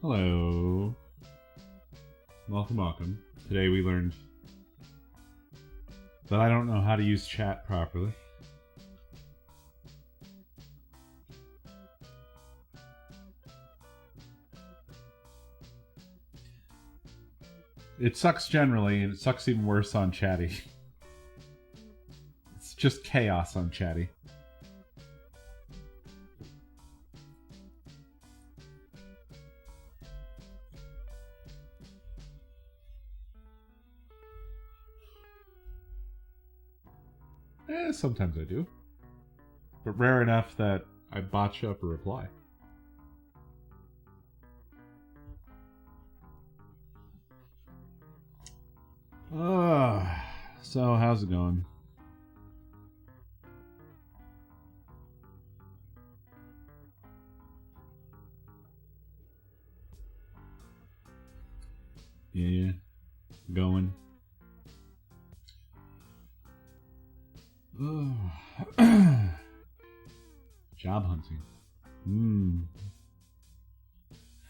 Hello. Welcome, welcome. Today we learned that I don't know how to use chat properly. It sucks generally, and it sucks even worse on Chatty. It's just chaos on Chatty. Sometimes I do. But rare enough that I botch up a reply. So how's it going? Yeah, going. Job hunting.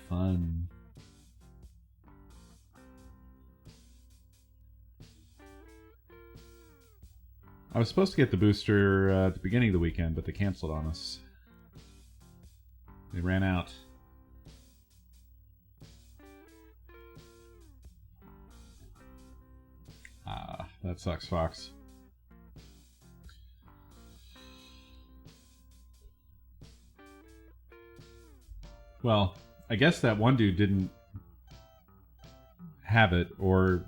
Fun. I was supposed to get the booster at the beginning of the weekend, but they canceled on us. They ran out. That sucks, Fox. Well, I guess that one dude didn't have it, or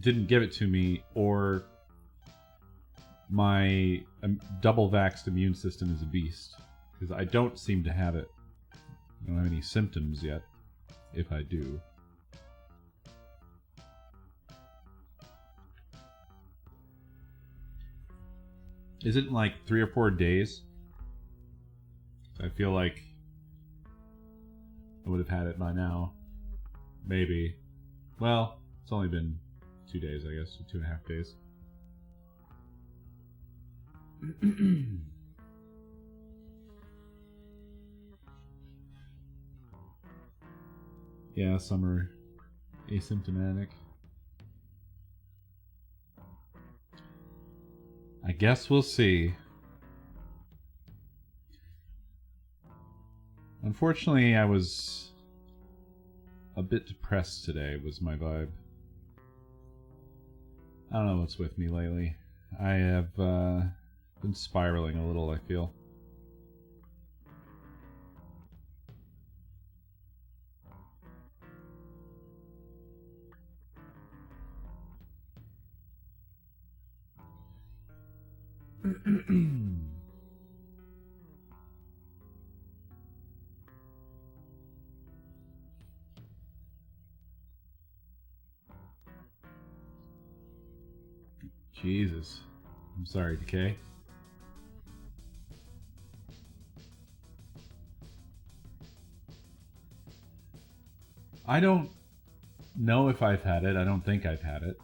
didn't give it to me, or my double-vaxxed immune system is a beast. Because I don't seem to have it. I don't have any symptoms yet, if I do. Is it in like 3 or 4 days? I feel like I would have had it by now. Maybe. Well, it's only been 2 days, I guess. 2.5 days. Yeah, some are asymptomatic. I guess we'll see. Unfortunately, I was a bit depressed today, was my vibe. I don't know what's with me lately. I have been spiraling a little, I feel. Jesus. I'm sorry, Decay. I don't know if I've had it. I don't think I've had it.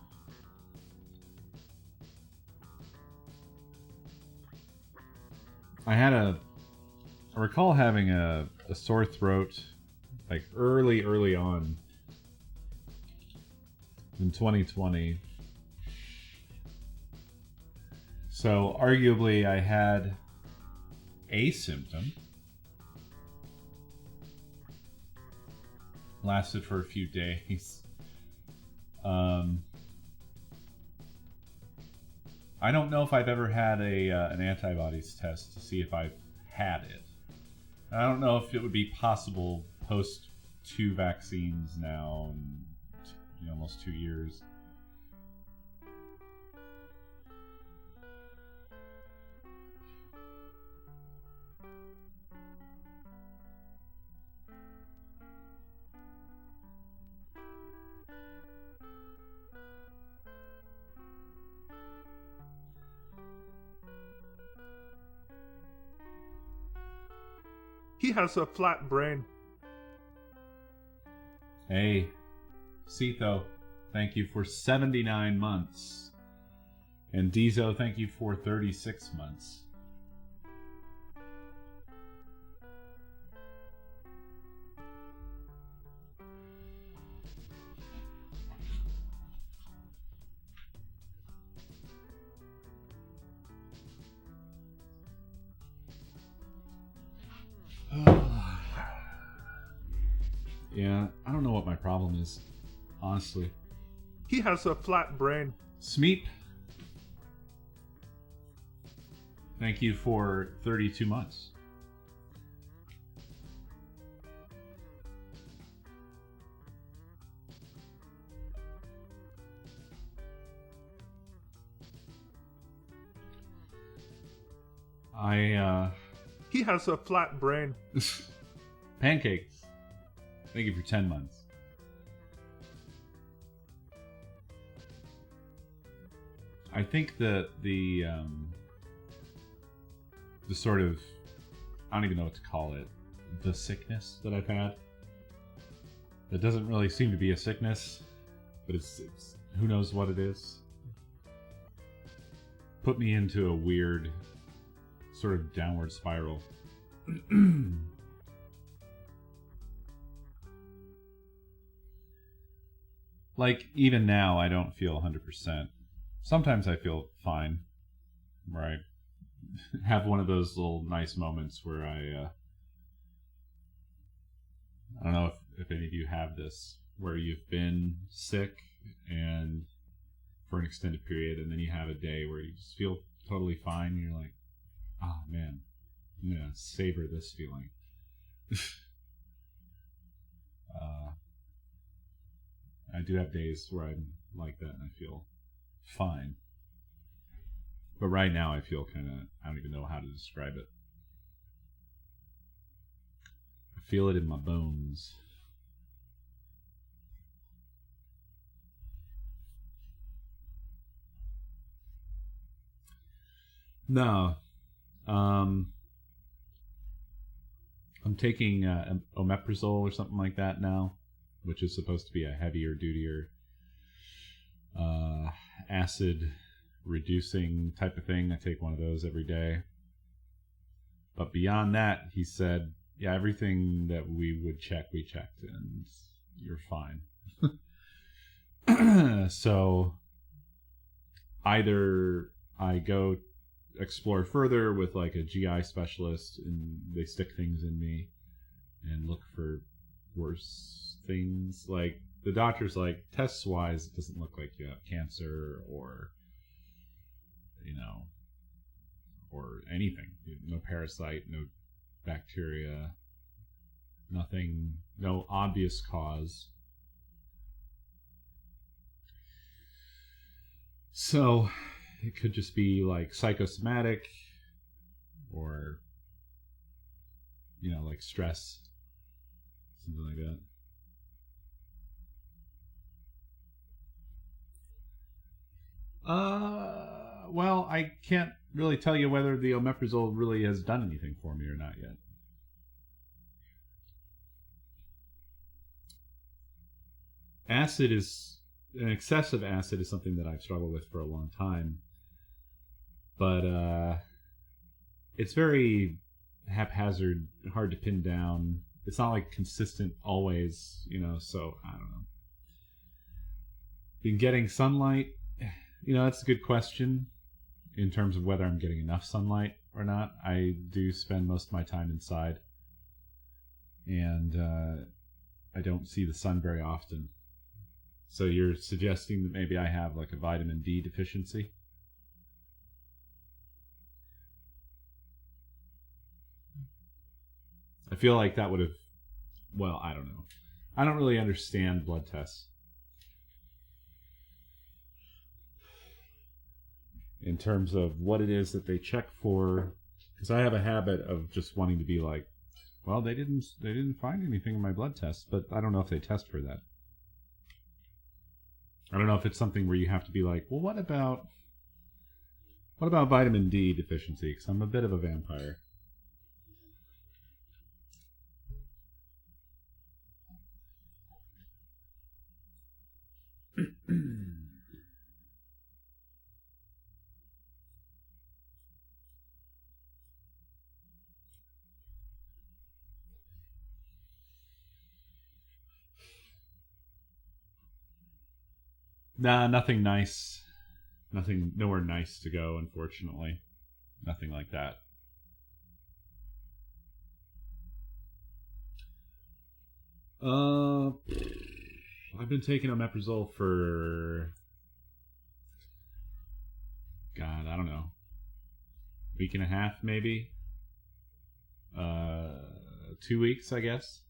I recall having a sore throat like early on in 2020. So arguably I had a symptom. Lasted for a few days. I don't know if I've ever had an antibodies test to see if I've had it. I don't know if it would be possible post 2 vaccines now, in almost 2 years. He has a flat brain. Hey, Sito, thank you for 79 months. And Dizo, thank you for 36 months. Yeah, I don't know what my problem is, honestly. He has a flat brain. Smeep, thank you for 32 months. He has a flat brain. Pancakes, thank you for 10 months. I think that the sort of, I don't even know what to call it, the sickness that I've had, that doesn't really seem to be a sickness, but it's who knows what it is, put me into a weird sort of downward spiral. Like, even now, I don't feel 100%. Sometimes I feel fine, where I have one of those little nice moments where I don't know if any of you have this, where you've been sick and for an extended period, and then you have a day where you just feel totally fine, and you're like, oh man, I'm gonna savor this feeling. I do have days where I'm like that and I feel fine. But right now I feel kind of, I don't even know how to describe it. I feel it in my bones. No. I'm taking omeprazole or something like that now, which is supposed to be a heavier, dutier, acid reducing type of thing. I take one of those every day. But beyond that, he said, yeah, everything that we would check, we checked, and you're fine. So either I go explore further with like a GI specialist and they stick things in me and look for worse things. Like the doctor's like, tests wise, it doesn't look like you have cancer or, you know, or anything. No parasite, no bacteria, nothing, no obvious cause. So it could just be like psychosomatic or, you know, like stress, something like that. Well, I can't really tell you whether the omeprazole really has done anything for me or not yet. Acid is, an excessive acid is something that I've struggled with for a long time. But it's very haphazard, hard to pin down. It's not like consistent always, you know, so I don't know. Been getting sunlight, you know, that's a good question in terms of whether I'm getting enough sunlight or not. I do spend most of my time inside, and I don't see the sun very often. So you're suggesting that maybe I have like a vitamin D deficiency? I feel like that would have, well, I don't know. I don't really understand blood tests in terms of what it is that they check for, because I have a habit of just wanting to be like, well, they didn't find anything in my blood test, but I don't know if they test for that. I don't know if it's something where you have to be like, well, what about vitamin D deficiency? Because I'm a bit of a vampire. Nah, nothing nice. Nowhere nice to go, unfortunately. Nothing like that. I've been taking omeprazole for, God, I don't know, week and a half maybe. 2 weeks, I guess.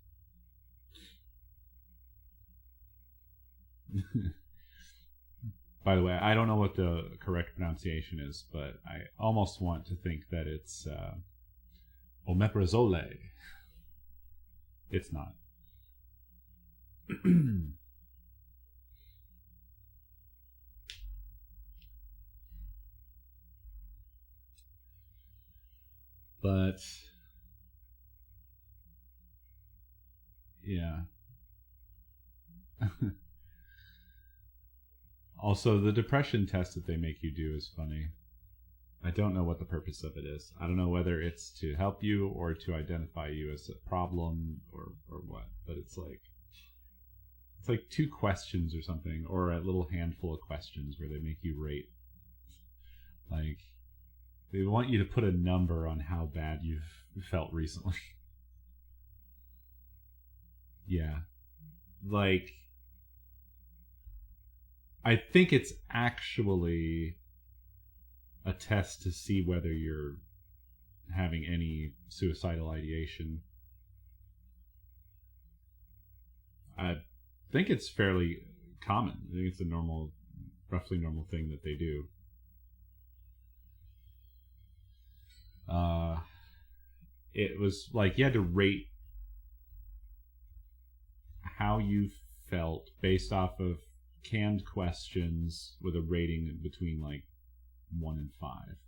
By the way, I don't know what the correct pronunciation is, but I almost want to think that it's omeprazole. It's not. But yeah. Also, the depression test that they make you do is funny. I don't know what the purpose of it is. I don't know whether it's to help you or to identify you as a problem or what. But it's like 2 questions or something, or a little handful of questions where they make you rate. Like, they want you to put a number on how bad you've felt recently. Yeah. Like, I think it's actually a test to see whether you're having any suicidal ideation. I think it's fairly common. I think it's a roughly normal thing that they do. It was like you had to rate how you felt based off of canned questions with a rating between like 1 and 5.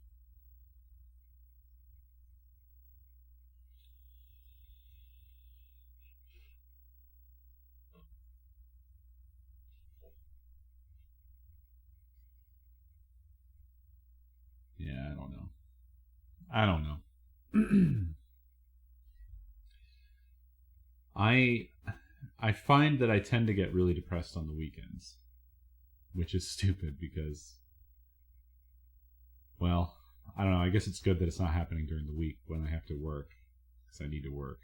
Yeah, I don't know. I find that I tend to get really depressed on the weekends, which is stupid because, well, I don't know. I guess it's good that it's not happening during the week when I have to work, because I need to work.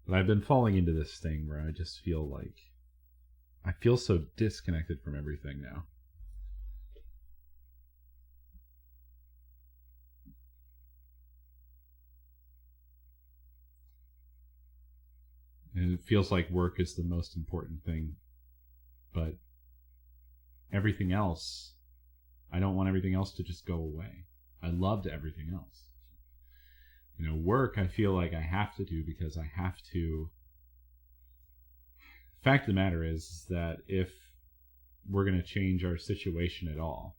But I've been falling into this thing where I just feel like I feel so disconnected from everything now. And it feels like work is the most important thing. But everything else, I don't want everything else to just go away. I loved everything else. You know, work I feel like I have to do because I have to. The fact of the matter is that if we're going to change our situation at all,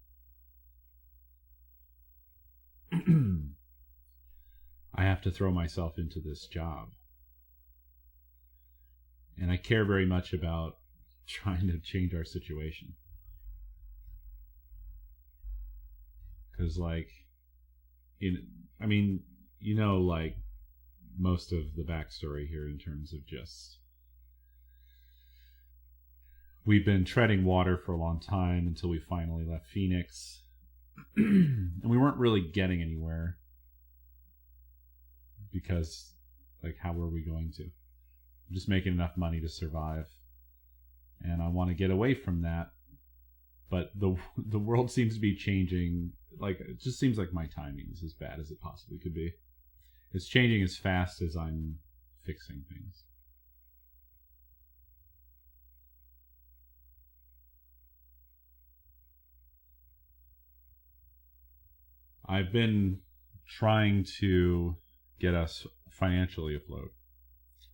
I have to throw myself into this job. And I care very much about trying to change our situation. Because, like, like, most of the backstory here in terms of just... We've been treading water for a long time until we finally left Phoenix. And we weren't really getting anywhere. Because, like, how were we going to? Just making enough money to survive, and I want to get away from that. But the world seems to be changing. Like, it just seems like my timing is as bad as it possibly could be. It's changing as fast as I'm fixing things. I've been trying to get us financially afloat.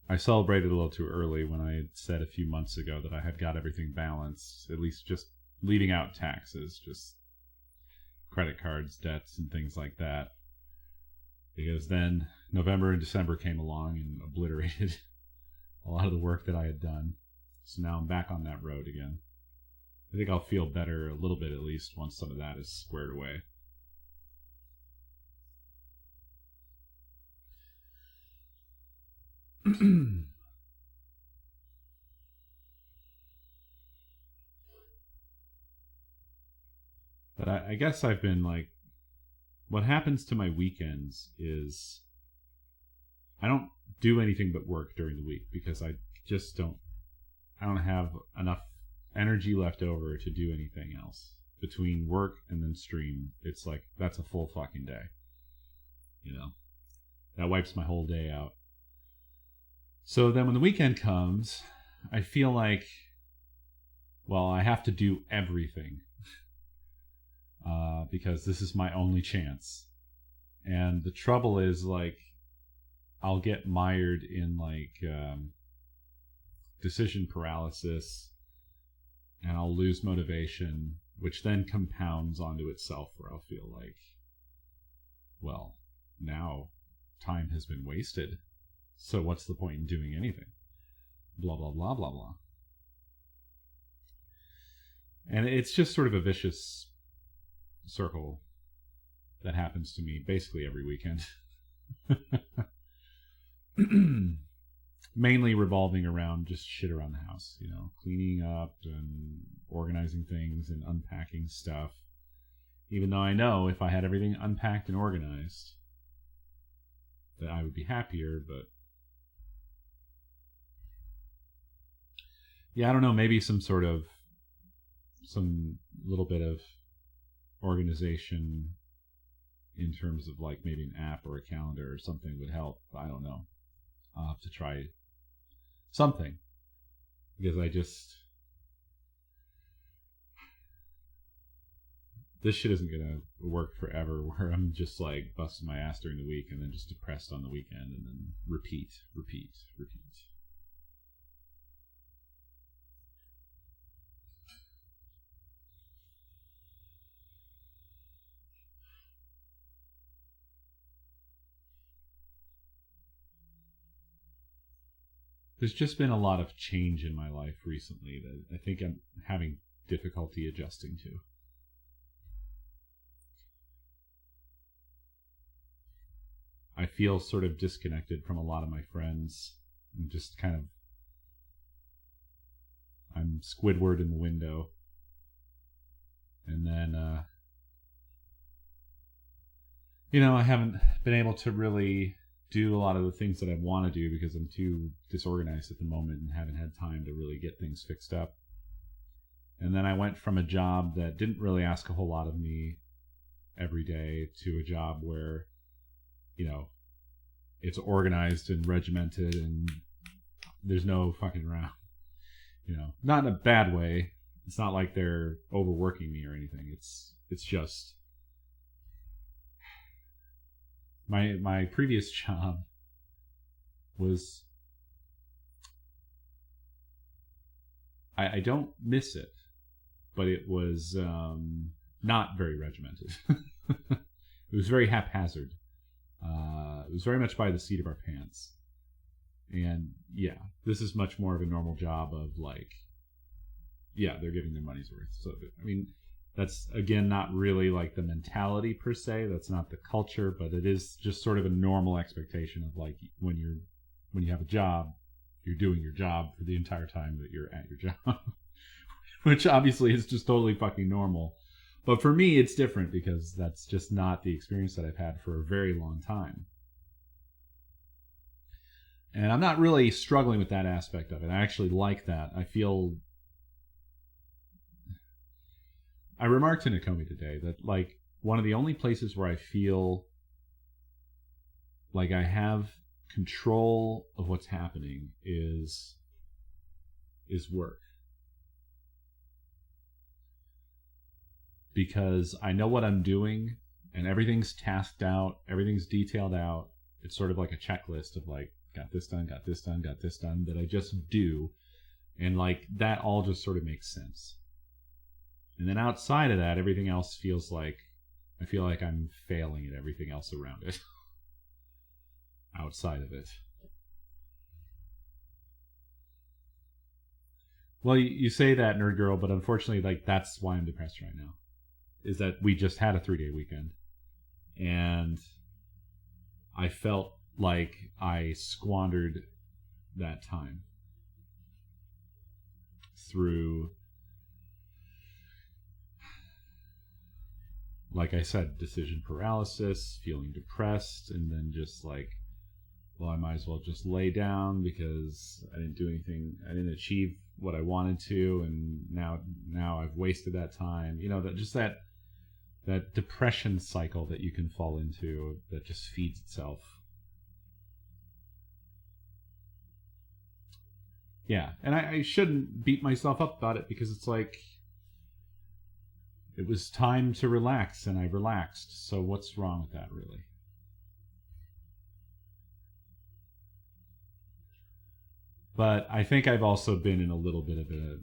I celebrated a little too early when I had said a few months ago that I had got everything balanced, at least just leaving out taxes, just credit cards, debts, and things like that. Because then November and December came along and obliterated a lot of the work that I had done. So now I'm back on that road again. I think I'll feel better a little bit at least once some of that is squared away. But I guess I've been like, what happens to my weekends is I don't do anything but work during the week because I I don't have enough energy left over to do anything else. Between work and then stream, it's like, that's a full fucking day. You know, that wipes my whole day out. So then when the weekend comes, I feel like, well, I have to do everything. Because this is my only chance. And the trouble is, like, I'll get mired in, like, decision paralysis, and I'll lose motivation, which then compounds onto itself, where I'll feel like, well, now time has been wasted, so what's the point in doing anything? Blah, blah, blah, blah, blah. And it's just sort of a vicious circle that happens to me basically every weekend. Mainly revolving around just shit around the house, you know, cleaning up and organizing things and unpacking stuff. Even though I know if I had everything unpacked and organized, that I would be happier, but yeah, I don't know, maybe some little bit of organization in terms of like maybe an app or a calendar or something would help. I don't know. I'll have to try something, because this shit isn't gonna work forever, where I'm just like busting my ass during the week and then just depressed on the weekend, and then repeat. There's just been a lot of change in my life recently that I think I'm having difficulty adjusting to. I feel sort of disconnected from a lot of my friends, and just kind of, I'm Squidward in the window. And then, I haven't been able to really do a lot of the things that I want to do because I'm too disorganized at the moment and haven't had time to really get things fixed up. And then I went from a job that didn't really ask a whole lot of me every day to a job where, it's organized and regimented and there's no fucking around. Not in a bad way. It's not like they're overworking me or anything. It's just my previous job was, I don't miss it, but it was not very regimented. It was very haphazard. It was very much by the seat of our pants. And yeah, this is much more of a normal job of like, yeah, they're giving their money's worth. So, I mean, that's, again, not really like the mentality per se. That's not the culture, but it is just sort of a normal expectation of like, when you have a job, you're doing your job for the entire time that you're at your job. Which obviously is just totally fucking normal. But for me, it's different because that's just not the experience that I've had for a very long time. And I'm not really struggling with that aspect of it. I actually like that. I remarked to Nakomi today that, like, one of the only places where I feel like I have control of what's happening is work. Because I know what I'm doing and everything's tasked out, everything's detailed out. It's sort of like a checklist of like, got this done, got this done, got this done, that I just do. And like, that all just sort of makes sense. And then outside of that, everything else feels like, I feel like I'm failing at everything else around it. Outside of it. Well, you say that, nerd girl, but unfortunately, like, that's why I'm depressed right now. Is that we just had a 3-day weekend. And I felt like I squandered that time through, like I said, decision paralysis, feeling depressed, and then just like well, I might as well just lay down because I didn't do anything. I didn't achieve what I wanted to, and now I've wasted that time. You know, that depression cycle that you can fall into that just feeds itself. Yeah, and I shouldn't beat myself up about it because it's like, it was time to relax and I relaxed. So what's wrong with that, really? But I think I've also been in a little bit of a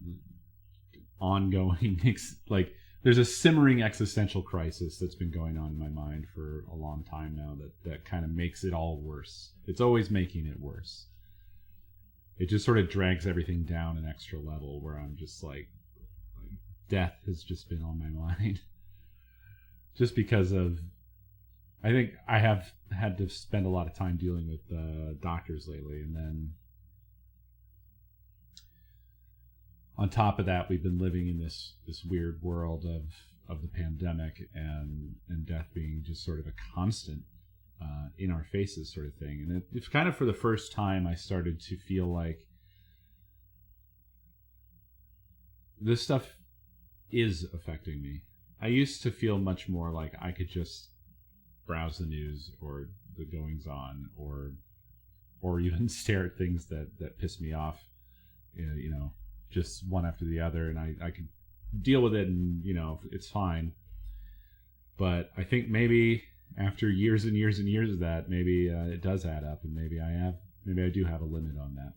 ongoing, like, there's a simmering existential crisis that's been going on in my mind for a long time now that kind of makes it all worse. It's always making it worse. It just sort of drags everything down an extra level where I'm just like death has just been on my mind. Just because of, I think I have had to spend a lot of time dealing with doctors lately, and then on top of that, we've been living in this weird world of the pandemic and death being just sort of a constant in our faces sort of thing. And it's kind of for the first time I started to feel like this stuff is affecting me. I used to feel much more like I could just browse the news or the goings on or even stare at things that piss me off, you know, just one after the other, and I could deal with it, and you know, it's fine. But I think maybe after years and years and years of that, maybe it does add up, and maybe I do have a limit on that.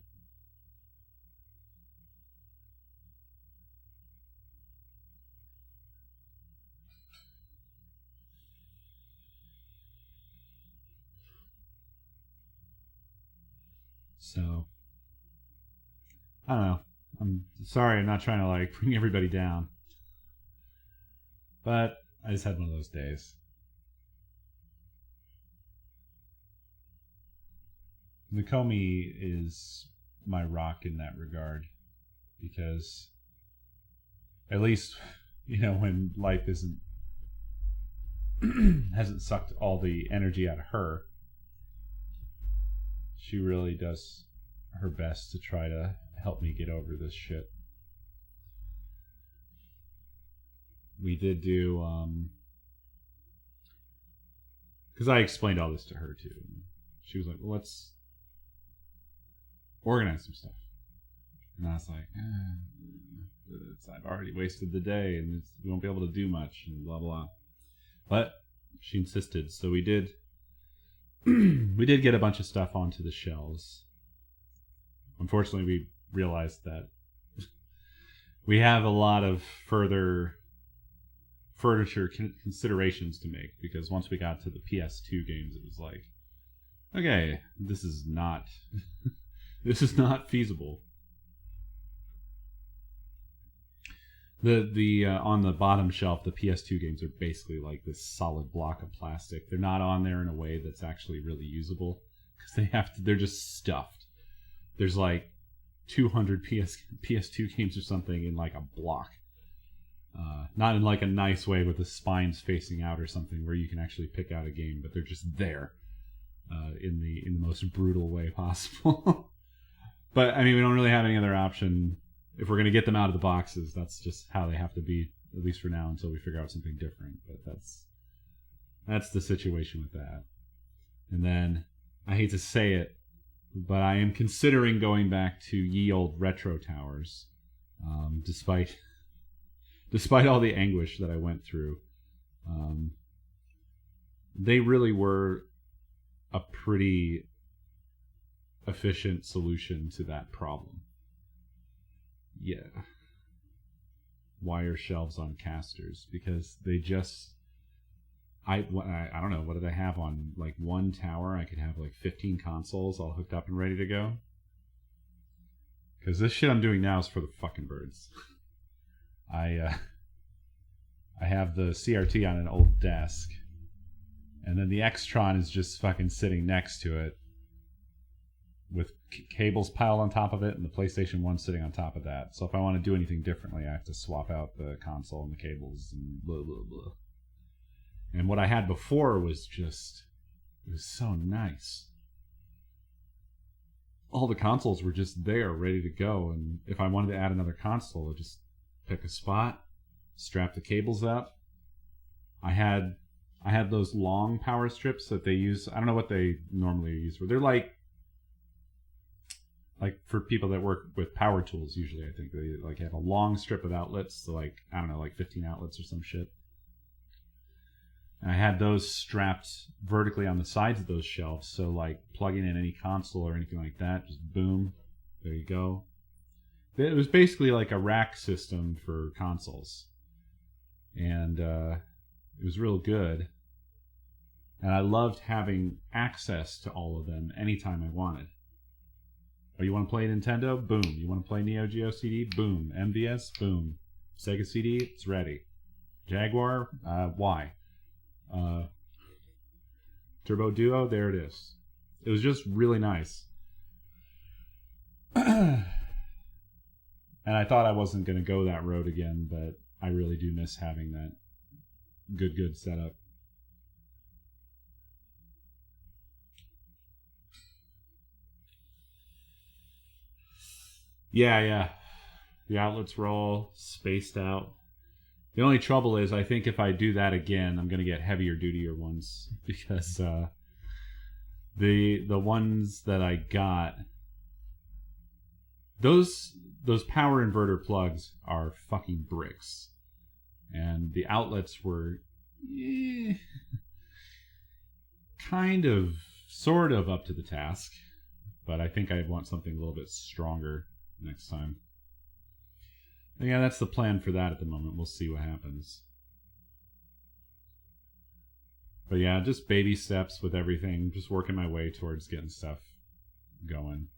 So I don't know. I'm sorry, I'm not trying to like bring everybody down, but I just had one of those days. Nakomi is my rock in that regard, because at least, you know, when life isn't hasn't sucked all the energy out of her, she really does her best to try to help me get over this shit. We did do because I explained all this to her too. She was like, well, let's organize some stuff. And I was like, I've already wasted the day and we won't be able to do much and blah blah. But she insisted, so we did we did get a bunch of stuff onto the shelves. Unfortunately, we realized that we have a lot of further furniture considerations to make, because once we got to the PS2 games, it was like, okay, this is not this is not feasible. The on the bottom shelf, the PS2 games are basically like this solid block of plastic. They're not on there in a way that's actually really usable, because they're just stuffed. There's like 200 PS2 games or something in like a block. Not in like a nice way with the spines facing out or something where you can actually pick out a game, but they're just there in the most brutal way possible. But I mean, we don't really have any other option. If we're going to get them out of the boxes, that's just how they have to be, at least for now, until we figure out something different. But that's the situation with that. And then, I hate to say it, but I am considering going back to ye old retro towers, despite all the anguish that I went through. They really were a pretty efficient solution to that problem. Yeah. Wire shelves on casters, because they just, I don't know, what did I have on like one tower? I could have like 15 consoles all hooked up and ready to go. Because this shit I'm doing now is for the fucking birds. I have the CRT on an old desk, and then the Xtron is just fucking sitting next to it with cables piled on top of it, and the PlayStation 1 sitting on top of that. So if I want to do anything differently, I have to swap out the console and the cables and blah, blah, blah. And what I had before was just, it was so nice. all the consoles were just there, ready to go. And if I wanted to add another console, I'd just pick a spot, strap the cables up. I had those long power strips that they use. I don't know what they normally use for. They're like for people that work with power tools. Usually, I think they like have a long strip of outlets, so like I don't know, like 15 outlets or some shit. And I had those strapped vertically on the sides of those shelves, so like plugging in any console or anything like that, just boom, there you go. It was basically like a rack system for consoles, and it was real good. And I loved having access to all of them anytime I wanted. Oh, you want to play Nintendo? Boom. You want to play Neo Geo CD? Boom. MVS? Boom. Sega CD? It's ready. Jaguar? Why? Turbo Duo? There it is. It was just really nice. And I thought I wasn't going to go that road again, but I really do miss having that good setup. Yeah. The outlets were all spaced out. The only trouble is, I think if I do that again, I'm going to get heavier dutier ones, because the ones that I got, those power inverter plugs are fucking bricks, and the outlets were kind of sort of up to the task, but I think I want something a little bit stronger next time. Yeah, that's the plan for that at the moment. We'll see what happens. But yeah, just baby steps with everything. Just working my way towards getting stuff going.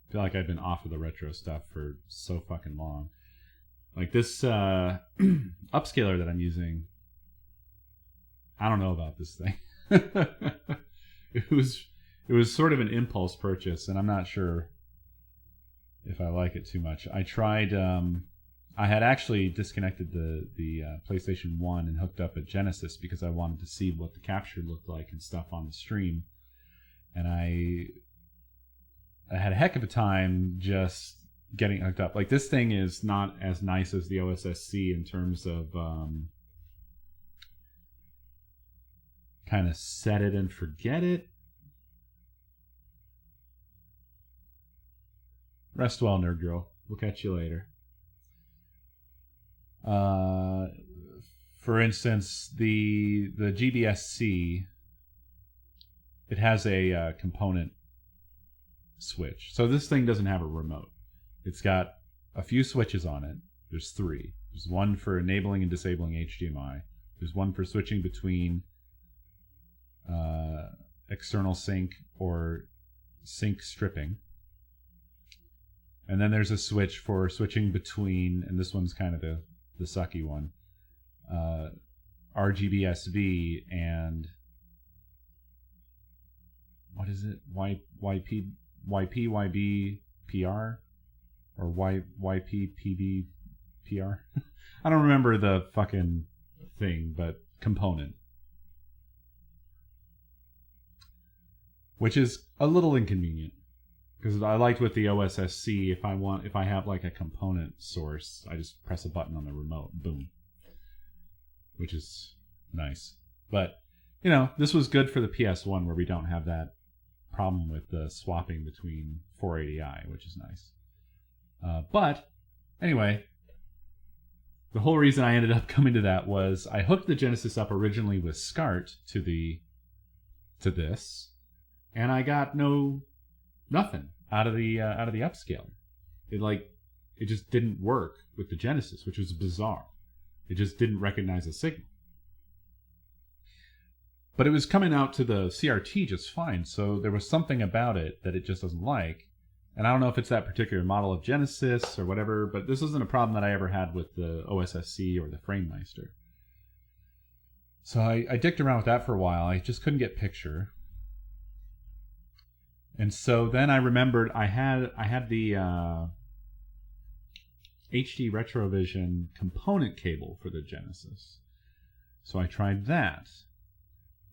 I feel like I've been off of the retro stuff for so fucking long. Like this upscaler that I'm using, I don't know about this thing. It was sort of an impulse purchase, and I'm not sure if I like it too much. I tried. I had actually disconnected the PlayStation 1 and hooked up a Genesis because I wanted to see what the capture looked like and stuff on the stream, and I had a heck of a time just getting hooked up. Like, this thing is not as nice as the OSS-C in terms of kind of set it and forget it. Rest well, Nerd Girl. We'll catch you later. For instance, the GBS-C, it has a component switch. So this thing doesn't have a remote. It's got a few switches on it. There's 3. There's one for enabling and disabling HDMI. There's one for switching between external sync or sync stripping. And then there's a switch for switching between, and this one's kind of the sucky one, RGBSV and what is it? YPYB-PR or YPPB-PR? I don't remember the fucking thing, but component. Which is a little inconvenient. Because I liked with the OSS-C, if I have like a component source, I just press a button on the remote, boom. Which is nice. But, you know, this was good for the PS1 where we don't have that problem with the swapping between 480i, which is nice. But, anyway, the whole reason I ended up coming to that was I hooked the Genesis up originally with SCART to this, and I got nothing out of the upscaler. It just didn't work with the Genesis, which was bizarre. It just didn't recognize a signal. But it was coming out to the CRT just fine, so there was something about it that it just doesn't like. And I don't know if it's that particular model of Genesis or whatever, but this isn't a problem that I ever had with the OSS-C or the FrameMeister. So I dicked around with that for a while. I just couldn't get picture. And so then I remembered I had the HD Retrovision component cable for the Genesis. So I tried that.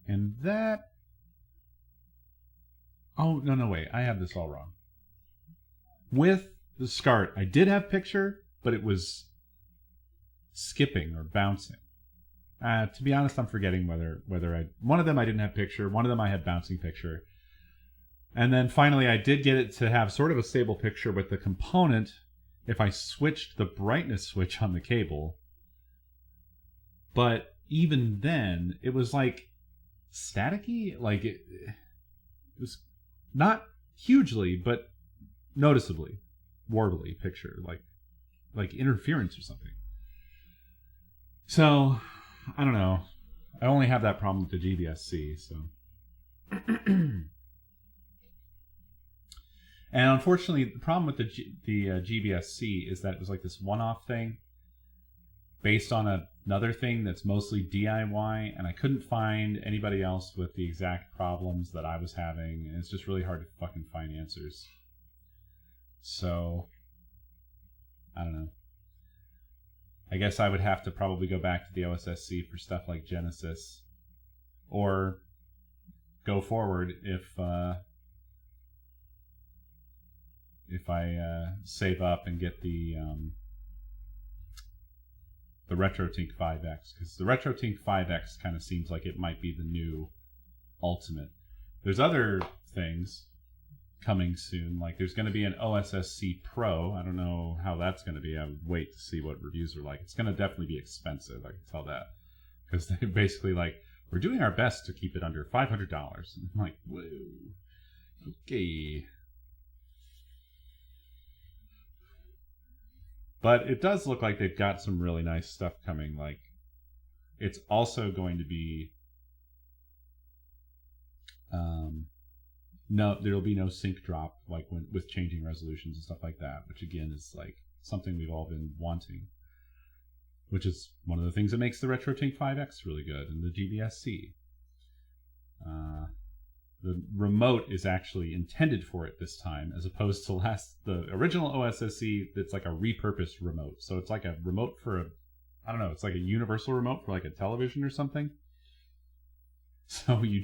And that Oh, no, wait. I have this all wrong. With the SCART, I did have picture, but it was skipping or bouncing. To be honest, I'm forgetting whether I... One of them I didn't have picture. One of them I had bouncing picture. And then finally I did get it to have sort of a stable picture with the component if I switched the brightness switch on the cable. But even then, it was like staticky. Like it was not hugely, but noticeably warbly picture, like interference or something. So I don't know. I only have that problem with the GBS-C, so. And unfortunately, the problem with the GBS-C is that it was like this one-off thing based on another thing that's mostly DIY, and I couldn't find anybody else with the exact problems that I was having, and it's just really hard to fucking find answers. So, I don't know. I guess I would have to probably go back to the OSSC for stuff like Genesis, or go forward if I save up and get the RetroTink 5X, because the RetroTink 5X kind of seems like it might be the new ultimate. There's other things coming soon, like there's going to be an OSSC Pro. I don't know how that's going to be. I would wait to see what reviews are like. It's going to definitely be expensive, I can tell that, because they basically like, we're doing our best to keep it under $500. And I'm like, whoa, okay. But it does look like they've got some really nice stuff coming. Like, it's also going to be no, there'll be no sync drop like with changing resolutions and stuff like that, which again is like something we've all been wanting. Which is one of the things that makes the RetroTink 5X really good, and the GBS-C. The remote is actually intended for it this time, as opposed to the original OSSC that's like a repurposed remote. So it's like a remote for I don't know, it's like a universal remote for like a television or something. So you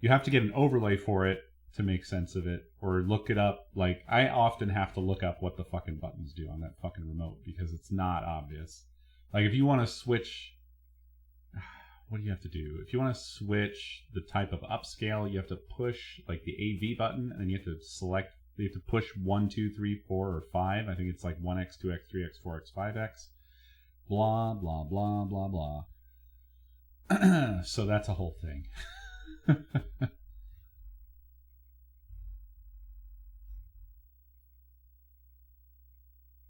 have to get an overlay for it to make sense of it, or look it up. Like, I often have to look up what the fucking buttons do on that fucking remote, because it's not obvious. Like, if you want to switch... What do you have to do? If you want to switch the type of upscale, you have to push, like, the AV button, and then you have to select... You have to push 1, 2, 3, 4, or 5. I think it's like 1x, 2x, 3x, 4x, 5x. Blah, blah, blah, blah, blah. So that's a whole thing.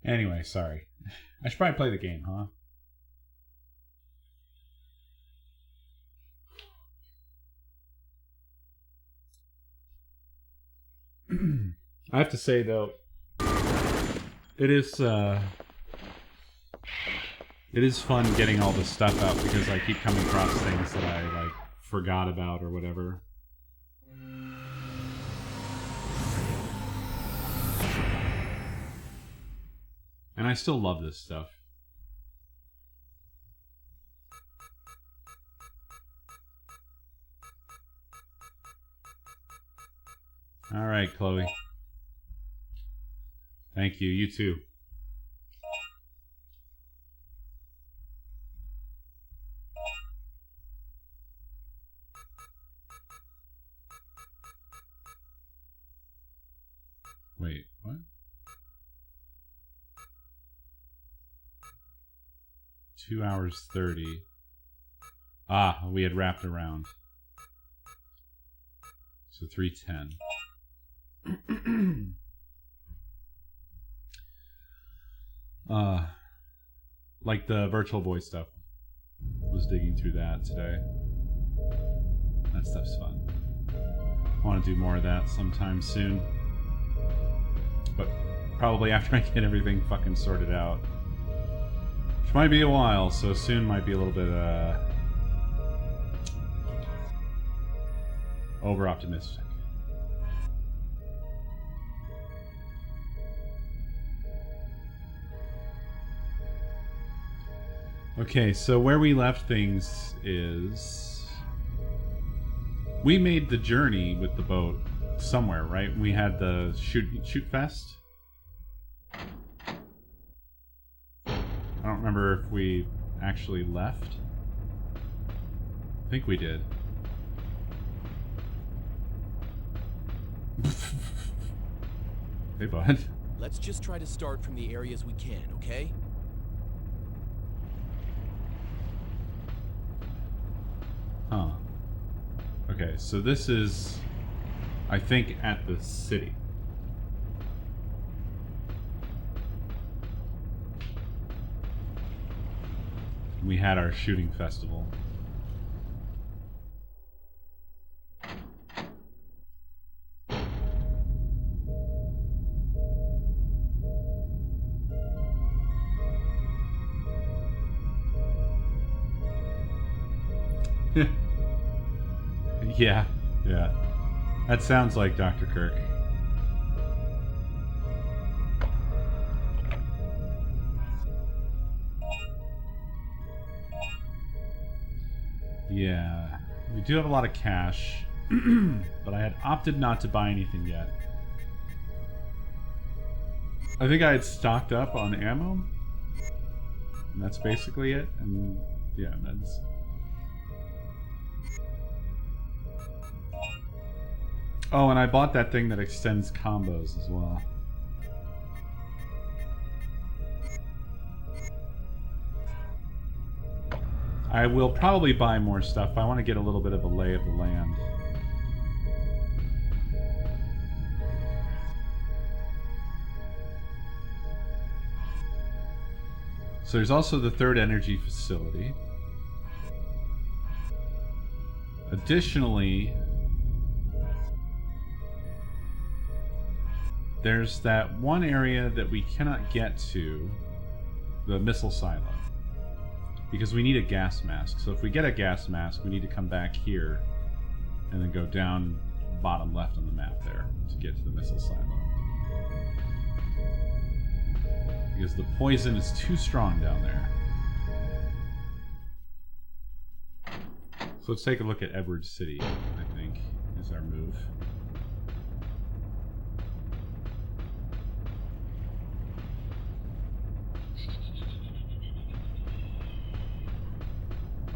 Anyway, sorry. I should probably play the game, huh? I have to say, though, it is fun getting all this stuff out, because I keep coming across things that I like forgot about or whatever. And I still love this stuff. All right, Chloe. Thank you. You too. Wait, what? 2 hours 30. Ah, we had wrapped around. So 3:10. Like the Virtual Boy stuff. Was digging through that today. That stuff's fun. I want to do more of that sometime soon. But probably after I get everything fucking sorted out. Which might be a while, so soon might be a little bit over optimistic. Okay, so where we left things is we made the journey with the boat somewhere, right? We had the shoot fest. I don't remember if we actually left. I think we did. Hey, bud. Let's just try to start from the areas we can, okay? Huh. Okay, so this is, I think, at the city. We had our shooting festival. Yeah, yeah. That sounds like Dr. Kirk. Yeah, we do have a lot of cash, but I had opted not to buy anything yet. I think I had stocked up on ammo, and that's basically it, and yeah, that's... Oh, and I bought that thing that extends combos as well. I will probably buy more stuff, but I want to get a little bit of a lay of the land. So there's also the third energy facility. Additionally, there's that one area that we cannot get to, the missile silo, because we need a gas mask. So if we get a gas mask, we need to come back here and then go down bottom left on the map there to get to the missile silo. Because the poison is too strong down there. So let's take a look at Edward City, I think, is our move.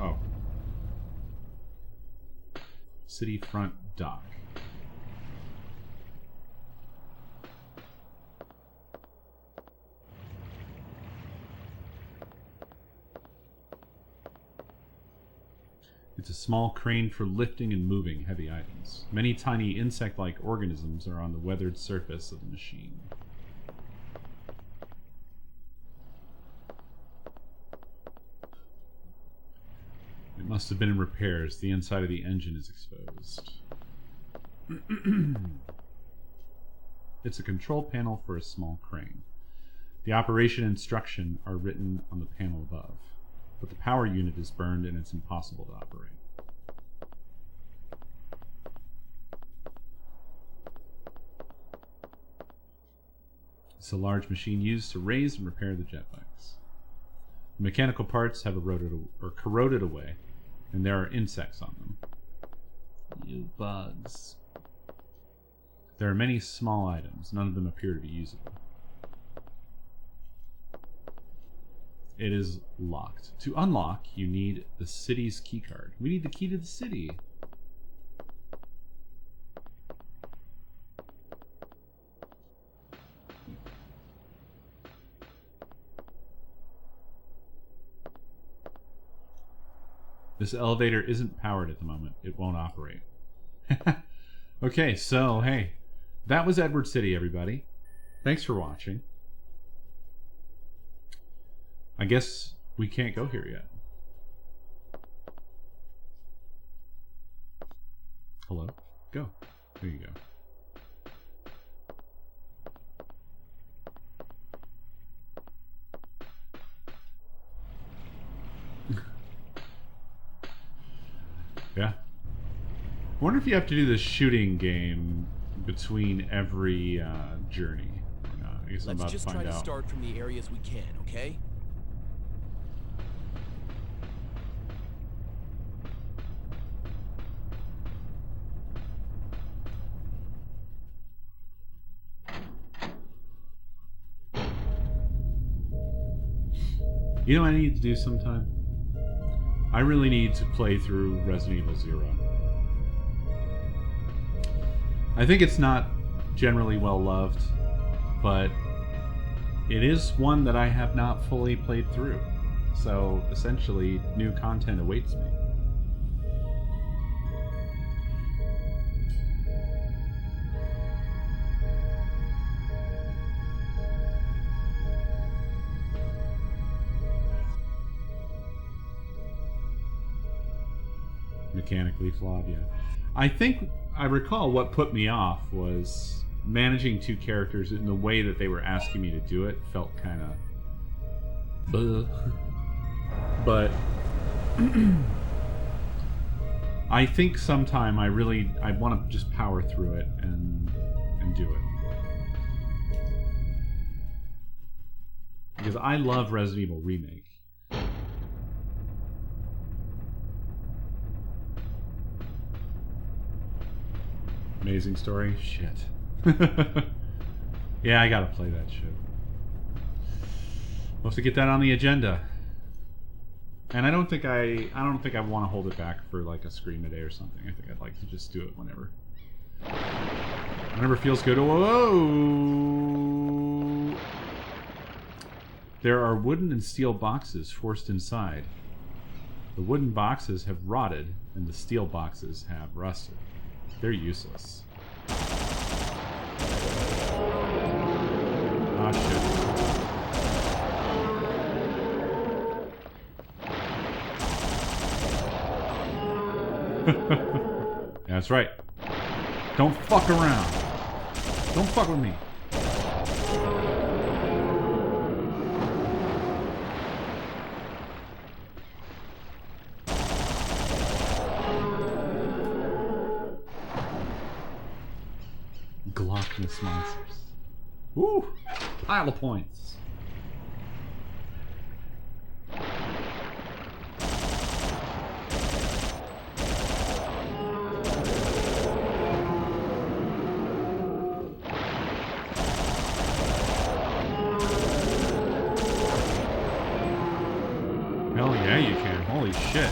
Oh. City front dock. It's a small crane for lifting and moving heavy items. Many tiny insect-like organisms are on the weathered surface of the machine. It must have been in repairs. The inside of the engine is exposed. It's a control panel for a small crane. The operation instruction are written on the panel above, but the power unit is burned and it's impossible to operate. It's a large machine used to raise and repair the jet bikes. The mechanical parts have eroded or corroded away, and there are insects on them. You bugs. There are many small items. None of them appear to be usable. It is locked. To unlock, you need the city's keycard. We need the key to the city. This elevator isn't powered at the moment. It won't operate. Okay, so, hey. That was Edward City, everybody. Thanks for watching. I guess we can't go here yet. Hello? Go. There you go. Yeah. I wonder if you have to do this shooting game between every journey. I guess I'm about to find out. Let's just try to start from the areas we can, okay? You know what I need to do sometime? I really need to play through Resident Evil 0. I think it's not generally well loved, but it is one that I have not fully played through. So essentially, new content awaits me. Mechanically flawed, yeah. I think I recall what put me off was managing two characters in the way that they were asking me to do it felt kind of but I think sometime I want to just power through it and do it, because I love Resident Evil Remake. Amazing story? Shit. Yeah, I gotta play that shit. We'll have to get that on the agenda. And I don't think I want to hold it back for like a Scream a day or something. I think I'd like to just do it whenever. Whenever it feels good. Whoa! There are wooden and steel boxes forced inside. The wooden boxes have rotted and the steel boxes have rusted. They're useless. Ah, shit. That's right. Don't fuck around. Don't fuck with me. Glockless monsters. Woo! Pile of points. Hell yeah, you can. Holy shit.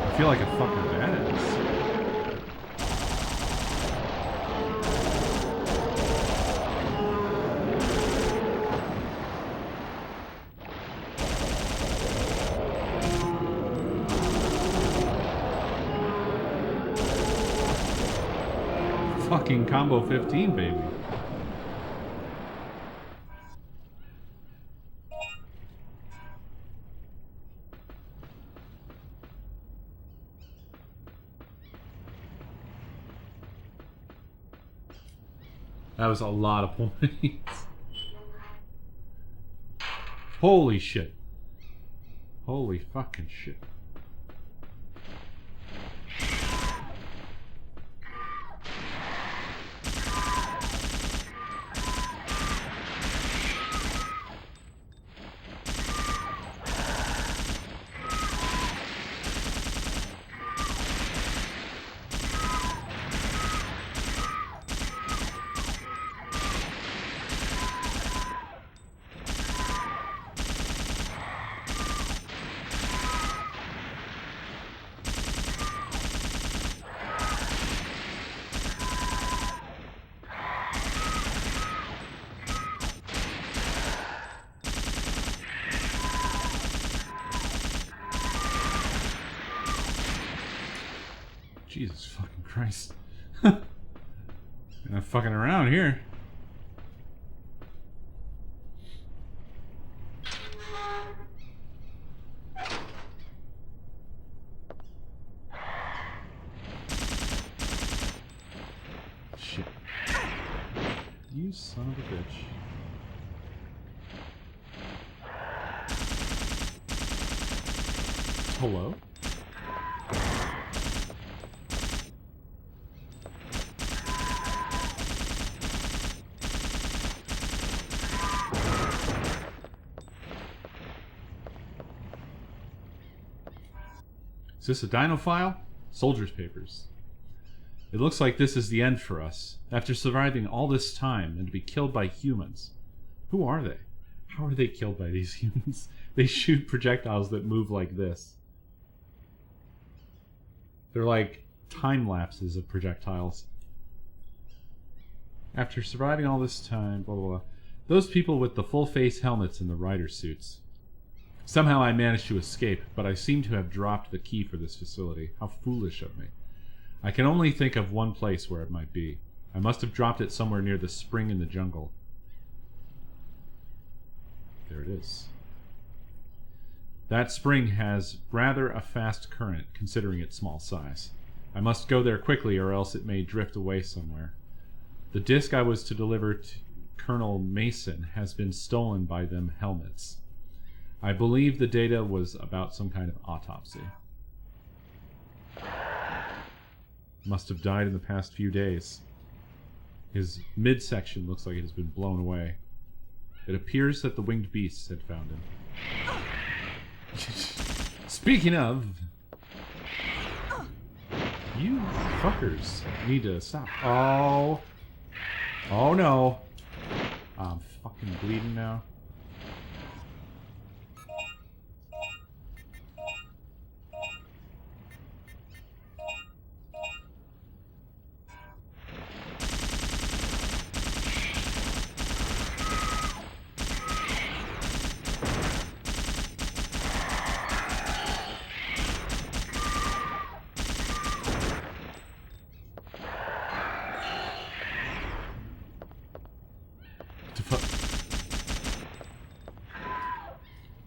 I feel like a fucking badass. Fucking combo 15, baby. That was a lot of points. Holy shit. Holy fucking shit. Jesus fucking Christ. I'm not fucking around here. Shit. You son of a bitch. Hello? Is this a Dino file? Soldier's papers. It looks like this is the end for us. After surviving all this time and to be killed by humans. Who are they? How are they killed by these humans? They shoot projectiles that move like this. They're like time lapses of projectiles. After surviving all this time, blah, blah, blah. Those people with the full face helmets and the rider suits. Somehow I managed to escape, but I seem to have dropped the key for this facility. How foolish of me. I can only think of one place where it might be. I must have dropped it somewhere near the spring in the jungle. There it is. That spring has rather a fast current, considering its small size. I must go there quickly, or else it may drift away somewhere. The disc I was to deliver to Colonel Mason has been stolen by them helmets. I believe the data was about some kind of autopsy. Must have died in the past few days. His midsection looks like it has been blown away. It appears that the winged beasts had found him. Speaking of... You fuckers need to stop. Oh. Oh no. I'm fucking bleeding now.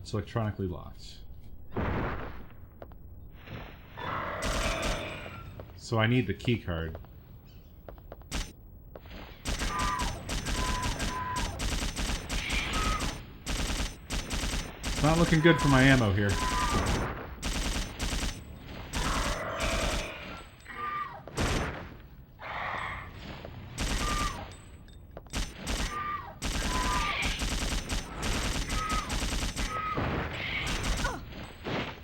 It's electronically locked. So I need the key card. It's not looking good for my ammo here.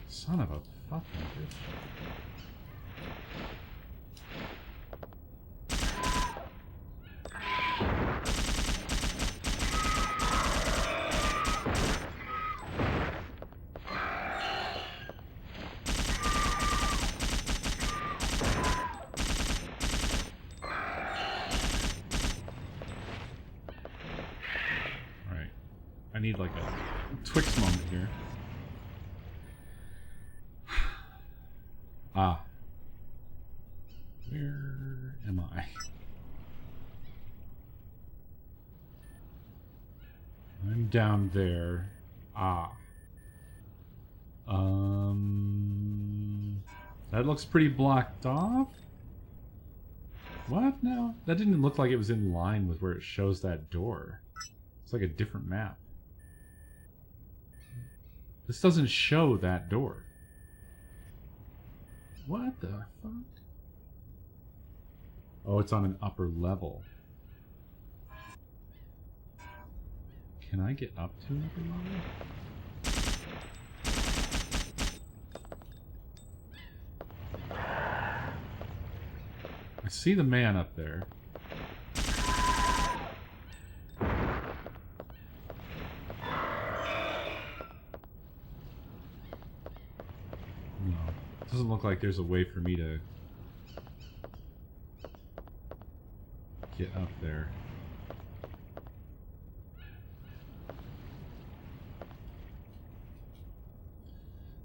Son of a fucking bitch. Alright. I need like a Twix moment here. Ah. Where am I? I'm down there. Ah. That looks pretty blocked off. What now? That didn't look like it was in line with where it shows that door. It's like a different map. This doesn't show that door. What the fuck? Oh, it's on an upper level. Can I get up to an upper level? I see the man up there. No. Doesn't look like there's a way for me to get up there.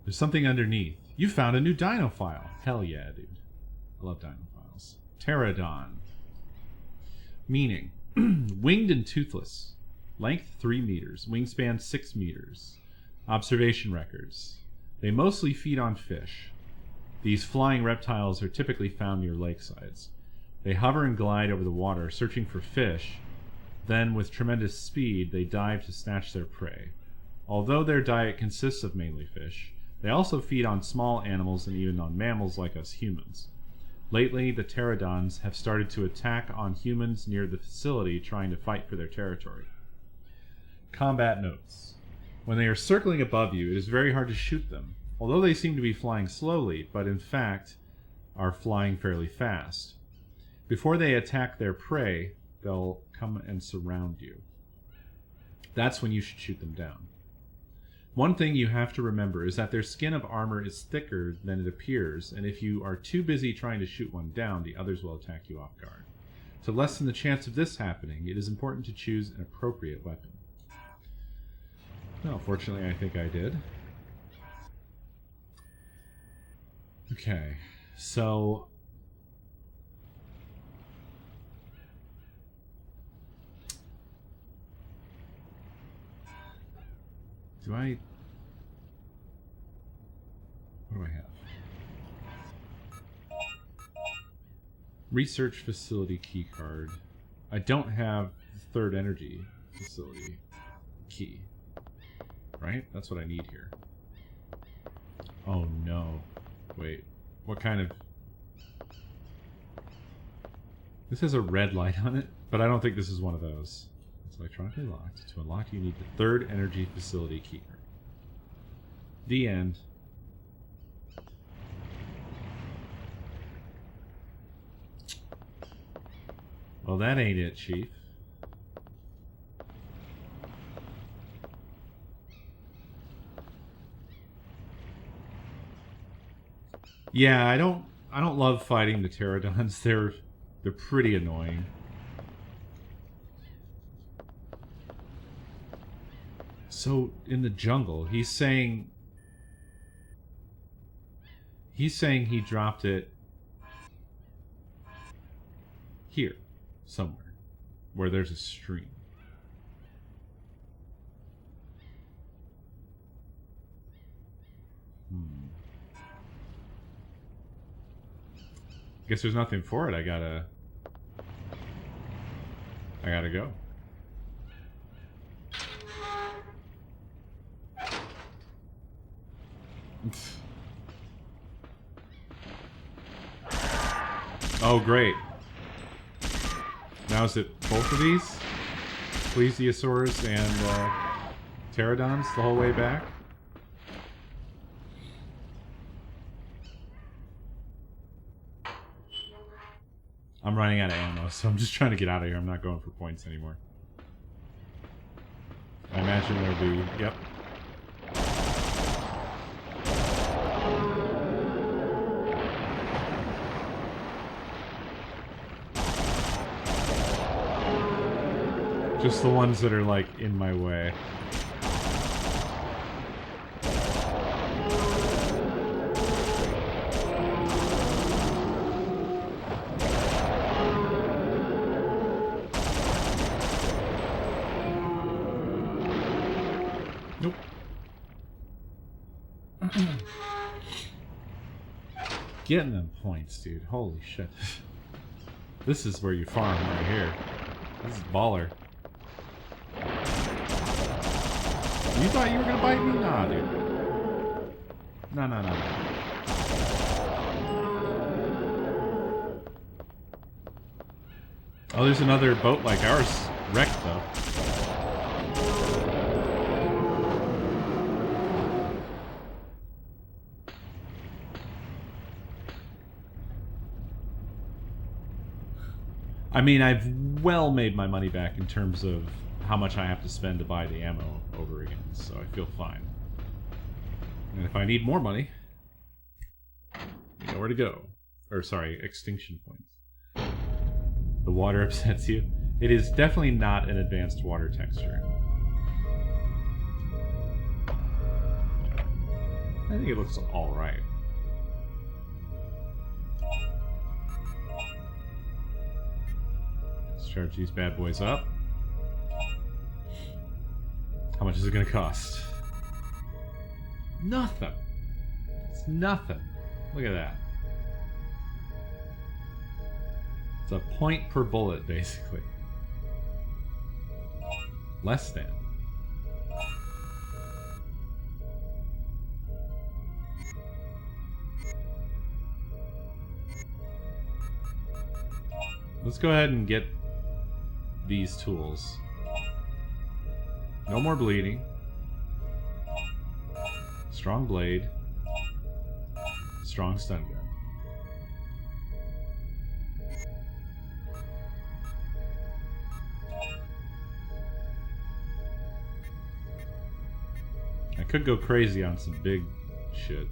There's something underneath. You found a new Dino file. Hell yeah, dude. I love Dino files. Pterodon. Meaning, winged and toothless. Length 3 meters. Wingspan 6 meters. Observation records. They mostly feed on fish. These flying reptiles are typically found near lakesides. They hover and glide over the water, searching for fish. Then, with tremendous speed, they dive to snatch their prey. Although their diet consists of mainly fish, they also feed on small animals and even on mammals like us humans. Lately, the pterodons have started to attack on humans near the facility, trying to fight for their territory. Combat notes. When they are circling above you, it is very hard to shoot them. although they seem to be flying slowly, but in fact are flying fairly fast. Before they attack their prey, they'll come and surround you. That's when you should shoot them down. One thing you have to remember is that their skin of armor is thicker than it appears, and if you are too busy trying to shoot one down, the others will attack you off guard. To lessen the chance of this happening, it is important to choose an appropriate weapon. Well, fortunately, I think I did. Okay, so... do I... what do I have? Research facility key card. I don't have the third energy facility key. Right? That's what I need here. Oh no. Wait. What kind of... this has a red light on it, but I don't think this is one of those. It's electronically locked. To unlock, you need the third energy facility key card. The end. Well, that ain't it, Chief. Yeah, I don't love fighting the pterodons. They're pretty annoying. So in the jungle, he's saying he dropped it here somewhere where there's a stream. Guess there's nothing for it. I gotta go. Oh, great. Now is it both of these? Plesiosaurs and pterodons the whole way back? I'm running out of ammo, so I'm just trying to get out of here. I'm not going for points anymore. I imagine there'll be... yep. Just the ones that are, like, in my way. Nope. Getting them points, dude. Holy shit. This is where you farm right here. This is baller. You thought you were gonna bite me? Nah, dude. No, no, no. Oh, there's another boat like ours wrecked, though. I mean, I've well made my money back in terms of how much I have to spend to buy the ammo over again, so I feel fine. And if I need more money, you know where to go. Or, sorry, extinction points. The water upsets you. It is definitely not an advanced water texture. I think it looks alright. Let's charge these bad boys up. How much is it going to cost? Nothing. It's nothing. Look at that. It's a point per bullet, basically. Less than. Let's go ahead and get these tools. No more bleeding. Strong blade. Strong stun gun. I could go crazy on some big shit.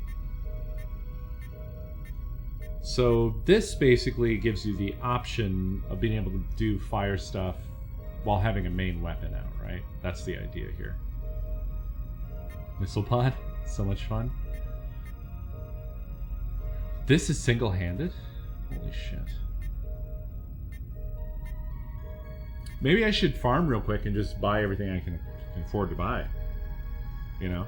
So this basically gives you the option of being able to do fire stuff while having a main weapon out, right? That's the idea here. Missile pod, so much fun. This is single-handed? Holy shit. Maybe I should farm real quick and just buy everything I can afford to buy. You know?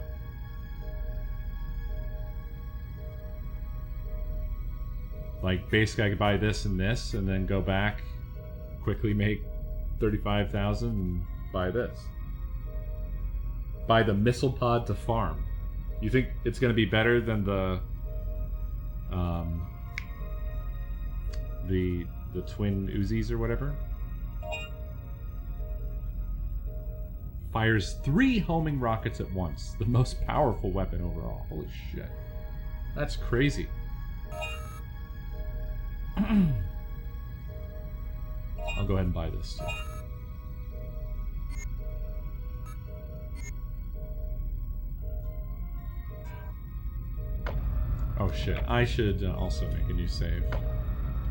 Like, basically I could buy this and then go back, quickly make 35,000 and buy this. Buy the missile pod to farm. You think it's going to be better than the twin Uzis or whatever? Fires 3 homing rockets at once. The most powerful weapon overall. Holy shit. That's crazy. I'll go ahead and buy this too. Oh shit, I should also make a new save.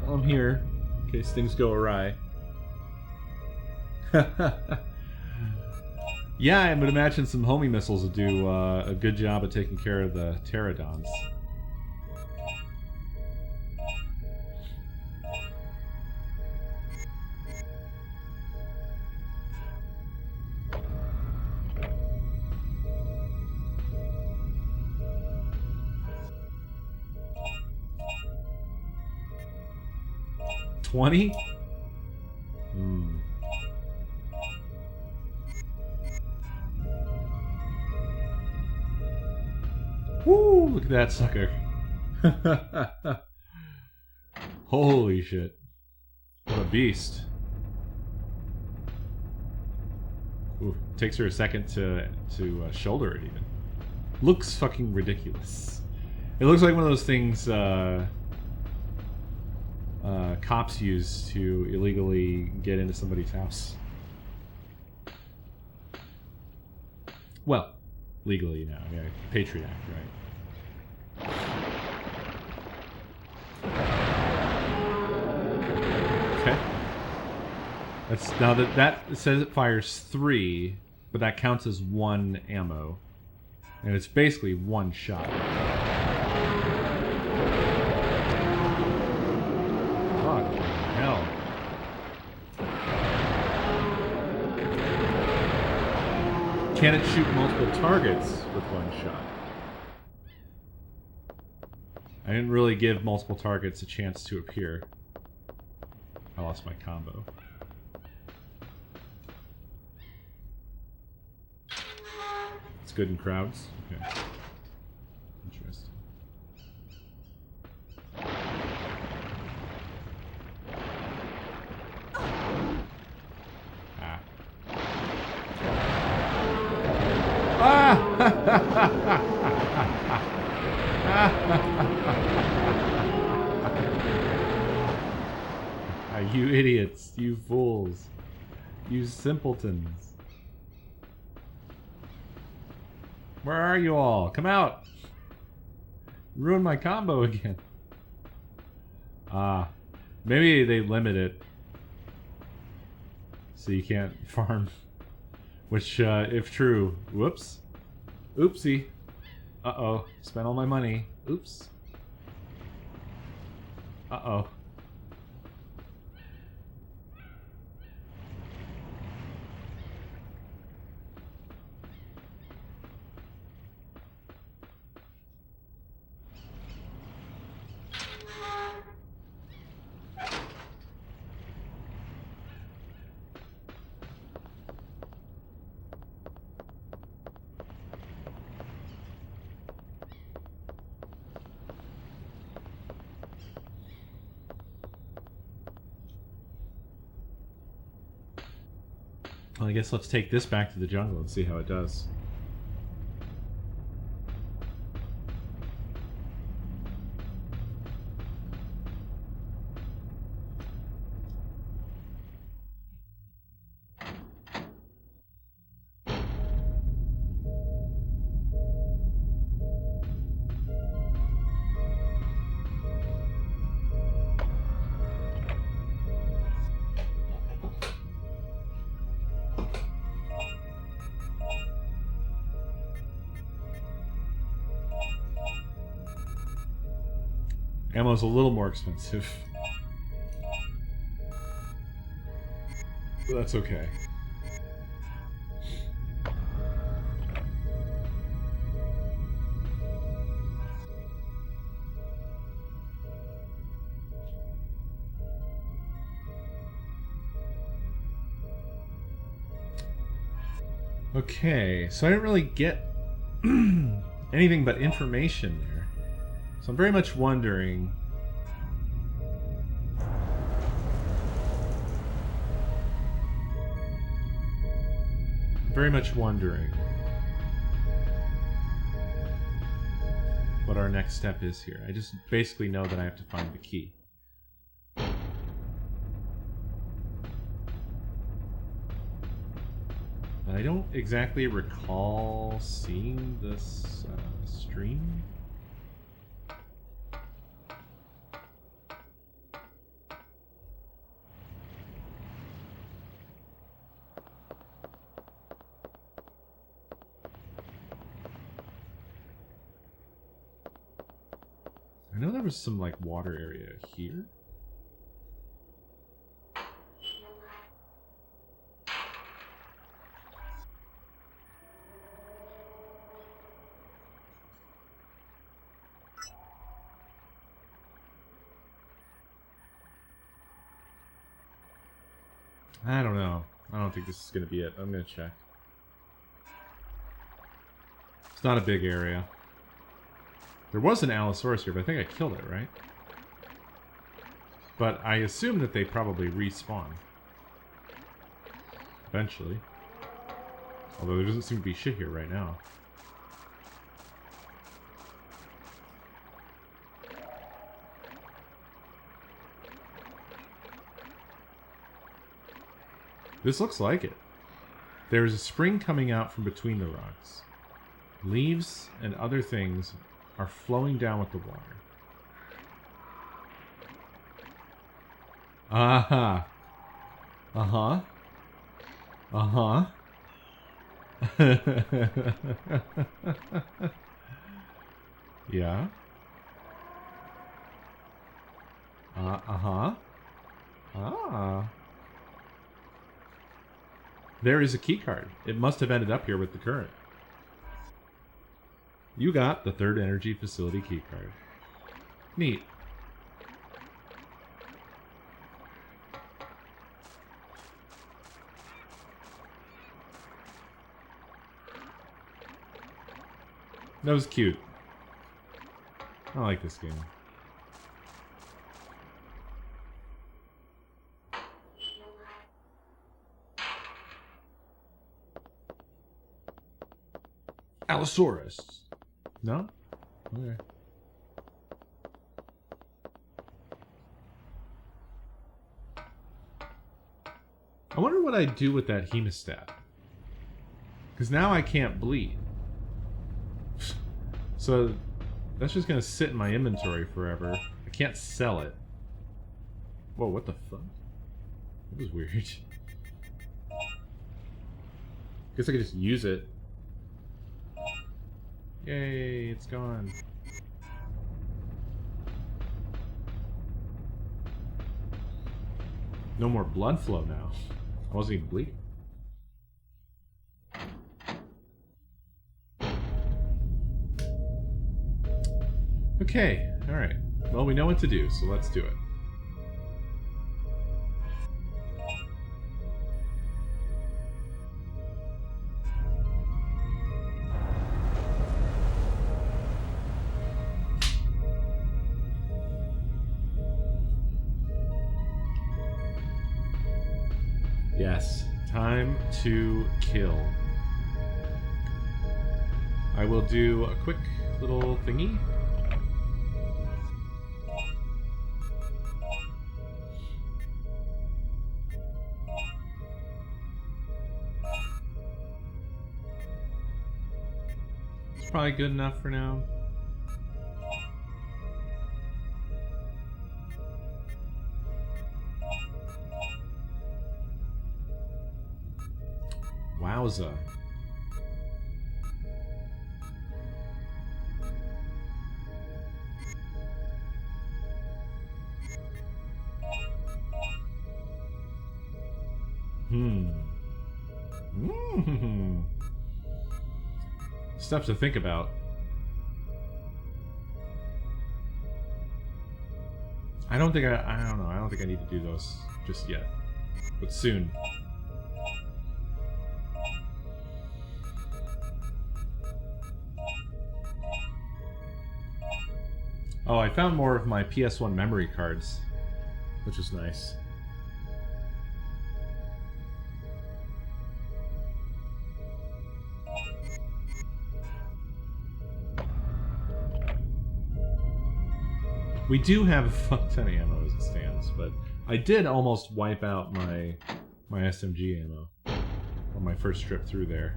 While I'm here, in case things go awry. Yeah, I would imagine some homing missiles would do a good job of taking care of the pterodons. $20? Woo! Look at that sucker. Holy shit. What a beast. Ooh, takes her a second to shoulder it even. Looks fucking ridiculous. It looks like one of those things cops use to illegally get into somebody's house. Well, legally now, yeah. Patriot Act, right? Okay. That's now that says it fires 3, but that counts as 1 ammo, and it's basically 1 shot. Fuck hell. Can it shoot multiple targets with 1 shot? I didn't really give multiple targets a chance to appear. I lost my combo. It's good in crowds? Okay. Interesting. You idiots, you fools, you simpletons. Where are you all? Come out! Ruin my combo again. Maybe they limit it so you can't farm. Which, if true, whoops. Oopsie. Uh-oh. Spent all my money. Oops. Uh-oh. Well, I guess let's take this back to the jungle and see how it does. Ammo's a little more expensive. But that's okay. Okay, so I didn't really get anything but information there. So I'm very much wondering... what our next step is here. I just basically know that I have to find the key. I don't exactly recall seeing this stream. I know there was some like water area here. I don't know. I don't think this is going to be it. I'm going to check. It's not a big area. There was an Allosaurus here, but I think I killed it, right? But I assume that they probably respawn. Eventually. Although there doesn't seem to be shit here right now. This looks like it. There is a spring coming out from between the rocks. Leaves and other things are flowing down with the water. Aha. Uh-huh. Uh-huh. Yeah. Uh-huh. Ah. There is a keycard. It must have ended up here with the current. You got the third energy facility keycard. Neat. That was cute. I like this game. Allosaurus. No? Okay. I wonder what I'd do with that hemostat. Because now I can't bleed. So that's just gonna sit in my inventory forever. I can't sell it. Whoa, what the fuck? That was weird. Guess I could just use it. Yay, it's gone. No more blood flow now. I wasn't even bleeding. Okay, alright. Well, we know what to do, so let's do it. Yes, time to kill. I will do a quick little thingy. It's probably good enough for now. Wowza. Stuff to think about. I don't know. I don't think I need to do those just yet. But soon. Oh, I found more of my PS1 memory cards, which is nice. We do have a fuck ton of ammo as it stands, but I did almost wipe out my SMG ammo on my first trip through there.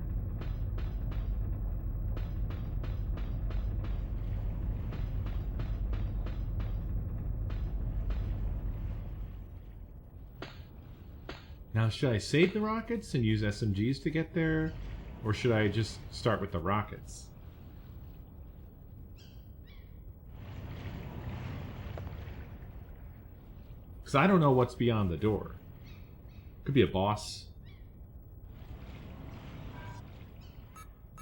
Now, should I save the rockets and use SMGs to get there? Or should I just start with the rockets? Because I don't know what's beyond the door. Could be a boss.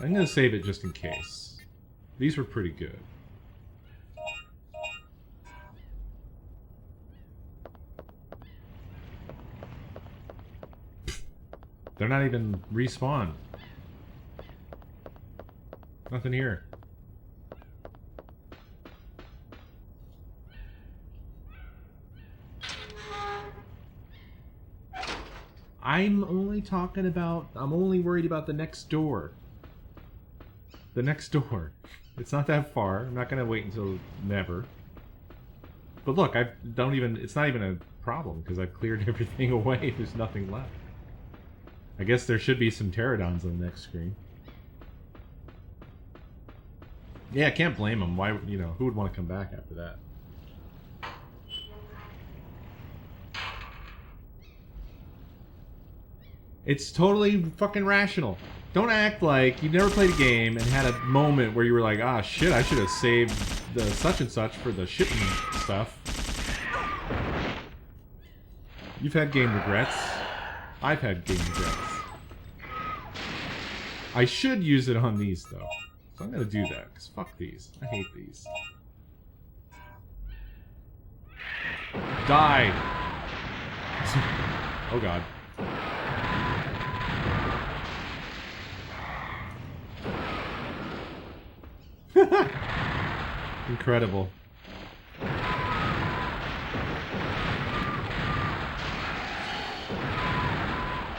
I'm going to save it just in case. These were pretty good. They're not even respawned. Nothing here. I'm only worried about the next door. The next door. It's not that far. I'm not gonna wait until never. But look, it's not even a problem because I've cleared everything away. There's nothing left. I guess there should be some pterodons on the next screen. Yeah, I can't blame them. Why, who would want to come back after that? It's totally fucking rational. Don't act like you've never played a game and had a moment where you were like, ah, shit, I should have saved the such and such for the shipping stuff. You've had game regrets. I've had game regrets. I should use it on these, though. So I'm gonna do that, because fuck these. I hate these. Die! Oh god. Incredible.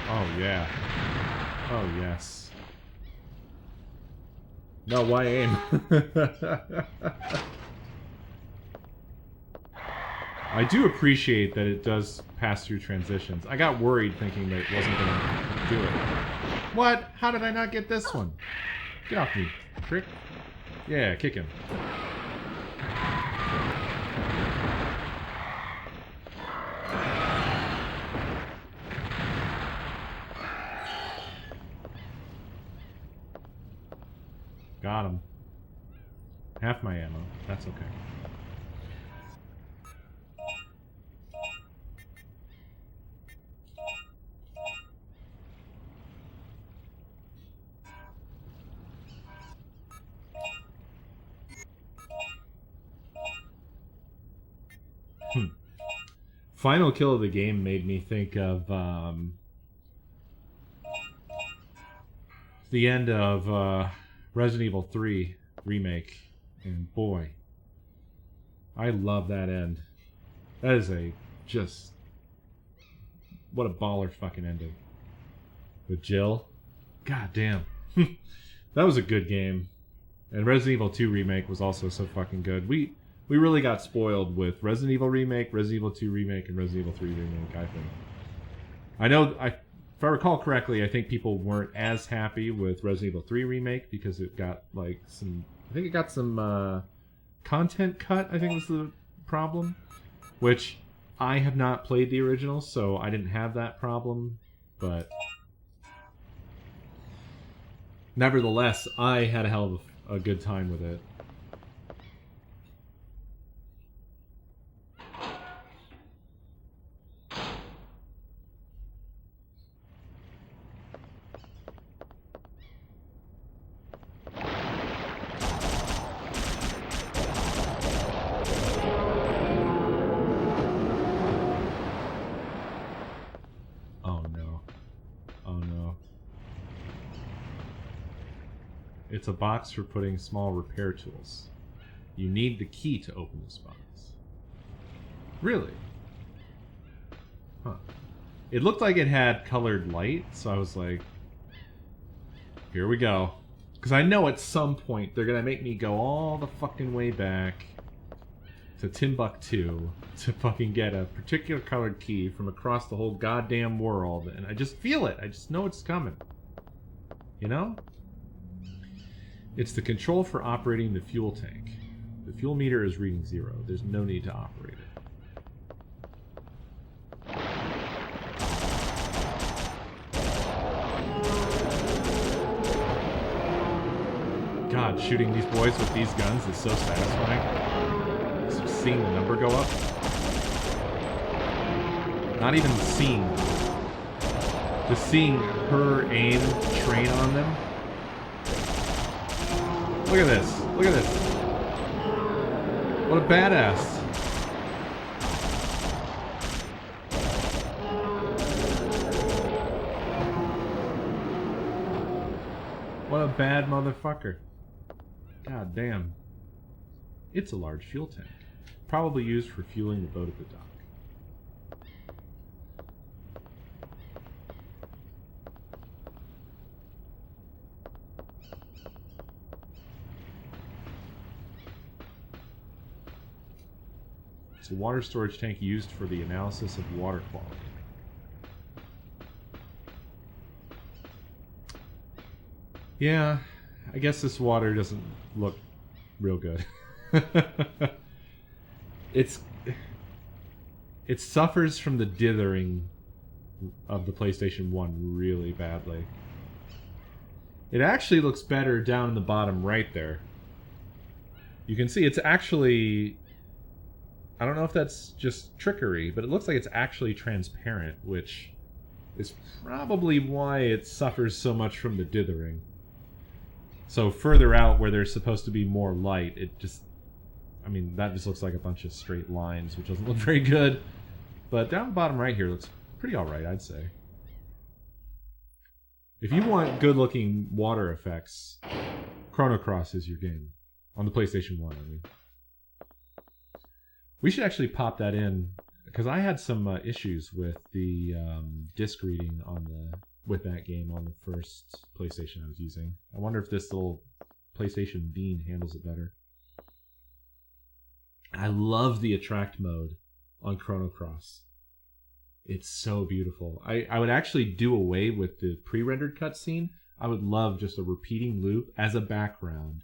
Oh yeah. Oh yes. No, why aim? I do appreciate that it does pass through transitions. I got worried thinking that it wasn't going to do it. What? How did I not get this one? Get off me, prick. Yeah, kick him. Got him. Half my ammo. That's okay. Final kill of the game made me think of the end of Resident Evil 3 remake, and boy, I love that end. That is what a baller fucking ending. With Jill, god damn. That was a good game. And Resident Evil 2 remake was also so fucking good. We really got spoiled with Resident Evil remake, Resident Evil 2 remake, and Resident Evil 3 remake, I think. I know, if I recall correctly, I think people weren't as happy with Resident Evil 3 remake because it got like some content cut, I think was the problem. Which I have not played the original, so I didn't have that problem, but nevertheless, I had a hell of a good time with it. It's a box for putting small repair tools. You need the key to open this box. Really? Huh. It looked like it had colored light, so I was like, here we go. Because I know at some point they're going to make me go all the fucking way back to Timbuktu to fucking get a particular colored key from across the whole goddamn world. And I just feel it. I just know it's coming. You know? It's the control for operating the fuel tank. The fuel meter is reading 0. There's no need to operate it. God, shooting these boys with these guns is so satisfying. Just seeing the number go up. Not even seeing them. Just seeing her aim train on them. Look at this. Look at this. What a badass. What a bad motherfucker. God damn. It's a large fuel tank. Probably used for fueling the boat at the dock. It's a water storage tank used for the analysis of water quality. Yeah, I guess this water doesn't look real good. It suffers from the dithering of the PlayStation 1 really badly. It actually looks better down in the bottom right there. You can see it's actually... I don't know if that's just trickery, but it looks like it's actually transparent, which is probably why it suffers so much from the dithering. So further out where there's supposed to be more light, it just... I mean, that just looks like a bunch of straight lines, which doesn't look very good. But down the bottom right here looks pretty alright, I'd say. If you want good-looking water effects, Chrono Cross is your game. On the PlayStation 1, I mean. We should actually pop that in, because I had some issues with the disc reading on with that game on the first PlayStation I was using. I wonder if this little PlayStation Bean handles it better. I love the attract mode on Chrono Cross. It's so beautiful. I would actually do away with the pre-rendered cutscene. I would love just a repeating loop as a background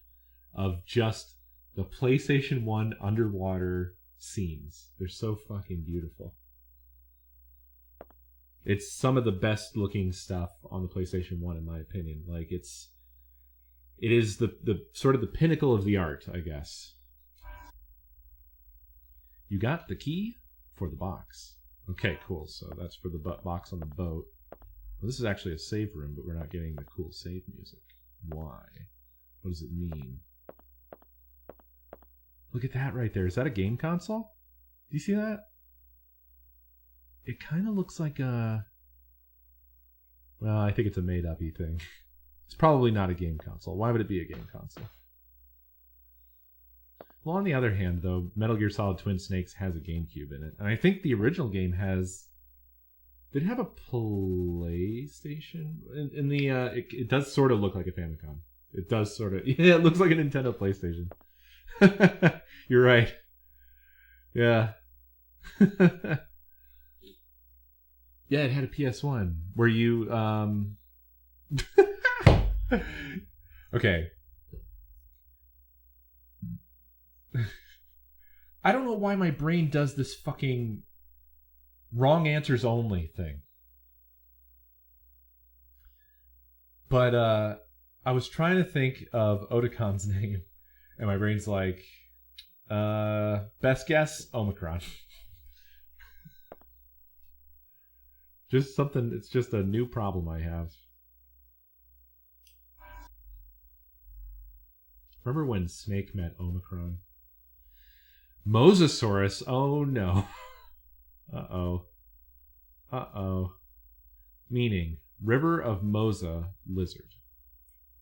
of just the PlayStation 1 underwater scenes. They're so fucking beautiful. It's some of the best looking stuff on the PlayStation 1 in my opinion. Like it is the sort of the pinnacle of the art, I guess. You got the key for the box. Okay, cool. So that's for the box on the boat. Well, this is actually a save room, but we're not getting the cool save music. Why? What does it mean? Look at that right there. Is that a game console? Do you see that? It kind of looks like a... Well, I think it's a made-up-y thing. It's probably not a game console. Why would it be a game console? Well, on the other hand, though, Metal Gear Solid Twin Snakes has a GameCube in it. And I think the original game has... Did it have a PlayStation? In the, it does sort of look like a Famicom. It does sort of... Yeah, it looks like a Nintendo PlayStation. You're right. Yeah. Yeah, it had a PS1 where you Okay. I don't know why my brain does this fucking wrong answers only thing. But I was trying to think of Otacon's name. And my brain's like, best guess, Omicron. Just something, it's just a new problem I have. Remember when Snake met Omicron? Mosasaurus, oh no. Uh-oh. Uh-oh. Meaning, River of Mosa lizard.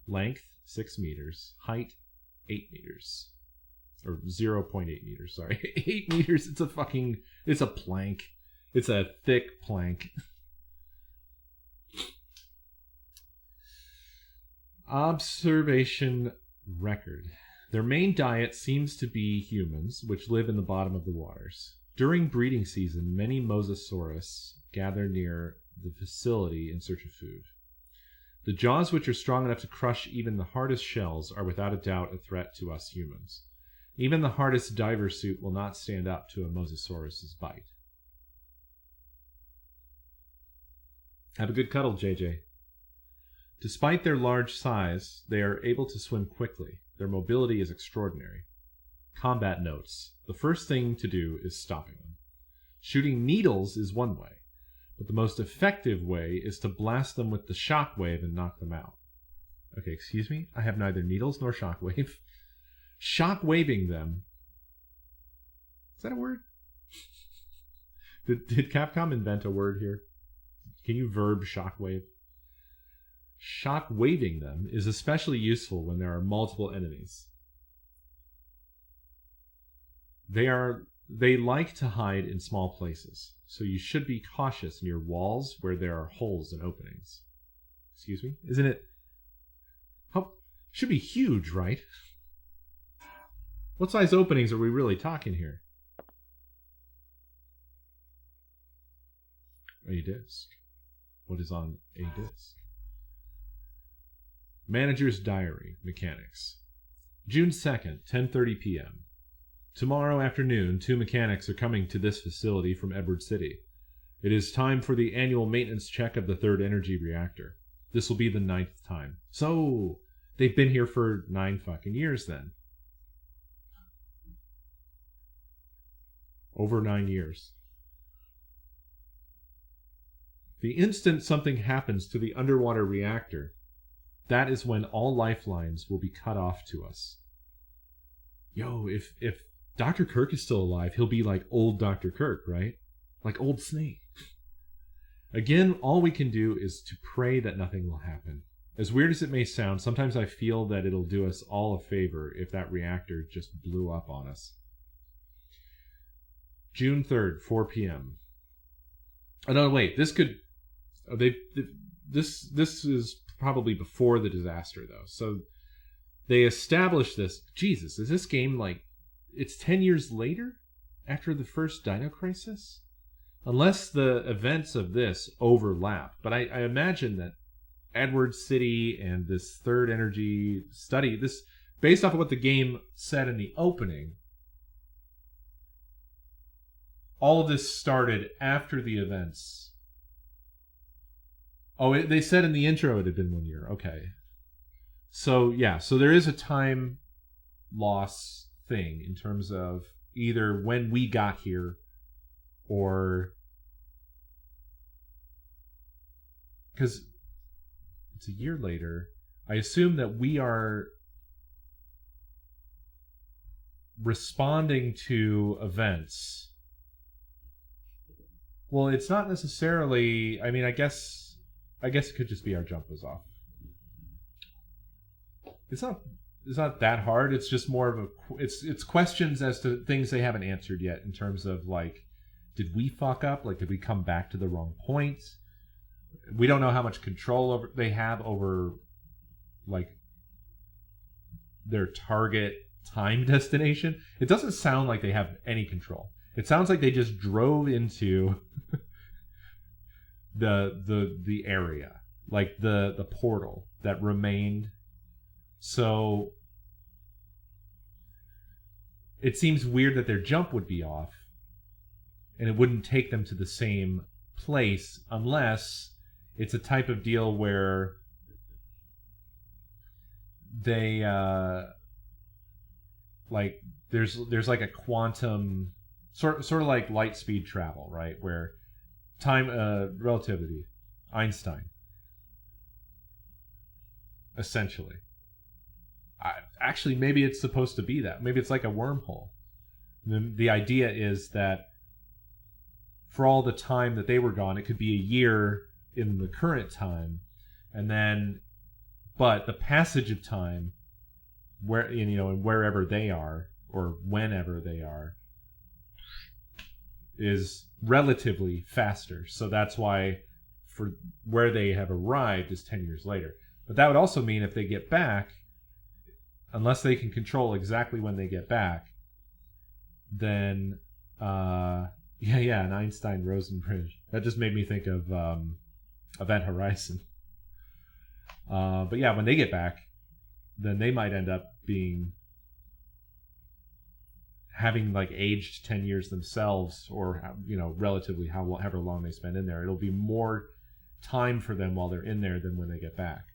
Length, 6 meters. Height, 8 meters. Or 0.8 meters, sorry. 8 meters, it's a plank. It's a thick plank. Observation record. Their main diet seems to be humans, which live in the bottom of the waters. During breeding season, many mosasaurus gather near the facility in search of food. The jaws, which are strong enough to crush even the hardest shells, are without a doubt a threat to us humans. Even the hardest diver suit will not stand up to a mosasaurus's bite. Have a good cuddle, JJ. Despite their large size, they are able to swim quickly. Their mobility is extraordinary. Combat notes. The first thing to do is stopping them. Shooting needles is one way, but the most effective way is to blast them with the shockwave and knock them out. Okay, excuse me? I have neither needles nor shockwave. Shockwaving them. Is that a word? Did Capcom invent a word here? Can you verb shockwave? Shockwaving them is especially useful when there are multiple enemies. They like to hide in small places, so you should be cautious near walls where there are holes and openings. Excuse me? Isn't it? Should be huge, right? What size openings are we really talking here? A disc. What is on a disc? Manager's Diary, Mechanics. June 2nd, 10:30 p.m. Tomorrow afternoon, 2 mechanics are coming to this facility from Edward City. It is time for the annual maintenance check of the 3rd energy reactor. This will be the 9th time. So, they've been here for 9 fucking years then. Over 9 years. The instant something happens to the underwater reactor, that is when all lifelines will be cut off to us. Yo, if Dr. Kirk is still alive, he'll be like old Dr. Kirk, right? Like old Snake. Again, all we can do is to pray that nothing will happen. As weird as it may sound, sometimes I feel that it'll do us all a favor if that reactor just blew up on us. June 3rd, 4 p.m. Oh, no, wait. This could... This is probably before the disaster, though. So they established this. Jesus, is this game like... It's 10 years later? After the first Dino Crisis? Unless the events of this overlap. But I imagine that Edward City and this 3rd energy study, this based off of what the game said in the opening, all of this started after the events. Oh, they said in the intro it had been 1 year. Okay. So, yeah. So there is a time loss thing in terms of either when we got here or... Because it's a year later. I assume that we are responding to events. Well, it's not necessarily... I mean, I guess it could just be our jump was off. It's not that hard. It's just more of a... It's questions as to things they haven't answered yet in terms of, like, did we fuck up? Like, did we come back to the wrong point? We don't know how much control they have over, like, their target time destination. It doesn't sound like they have any control. It sounds like they just drove into the area, like the portal that remained. So it seems weird that their jump would be off and it wouldn't take them to the same place unless it's a type of deal where they like there's like a quantum sort of like light speed travel, right? Where time relativity, Einstein, essentially. Actually, maybe it's supposed to be that. Maybe it's like a wormhole. The idea is that for all the time that they were gone, it could be a year in the current time, and then But the passage of time, where and wherever they are or whenever they are, is relatively faster. So that's why for where they have arrived is 10 years later. But that would also mean if they get back, unless they can control exactly when they get back, then an Einstein-Rosen bridge. That just made me think of Event Horizon. But yeah, when they get back, then they might end up having like aged 10 years themselves, or relatively however long they spend in there. It'll be more time for them while they're in there than when they get back.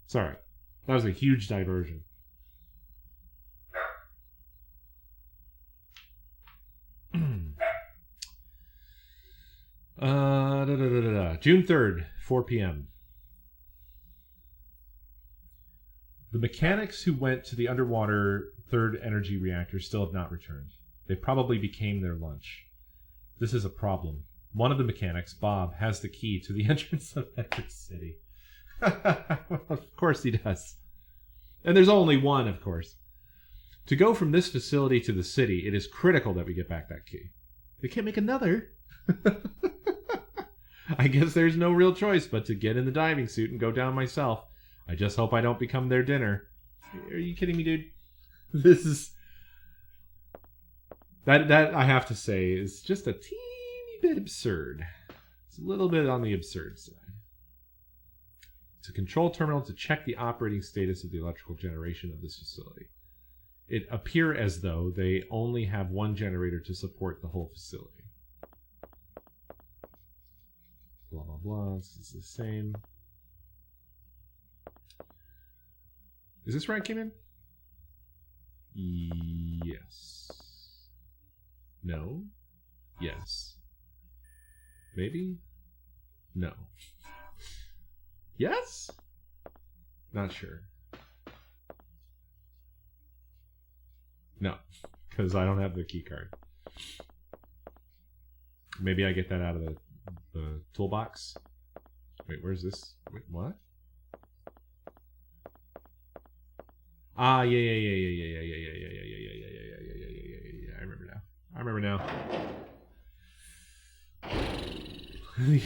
Sorry, that was a huge diversion. June 3rd, 4 p.m. The mechanics who went to the underwater third energy reactor still have not returned. They probably became their lunch. This is a problem. One of the mechanics, Bob, has the key to the entrance of every city. Of course he does. And there's only one, of course. To go from this facility to the city, it is critical that we get back that key. They can't make another. I guess there's no real choice but to get in the diving suit and go down myself. I just hope I don't become their dinner. Are you kidding me, dude? This is... That I have to say is just a teeny bit absurd. It's a little bit on the absurd side. It's a control terminal to check the operating status of the electrical generation of this facility. It appears as though they only have one generator to support the whole facility. Blah, blah, blah. This is the same. Is this where I came in? Yes. No. Yes. Maybe? No. Yes? Not sure. No, because I don't have the key card. Maybe I get that out of the toolbox. Wait, where's this? Wait, what? Ah, yeah. I remember now.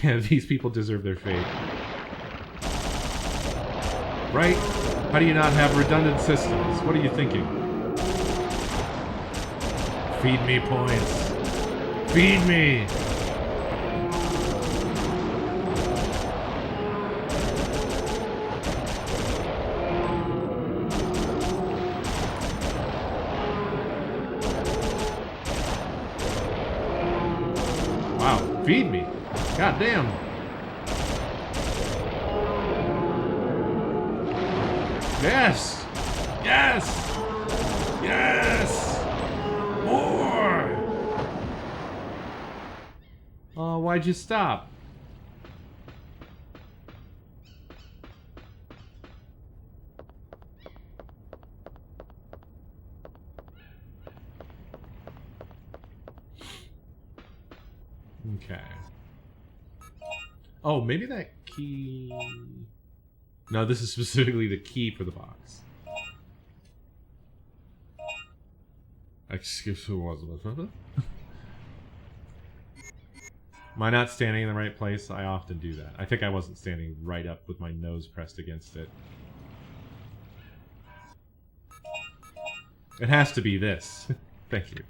Yeah, these people deserve their fate. Right? How do you not have redundant systems? What are you thinking? Feed me points. Feed me! Wow, feed me. God damn. Yes! Yes! Yes! More! Oh, why'd you stop? Okay. Oh, maybe that key... No, this is specifically the key for the box. Excuse me, Am I not standing in the right place? I often do that. I think I wasn't standing right up with my nose pressed against it. It has to be this. Thank you.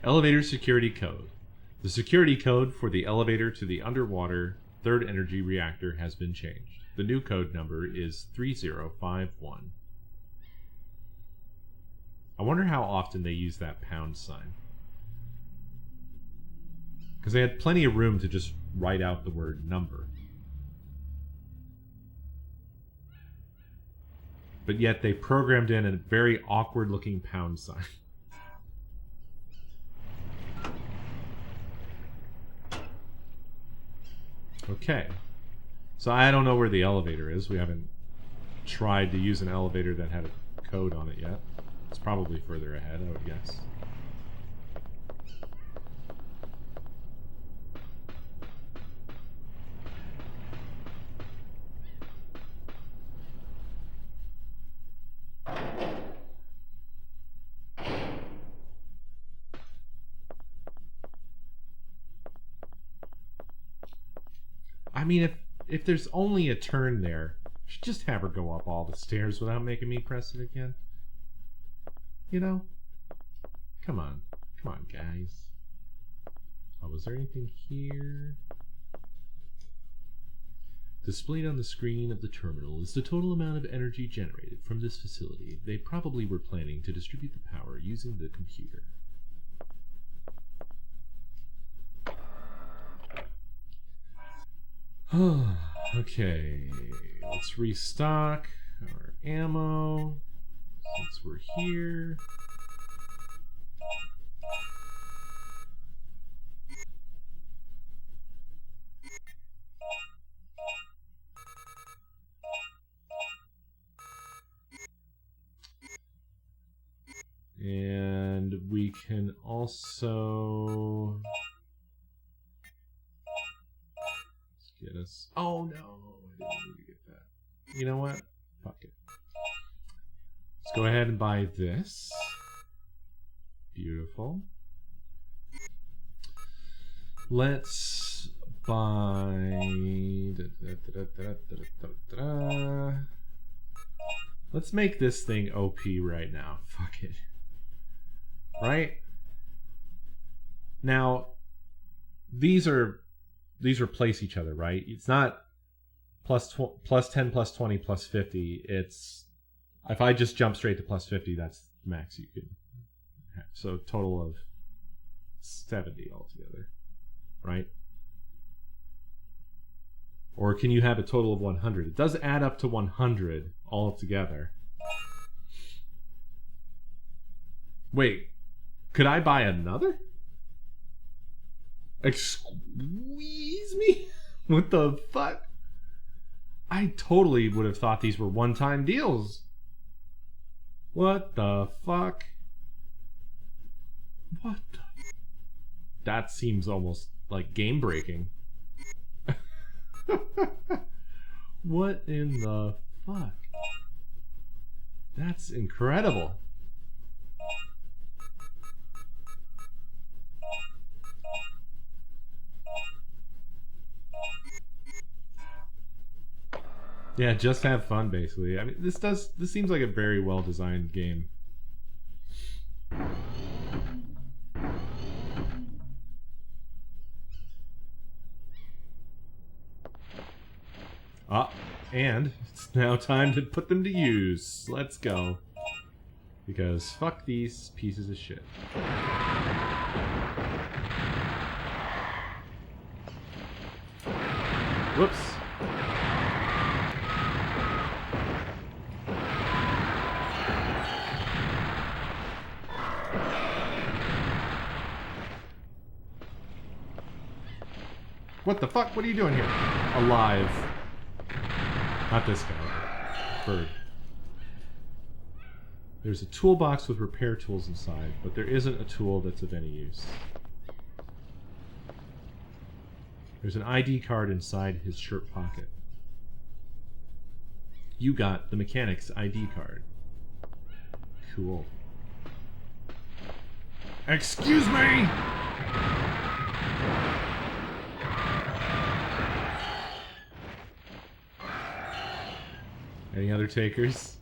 Elevator security code. The security code for the elevator to the underwater third energy reactor has been changed. The new code number is 3051. I wonder how often they use that pound sign. Because they had plenty of room to just write out the word number. But yet they programmed in a very awkward looking pound sign. Okay, so I don't know where the elevator is. We haven't tried to use an elevator that had a code on it yet. It's probably further ahead, I would guess. I mean, if there's only a turn there, you should just have her go up all the stairs without making me press it again. You know? Come on. Come on, guys. Oh, was there anything here? Displayed on the screen of the terminal is the total amount of energy generated from this facility. They probably were planning to distribute the power using the computer. Okay, let's restock our ammo since we're here. And we can also get us. Oh no, I didn't need to get that. You know what? Fuck it. Let's go ahead and buy this. Beautiful. Let's buy. Let's make this thing OP right now. Fuck it. Right? Now, these replace each other, right? It's not plus 10, plus 20, plus 50. It's, if I just jump straight to plus 50, that's the max you can have. So total of 70 altogether, right? Or can you have a total of 100? It does add up to 100 altogether. Wait, could I buy another? Squeeze me? What the fuck? I totally would have thought these were one-time deals. What the fuck? What the... That seems almost like game-breaking. What in the fuck? That's incredible. Yeah, just have fun, basically. I mean, this seems like a very well designed game. Ah, and it's now time to put them to use. Let's go. Because fuck these pieces of shit. Whoops. What the fuck? What are you doing here? Alive. Not this guy. Bird. There's a toolbox with repair tools inside, but there isn't a tool that's of any use. There's an ID card inside his shirt pocket. You got the mechanic's ID card. Cool. Excuse me! Any other takers?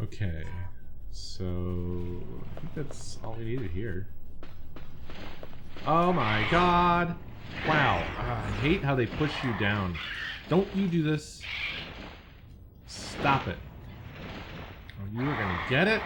Okay, so I think that's all we needed here. Oh my god! Wow, I hate how they push you down. Don't you do this. Stop it. Oh, you are gonna get it?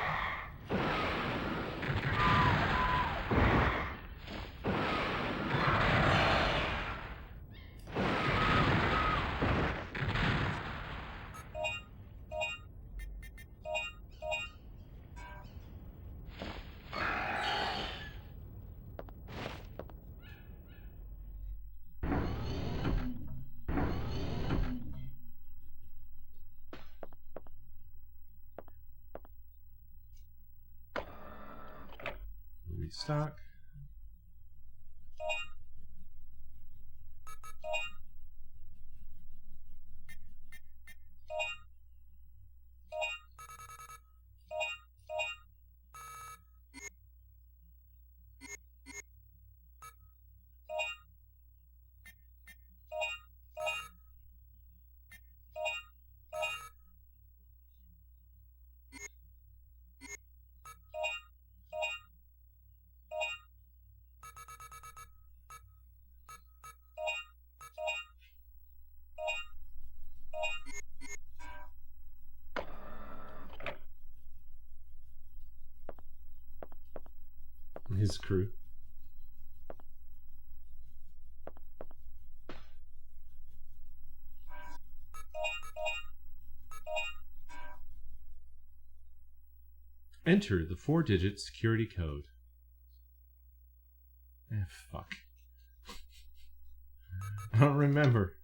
Restock. His crew. Enter the 4-digit security code. Fuck. I don't remember.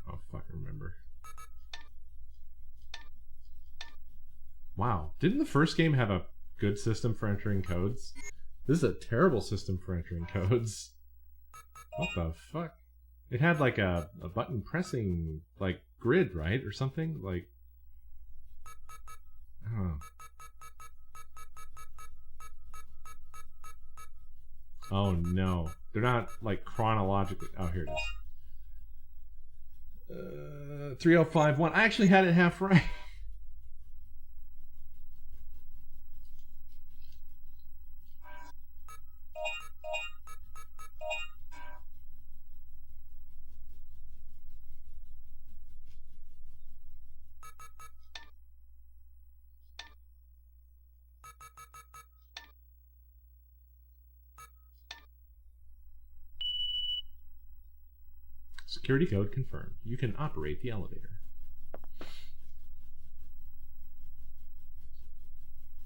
Oh, fuck, I remember. Wow. Didn't the first game have a good system for entering codes? This is a terrible system for entering codes. What the fuck? It had like a button pressing like grid, right? Or something? Like, I don't know. Oh no. They're not like chronologically. Oh, here it is. 3051. I actually had it half right. Security code confirmed. You can operate the elevator.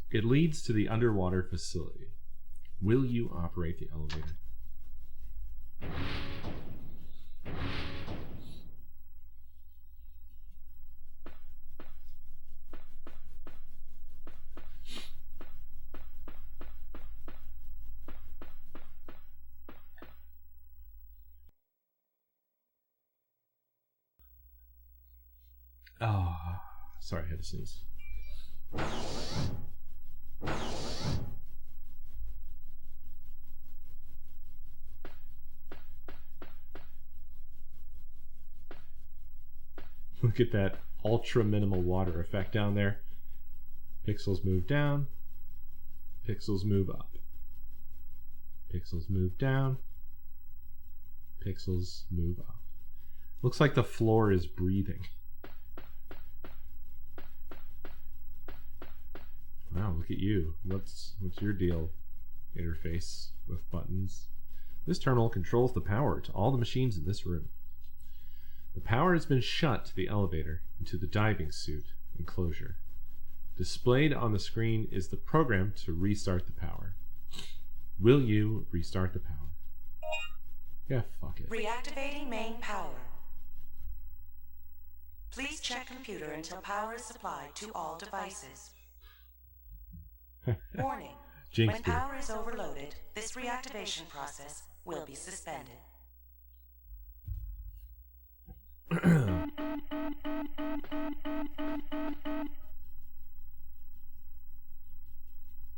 It leads to the underwater facility. Will you operate the elevator? Oh, sorry, I had to sneeze. Look at that ultra minimal water effect down there. Pixels move down. Pixels move up. Pixels move down. Pixels move up. Looks like the floor is breathing. Wow, look at you. What's your deal? Interface with buttons. This terminal controls the power to all the machines in this room. The power has been shut to the elevator and to the diving suit enclosure. Displayed on the screen is the program to restart the power. Will you restart the power? Yeah, fuck it. Reactivating main power. Please check computer until power is supplied to all devices. Warning. When power is overloaded, this reactivation process will be suspended.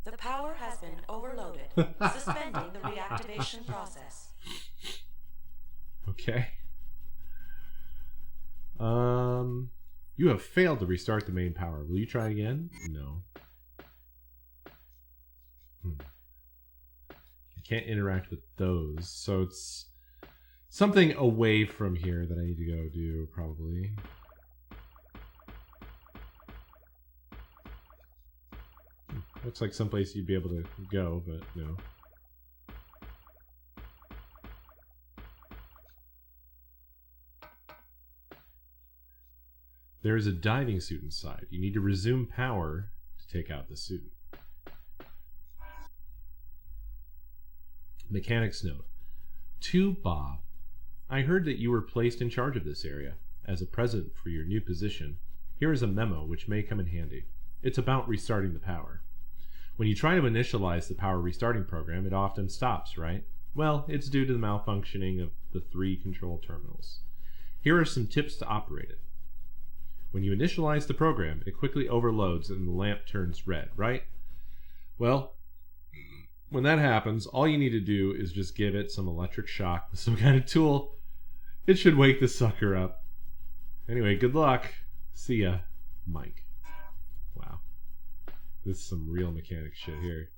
The power has been overloaded, suspending the reactivation process. Okay. You have failed to restart the main power. Will you try again? No. I can't interact with those, so it's something away from here that I need to go do, probably. Looks like someplace you'd be able to go, but no. There is a diving suit inside. You need to resume power to take out the suit. Mechanic's note. To Bob, I heard that you were placed in charge of this area. As a present for your new position, Here is a memo which may come in handy. It's about restarting the power. When you try to initialize the power restarting program, it often stops, right? Well, it's due to the malfunctioning of the 3 control terminals. Here are some tips to operate it. When you initialize the program, it quickly overloads and the lamp turns red, right? Well, when that happens, all you need to do is just give it some electric shock with some kind of tool. It should wake the sucker up. Anyway, good luck. See ya, Mike. Wow. This is some real mechanic shit here.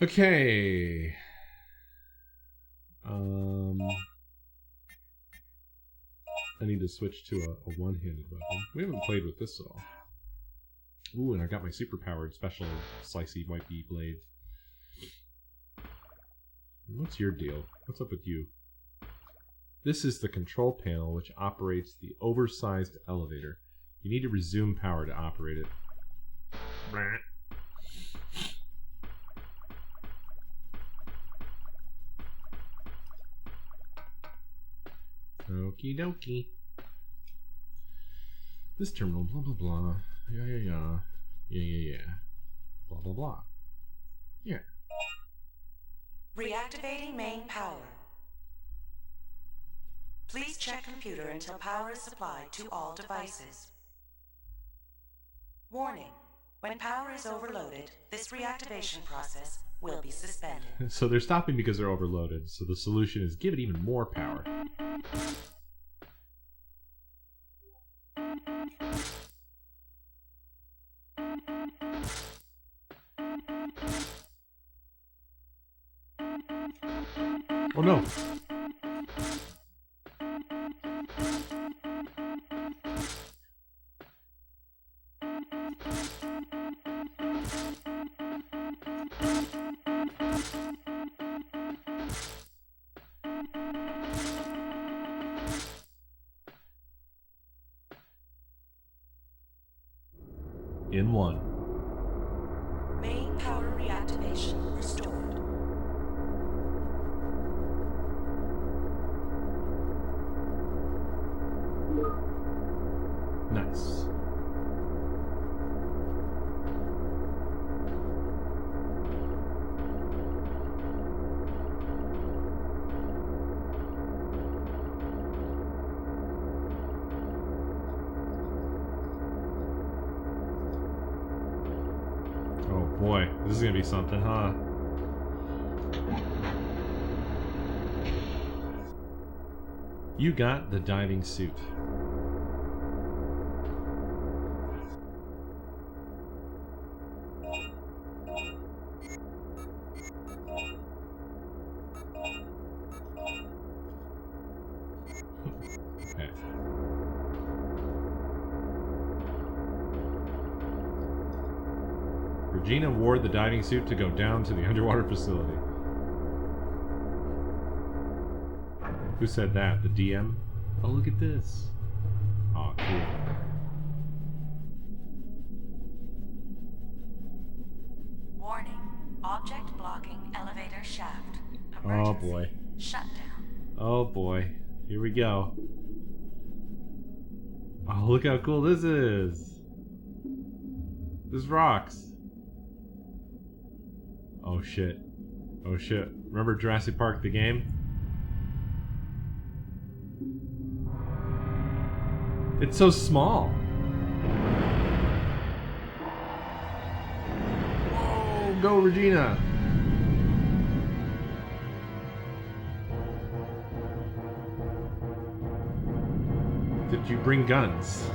Okay. I need to switch to a one-handed weapon. We haven't played with this at all. Ooh, and I got my super-powered special slicey wipey blade. What's your deal? What's up with you? This is the control panel which operates the oversized elevator. You need to resume power to operate it. Okie dokie. This terminal, blah blah blah. Yeah. Blah blah blah. Yeah. Reactivating main power. Please check computer until power is supplied to all devices. Warning. When power is overloaded, this reactivation process will be suspended. So they're stopping because they're overloaded. So the solution is give it even more power. Oh no! In one. Main power reactivation restored. Nice. Oh boy, this is gonna be something, huh? You got the diving suit. Okay. Regina wore the diving suit to go down to the underwater facility. Who said that? The DM? Oh, look at this. Oh, cool. Warning. Object blocking elevator shaft. Oh boy. Shutdown. Oh boy. Here we go. Oh, look how cool this is. This rocks. Oh shit. Oh shit. Remember Jurassic Park the game? It's so small. Whoa, go Regina. Did you bring guns?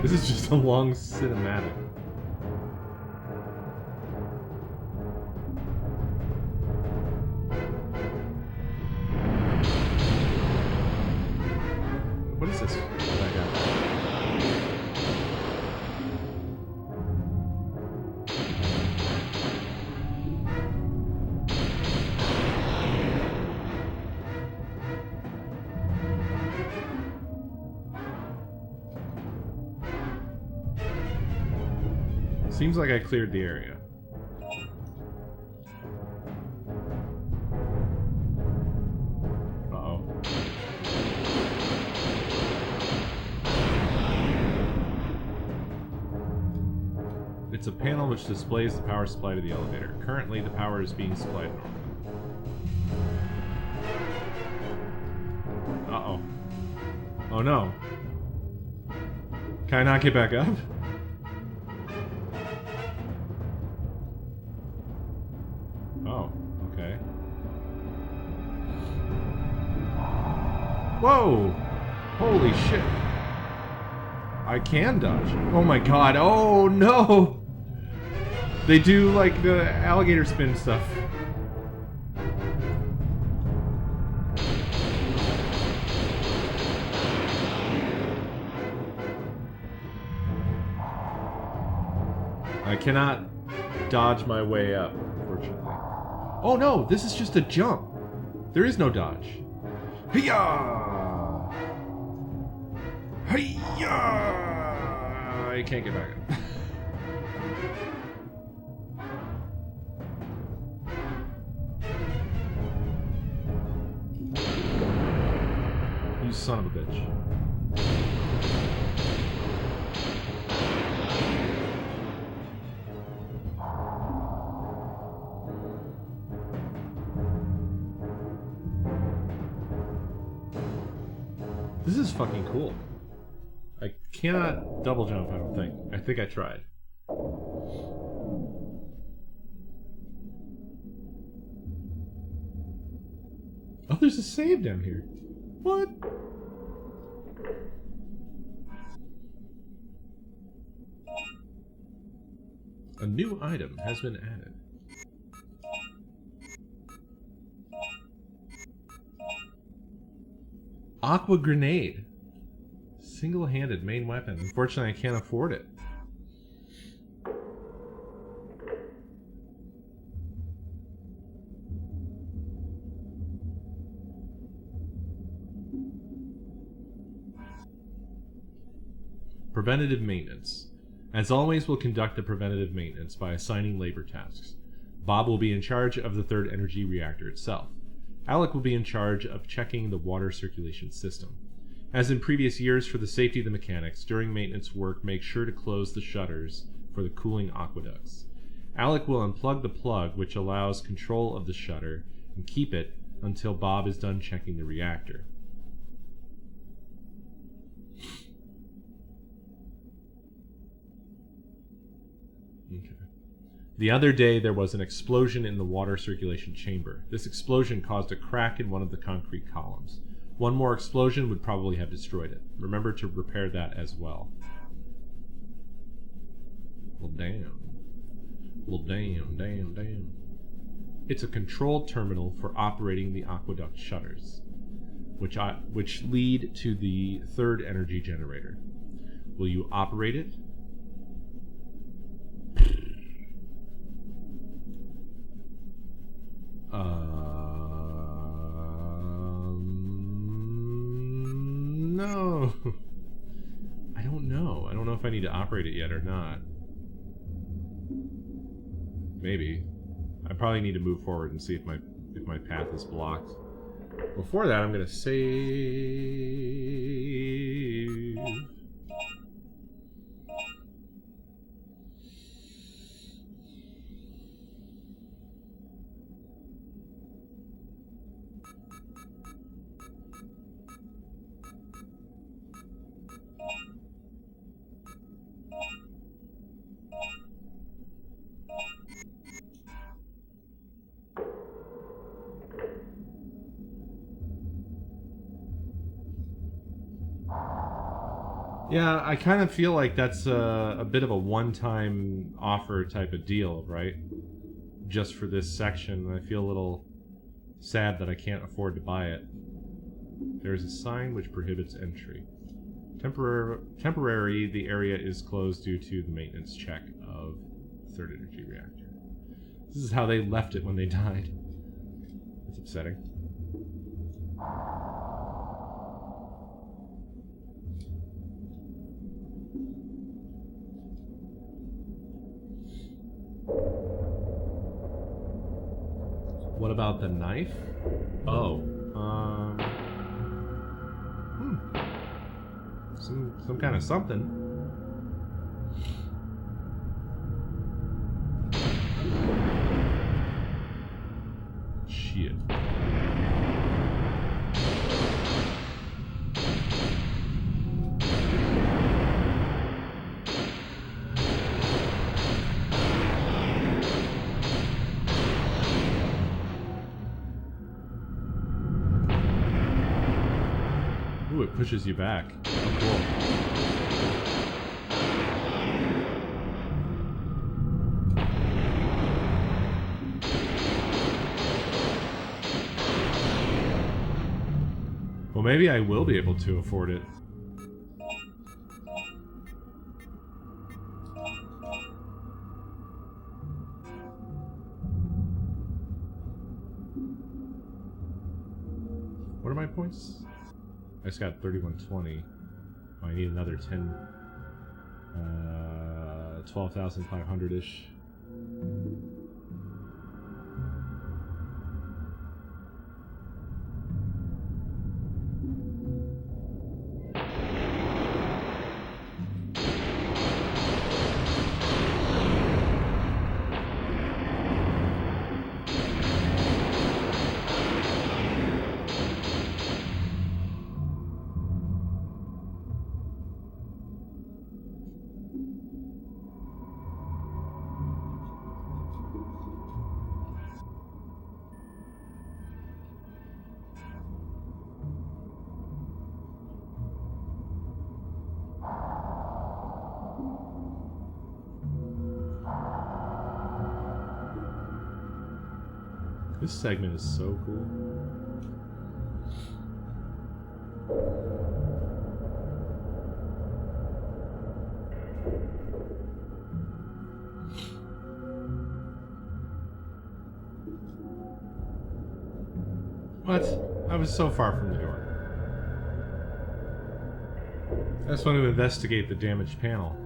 This is just a long cinematic. What is this? What I got? Seems like I cleared the area. panel which displays the power supply to the elevator. Currently, the power is being supplied normally. Uh-oh. Oh no. Can I not get back up? Oh, okay. Whoa! Holy shit. I can dodge. Oh my god. Oh no! They do like the alligator spin stuff. I cannot dodge my way up, unfortunately. Oh no, this is just a jump. There is no dodge. Hiya! Hiya! I can't get back up. You son of a bitch. This is fucking cool. I cannot double jump, I don't think. I think I tried. Oh, there's a save down here. What? A new item has been added. Aqua grenade. Single-handed main weapon. Unfortunately, I can't afford it. Preventative maintenance. As always, we'll conduct the preventative maintenance by assigning labor tasks. Bob will be in charge of the third energy reactor itself. Alec will be in charge of checking the water circulation system. As in previous years, for the safety of the mechanics, during maintenance work, make sure to close the shutters for the cooling aqueducts. Alec will unplug the plug, which allows control of the shutter, and keep it until Bob is done checking the reactor. Okay. The other day, there was an explosion in the water circulation chamber. This explosion caused a crack in one of the concrete columns. One more explosion would probably have destroyed it. Remember to repair that as well. Well, damn. Well, damn. It's a controlled terminal for operating the aqueduct shutters, which lead to the third energy generator. Will you operate it? No. I don't know. I don't know if I need to operate it yet or not. Maybe. I probably need to move forward and see if my path is blocked. Before that, I'm gonna save. Yeah, I kind of feel like that's a bit of a one-time offer type of deal, right? Just for this section. I feel a little sad that I can't afford to buy it. There is a sign which prohibits entry. Temporary, the area is closed due to the maintenance check of the third energy reactor. This is how they left it when they died. That's upsetting. What about the knife? Oh, some kind of something. shit. Ooh, it pushes you back. Oh, cool. Well, maybe I will be able to afford it. What are my points? I just got 3120. Oh, I need another 10. 12,500-ish. This segment is so cool. What? I was so far from the door. I just want to investigate the damaged panel.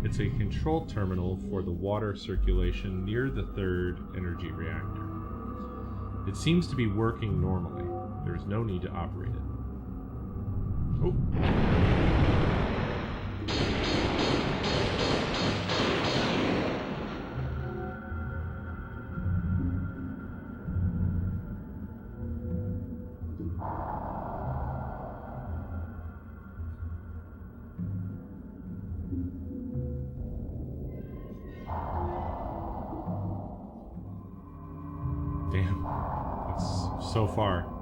It's a control terminal for the water circulation near the third energy reactor. It seems to be working normally. There is no need to operate it. Oh. Damn, that's so far.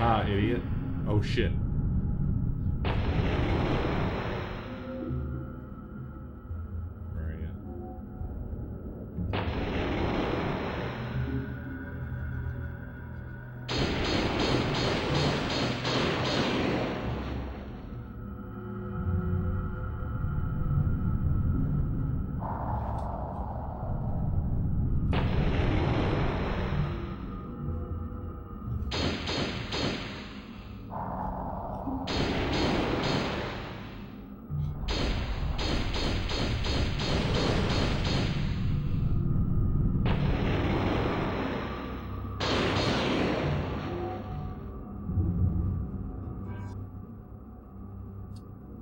Ah, idiot. Oh shit. Where are you?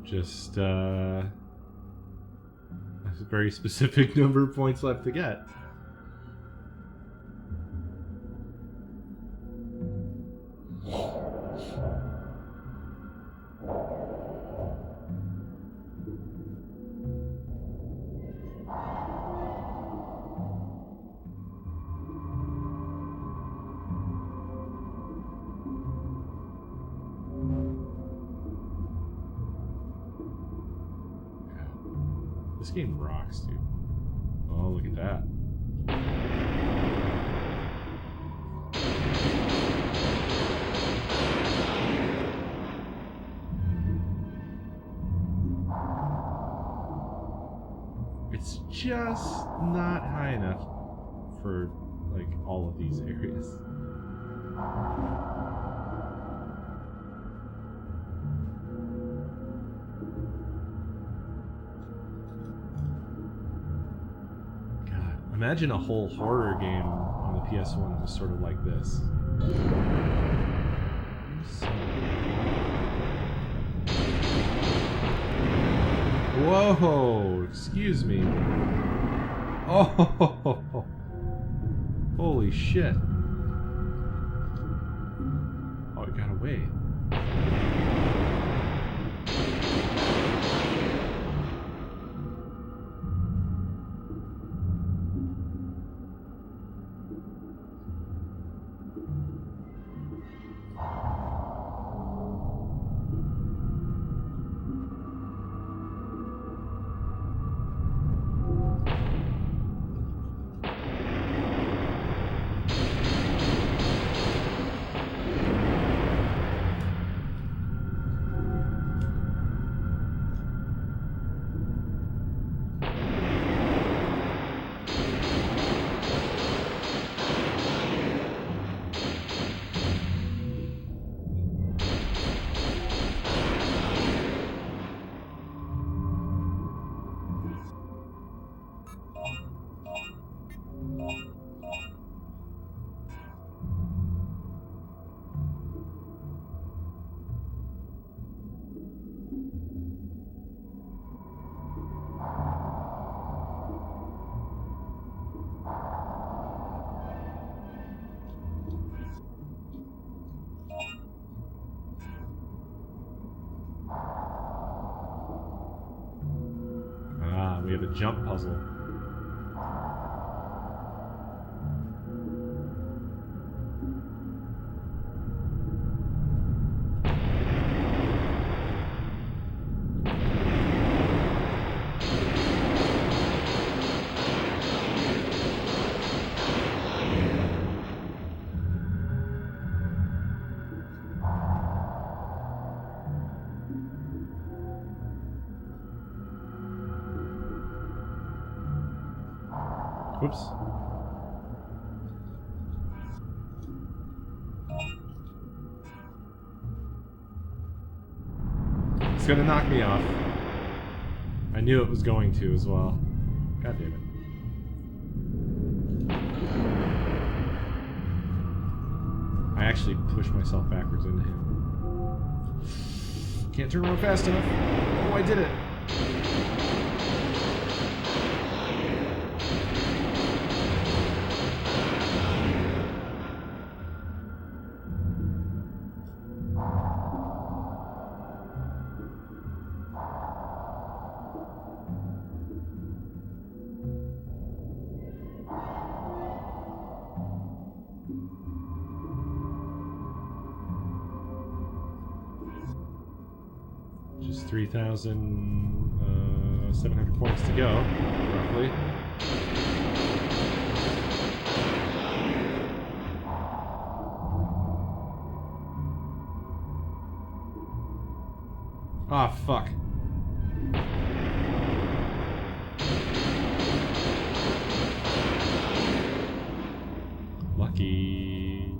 Just, a very specific number of points left to get. This game rocks, dude. Oh, look at that. It's just not high enough for, like, all of these areas. God, imagine a whole horror game on the PS1 that was sort of like this. Whoa! Excuse me. Oh! Holy shit. Oh, it got away. We have a jump puzzle. Whoops. It's gonna knock me off. I knew it was going to as well. God damn it. I actually pushed myself backwards into him. Can't turn around fast enough. Oh, I did it. Just 3,700 points to go, roughly. Ah, fuck. Lucky.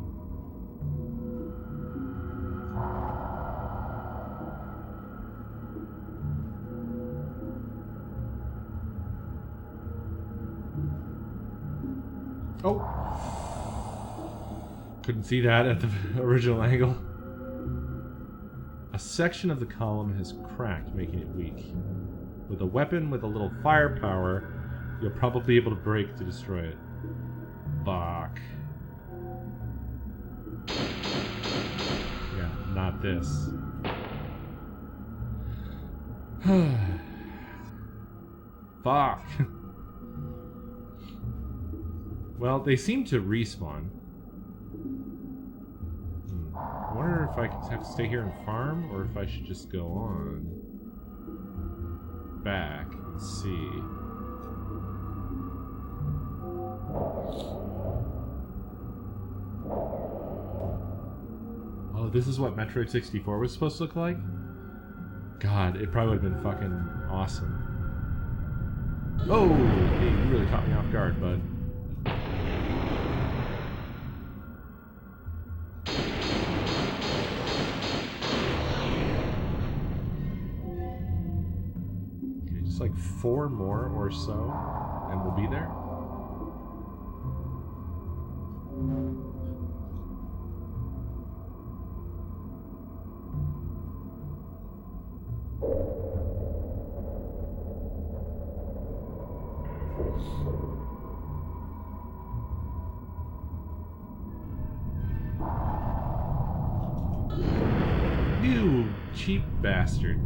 Oh! Couldn't see that at the original angle. A section of the column has cracked, making it weak. With a weapon with a little firepower, you'll probably be able to break to destroy it. Fuck. Yeah, not this. Fuck. Well, they seem to respawn. I wonder if I have to stay here and farm, or if I should just go on back and Let's see. Oh, this is what Metroid 64 was supposed to look like? God, it probably would have been fucking awesome. Oh, hey, you really caught me off guard, bud. Okay, just like 4 more or so, and we'll be there. You cheap bastard.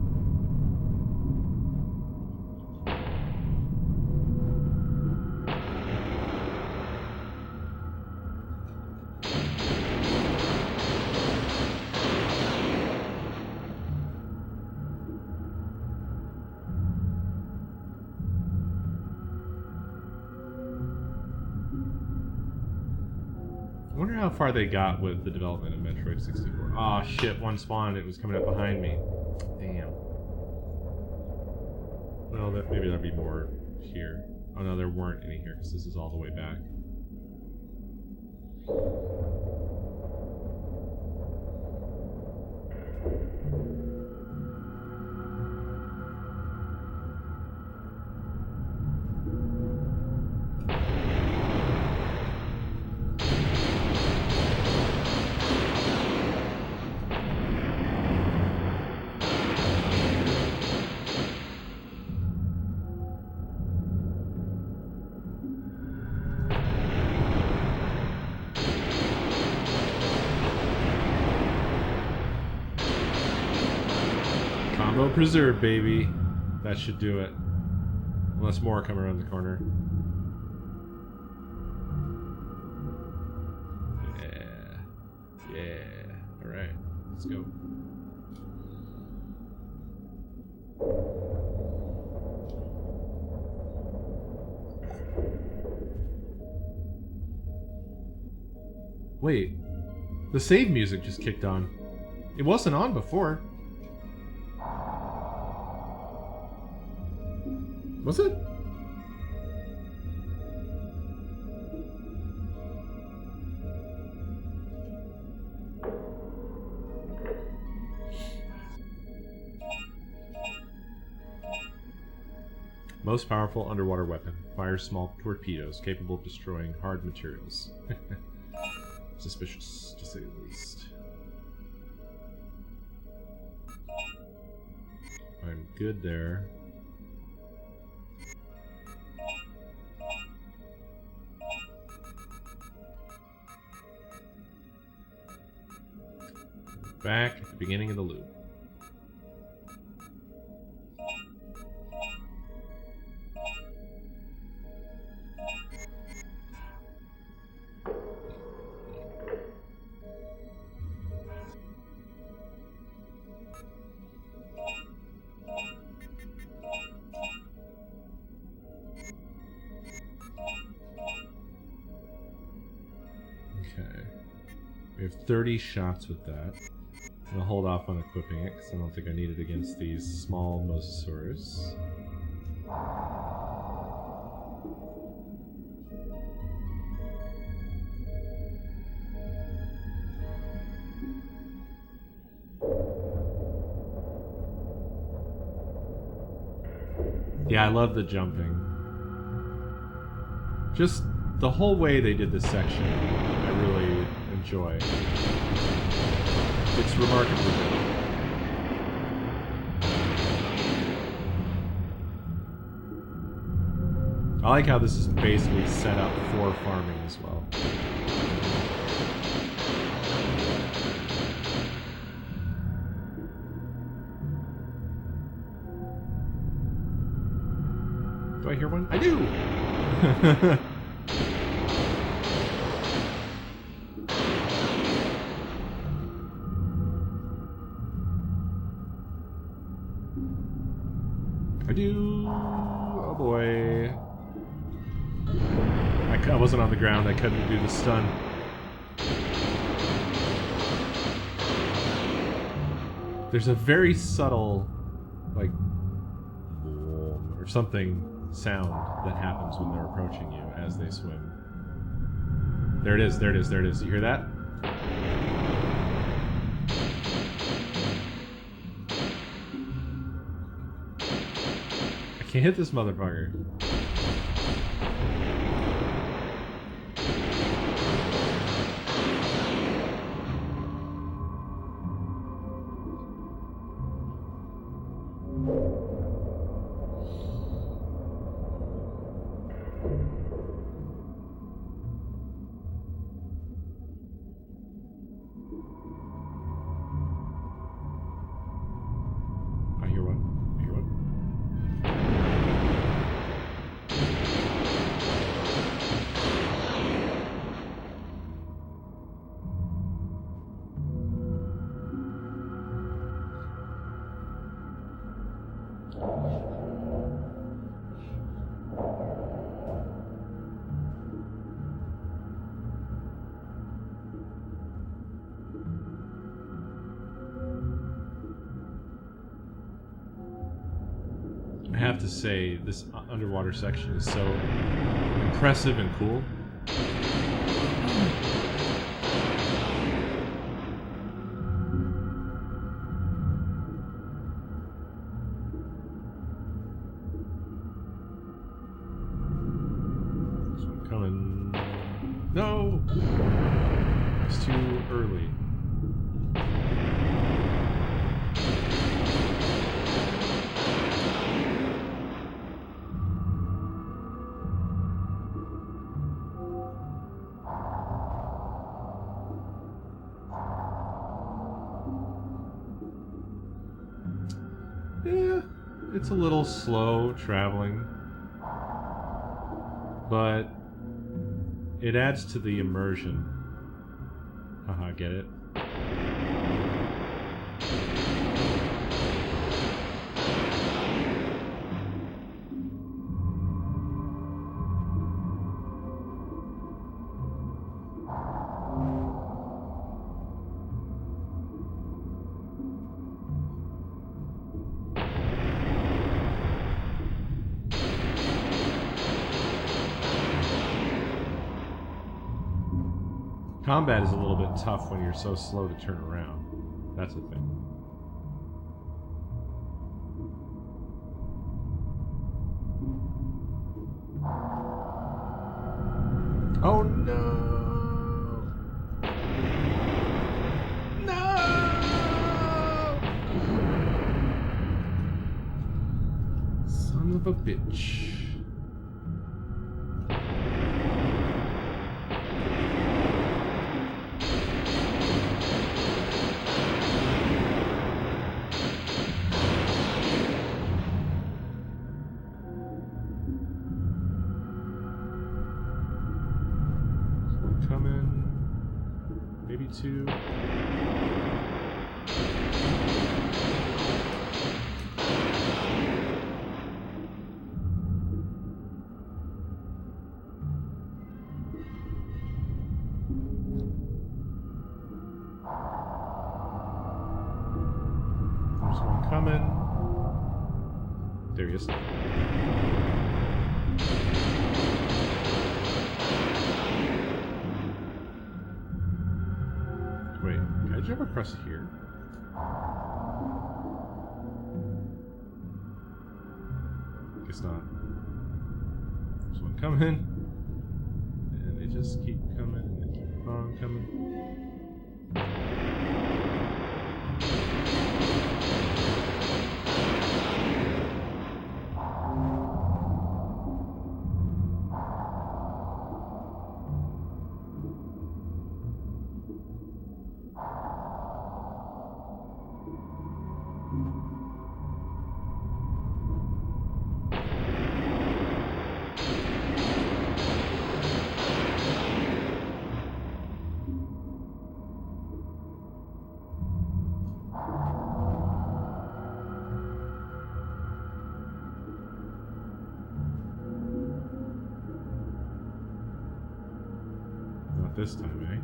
I wonder how far they got with the development of Metroid 64. Aw, shit, one spawned. It was coming up behind me. Damn. Well, maybe there'll be more here. Oh no, there weren't any here, because this is all the way back. Combo preserve, baby. That should do it. Unless more come around the corner. Yeah. Yeah. Alright. Let's go. Wait. The save music just kicked on. It wasn't on before. Was it? Most powerful underwater weapon. Fires small torpedoes capable of destroying hard materials. Suspicious, to say the least. I'm good there. Back at the beginning of the loop. Okay. We have 30 shots with that. I'm gonna hold off on equipping it because I don't think I need it against these small mosasaurus. Yeah, I love the jumping. Just the whole way they did this section, I really enjoy. It's remarkably good. I like how this is basically set up for farming as well. Do I hear one? I do! I do. Oh boy. I wasn't on the ground. I couldn't do the stun. There's a very subtle, like, or something sound that happens when they're approaching you as they swim. There it is, there it is, there it is. You hear that? I can't hit this motherfucker. I hear one. I hear one. I have to say, this underwater section is so impressive and cool. This one coming. No! It's too early. Yeah, it's a little slow traveling, but it adds to the immersion. Haha, get it? Combat is a little bit tough when you're so slow to turn around. That's the thing. Oh no! No! Son of a bitch. Coming. Maybe two. There's one coming. There he is. Wait, can I jump across here? Guess not. There's one coming. And they just keep coming and they keep on coming. this time, eh?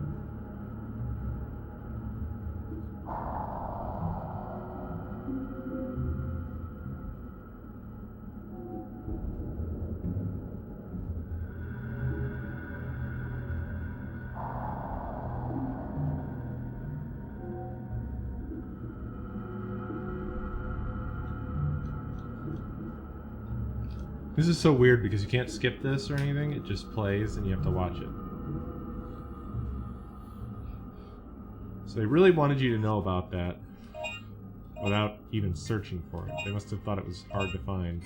This is so weird because you can't skip this or anything. It just plays and you have to watch it. So they really wanted you to know about that without even searching for it. They must have thought it was hard to find.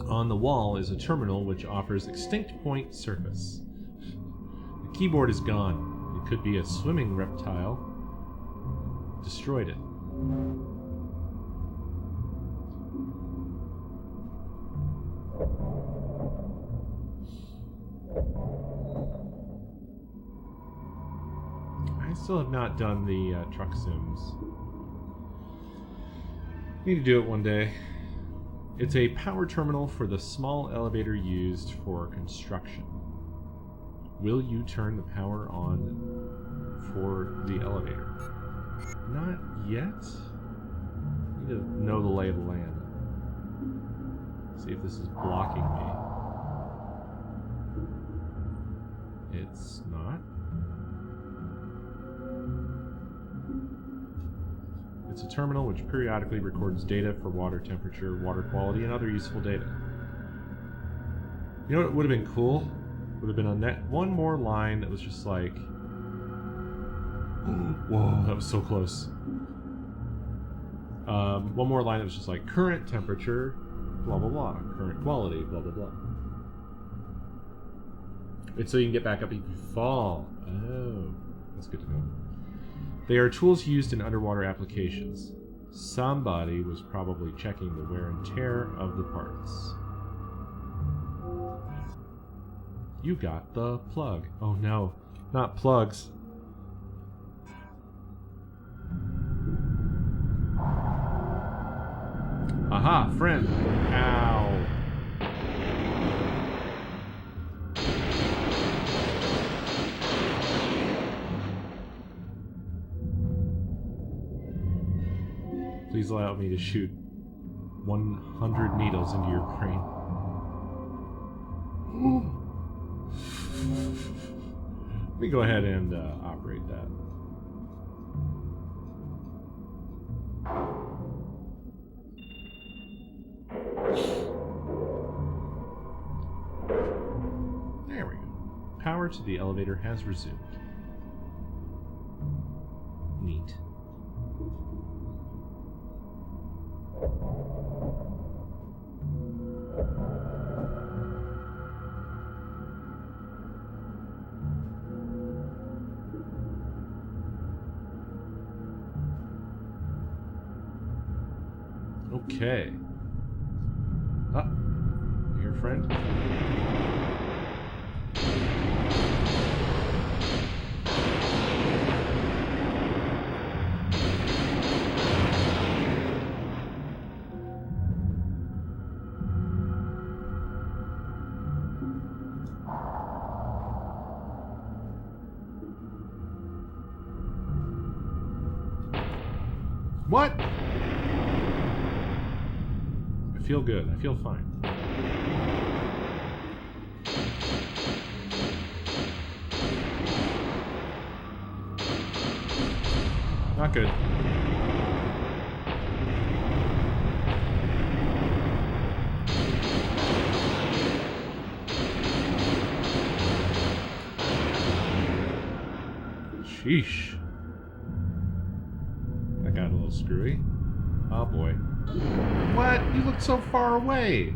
On the wall is a terminal which offers extinct point surface. The keyboard is gone. It could be a swimming reptile. Destroyed it. I still have not done the truck sims. Need to do it one day. It's a power terminal for the small elevator used for construction. Will you turn the power on for the elevator? Not yet. Need to know the lay of the land. See if this is blocking me. It's not. It's a terminal which periodically records data for water temperature, water quality, and other useful data. You know what would have been cool? Would have been one more line that was just like... Whoa, that was so close. One more line that was just like, current temperature, blah blah blah, current quality, blah blah blah. It's so you can get back up if you fall. Oh, that's good to know. They are tools used in underwater applications. Somebody was probably checking the wear and tear of the parts. You got the plug. Oh no, not plugs. Aha, friend. Ow. Please allow me to shoot 100 needles into your brain. Let me go ahead and operate that. There we go. Power to the elevator has resumed. Neat. Okay. Here, friend. What? I feel good. I feel fine. Not good. Sheesh. That got a little screwy. Oh boy. What? You look so far away.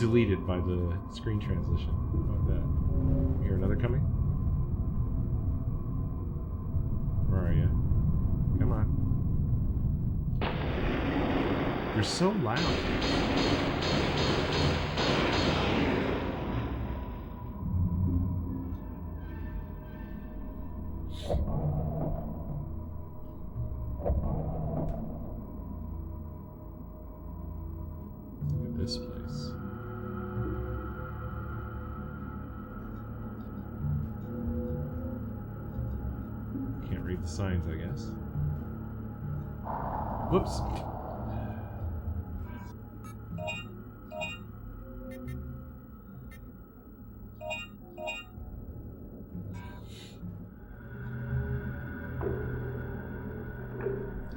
deleted by the screen transition. How about that? Hear another coming? Where are you? Come on. You're so loud. Look at this place. Can't read the signs, I guess. Whoops.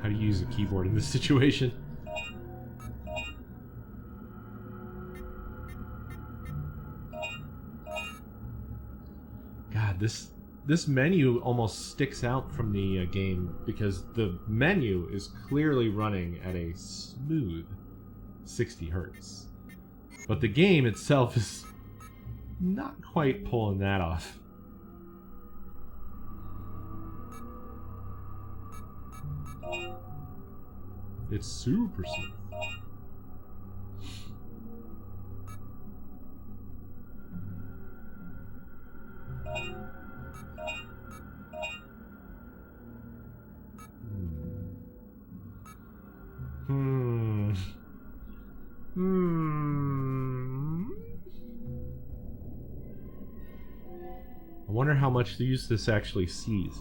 How do you use a keyboard in this situation? God, this menu almost sticks out from the game because the menu is clearly running at a smooth 60 hertz. But the game itself is not quite pulling that off. It's super smooth. I wonder how much use this actually sees.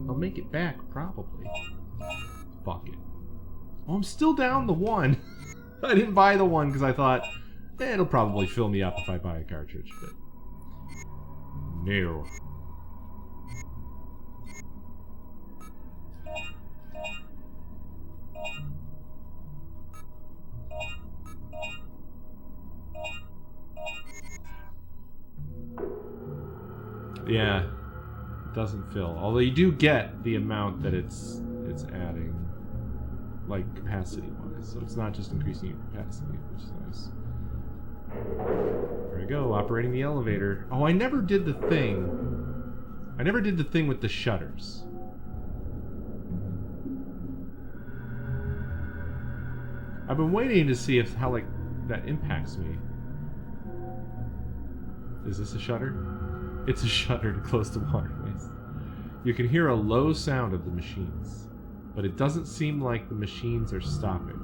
I'll make it back, probably. Fuck it. Oh, I'm still down the one. I didn't buy the one because I thought, it'll probably fill me up if I buy a cartridge, but... No. Yeah, it doesn't fill. Although you do get the amount that it's adding, like capacity-wise. So it's not just increasing your capacity, which is nice. There we go, operating the elevator. Oh, I never did the thing. I never did the thing with the shutters. I've been waiting to see how like that impacts me. Is this a shutter? It's a shutter to close the waterways. You can hear a low sound of the machines, but it doesn't seem like the machines are stopping.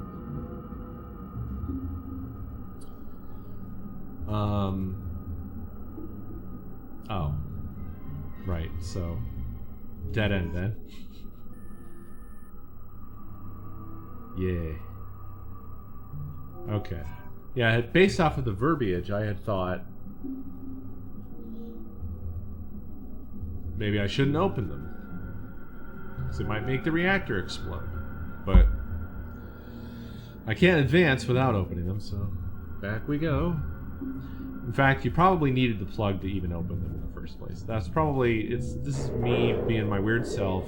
Oh. Right, so... dead end then. Yeah. Okay. Yeah, based off of the verbiage, I had thought... maybe I shouldn't open them. Because it might make the reactor explode. But... I can't advance without opening them, so... back we go. In fact, you probably needed the plug to even open them in the first place. That's probably... this is me being my weird self.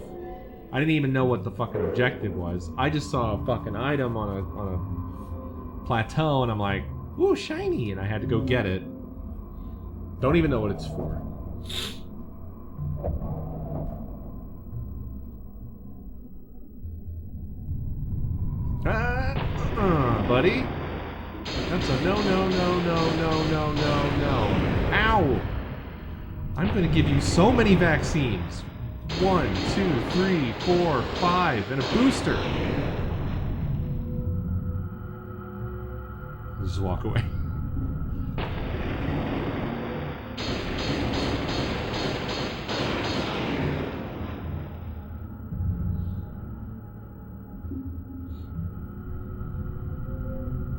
I didn't even know what the fucking objective was. I just saw a fucking item on a plateau, and I'm like, ooh, shiny! And I had to go get it. Don't even know what it's for. Buddy. That's a no, no, no, no, no, no, no, no. Ow! I'm gonna give you so many vaccines. 1, 2, 3, 4, 5, and a booster. Just walk away.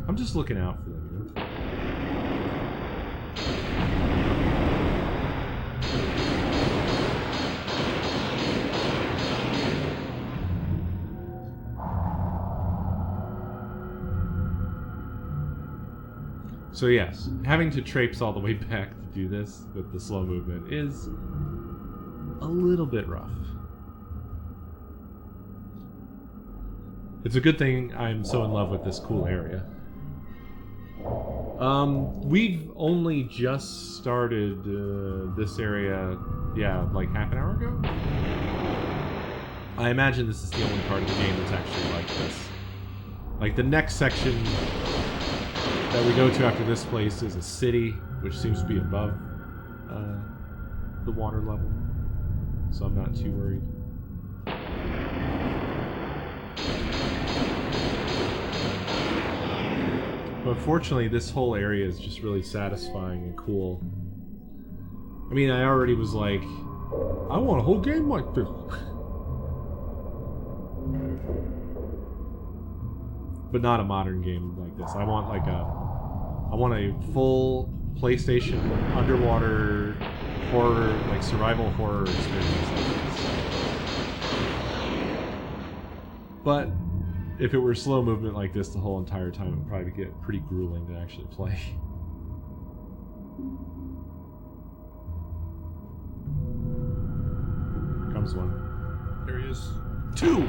I'm just looking out for them, you know? So yes, having to traipse all the way back to do this with the slow movement is a little bit rough. It's a good thing I'm so in love with this cool area. We've only just started this area, yeah, like half an hour ago? I imagine this is the only part of the game that's actually like this. Like, the next section that we go to after this place is a city, which seems to be above the water level. So I'm not too worried. But fortunately, this whole area is just really satisfying and cool. I mean, I already was like, I want a whole game like this. But not a modern game like this. I want like I want a full PlayStation underwater horror, like survival horror experience like this. But if it were slow movement like this the whole entire time, it would probably get pretty grueling to actually play. Here comes one. There he is. 2!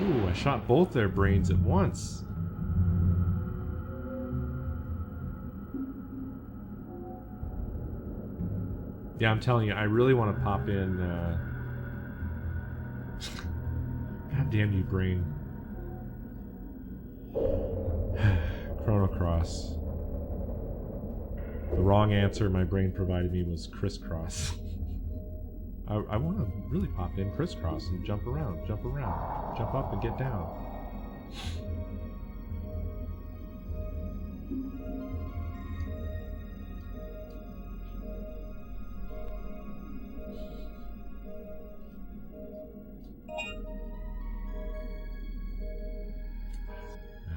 Ooh, I shot both their brains at once. Yeah, I'm telling you, I really want to pop in, God damn you, brain. Chrono Cross. The wrong answer my brain provided me was crisscross. I want to really pop in crisscross and jump around, jump up and get down.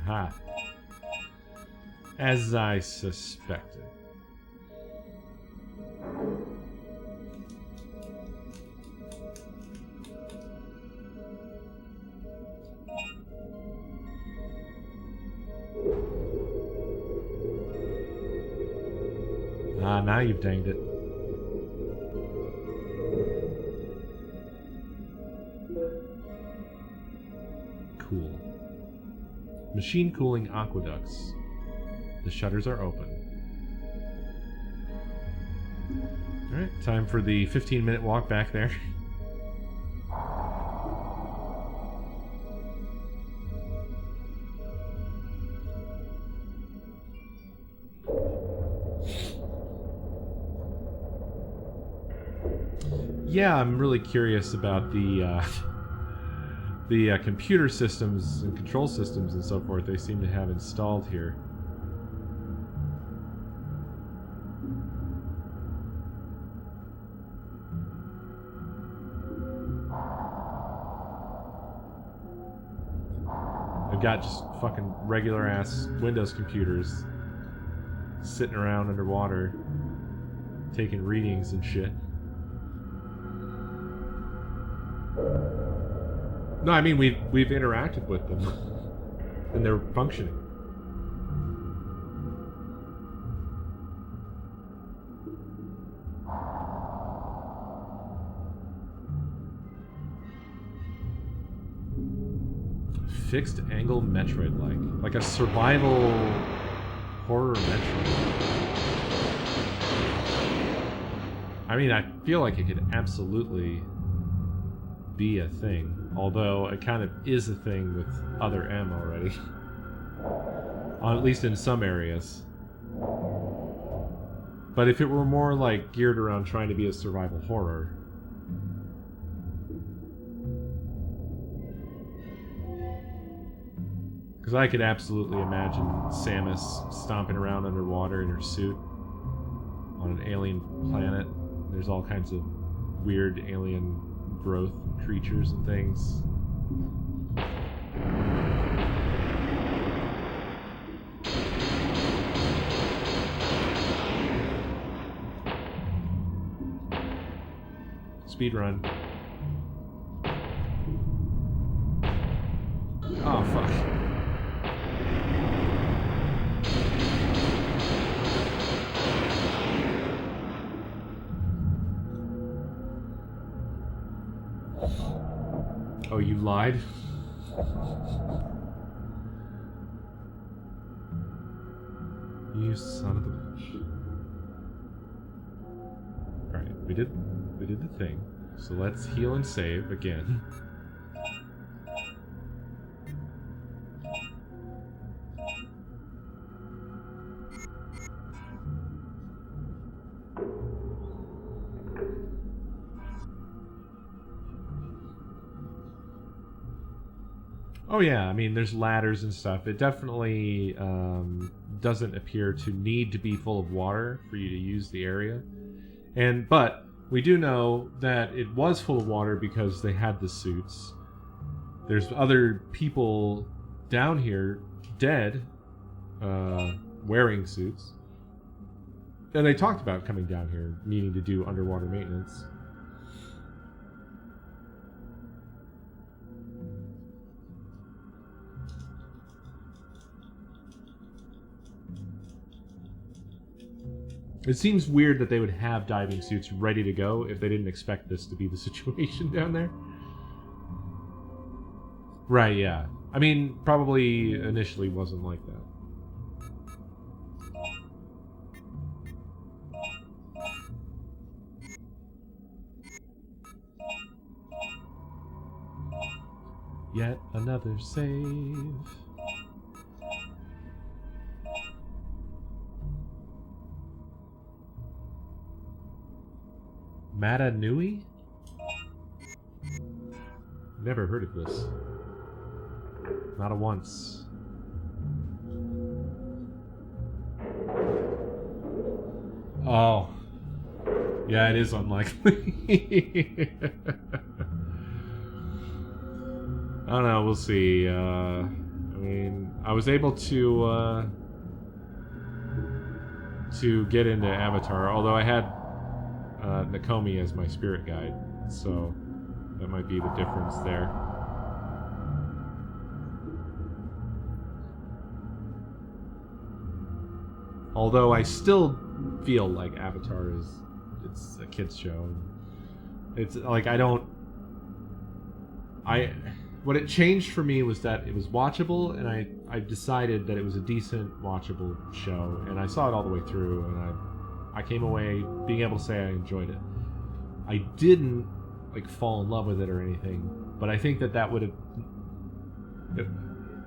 Aha. As I suspected. Ah, now you've danged it. Cool. Machine cooling aqueducts. The shutters are open. Alright, time for the 15-minute walk back there. Yeah, I'm really curious about the computer systems and control systems and so forth they seem to have installed here. I've got just fucking regular ass Windows computers sitting around underwater taking readings and shit. No, I mean we've interacted with them and they're functioning. Fixed angle Metroid like a survival horror Metroid. I mean, I feel like it could absolutely be a thing, although it kind of is a thing with other M already. At least in some areas. But if it were more like geared around trying to be a survival horror, because I could absolutely imagine Samus stomping around underwater in her suit on an alien planet. There's all kinds of weird alien growth and creatures and things. Speedrun. Oh, fuck. Oh, you lied? You son of a bitch. Alright, we did the thing. So let's heal and save again. Oh yeah, I mean, there's ladders and stuff. It definitely doesn't appear to need to be full of water for you to use the area. But we do know that it was full of water because they had the suits. There's other people down here dead, wearing suits. And they talked about coming down here, needing to do underwater maintenance. It seems weird that they would have diving suits ready to go if they didn't expect this to be the situation down there. Right, yeah. I mean, probably initially wasn't like that. Yet another save. Mata Nui? Never heard of this. Not a once. Oh. Yeah, it is unlikely. I don't know, we'll see. I mean, I was able to get into Avatar, although I had Nakomi as my spirit guide, so that might be the difference there. Although I still feel like Avatar it's a kid's show. It's like what it changed for me was that it was watchable, and I decided that it was a decent watchable show, and I saw it all the way through, and I came away being able to say I enjoyed it. I didn't like fall in love with it or anything, but I think that would have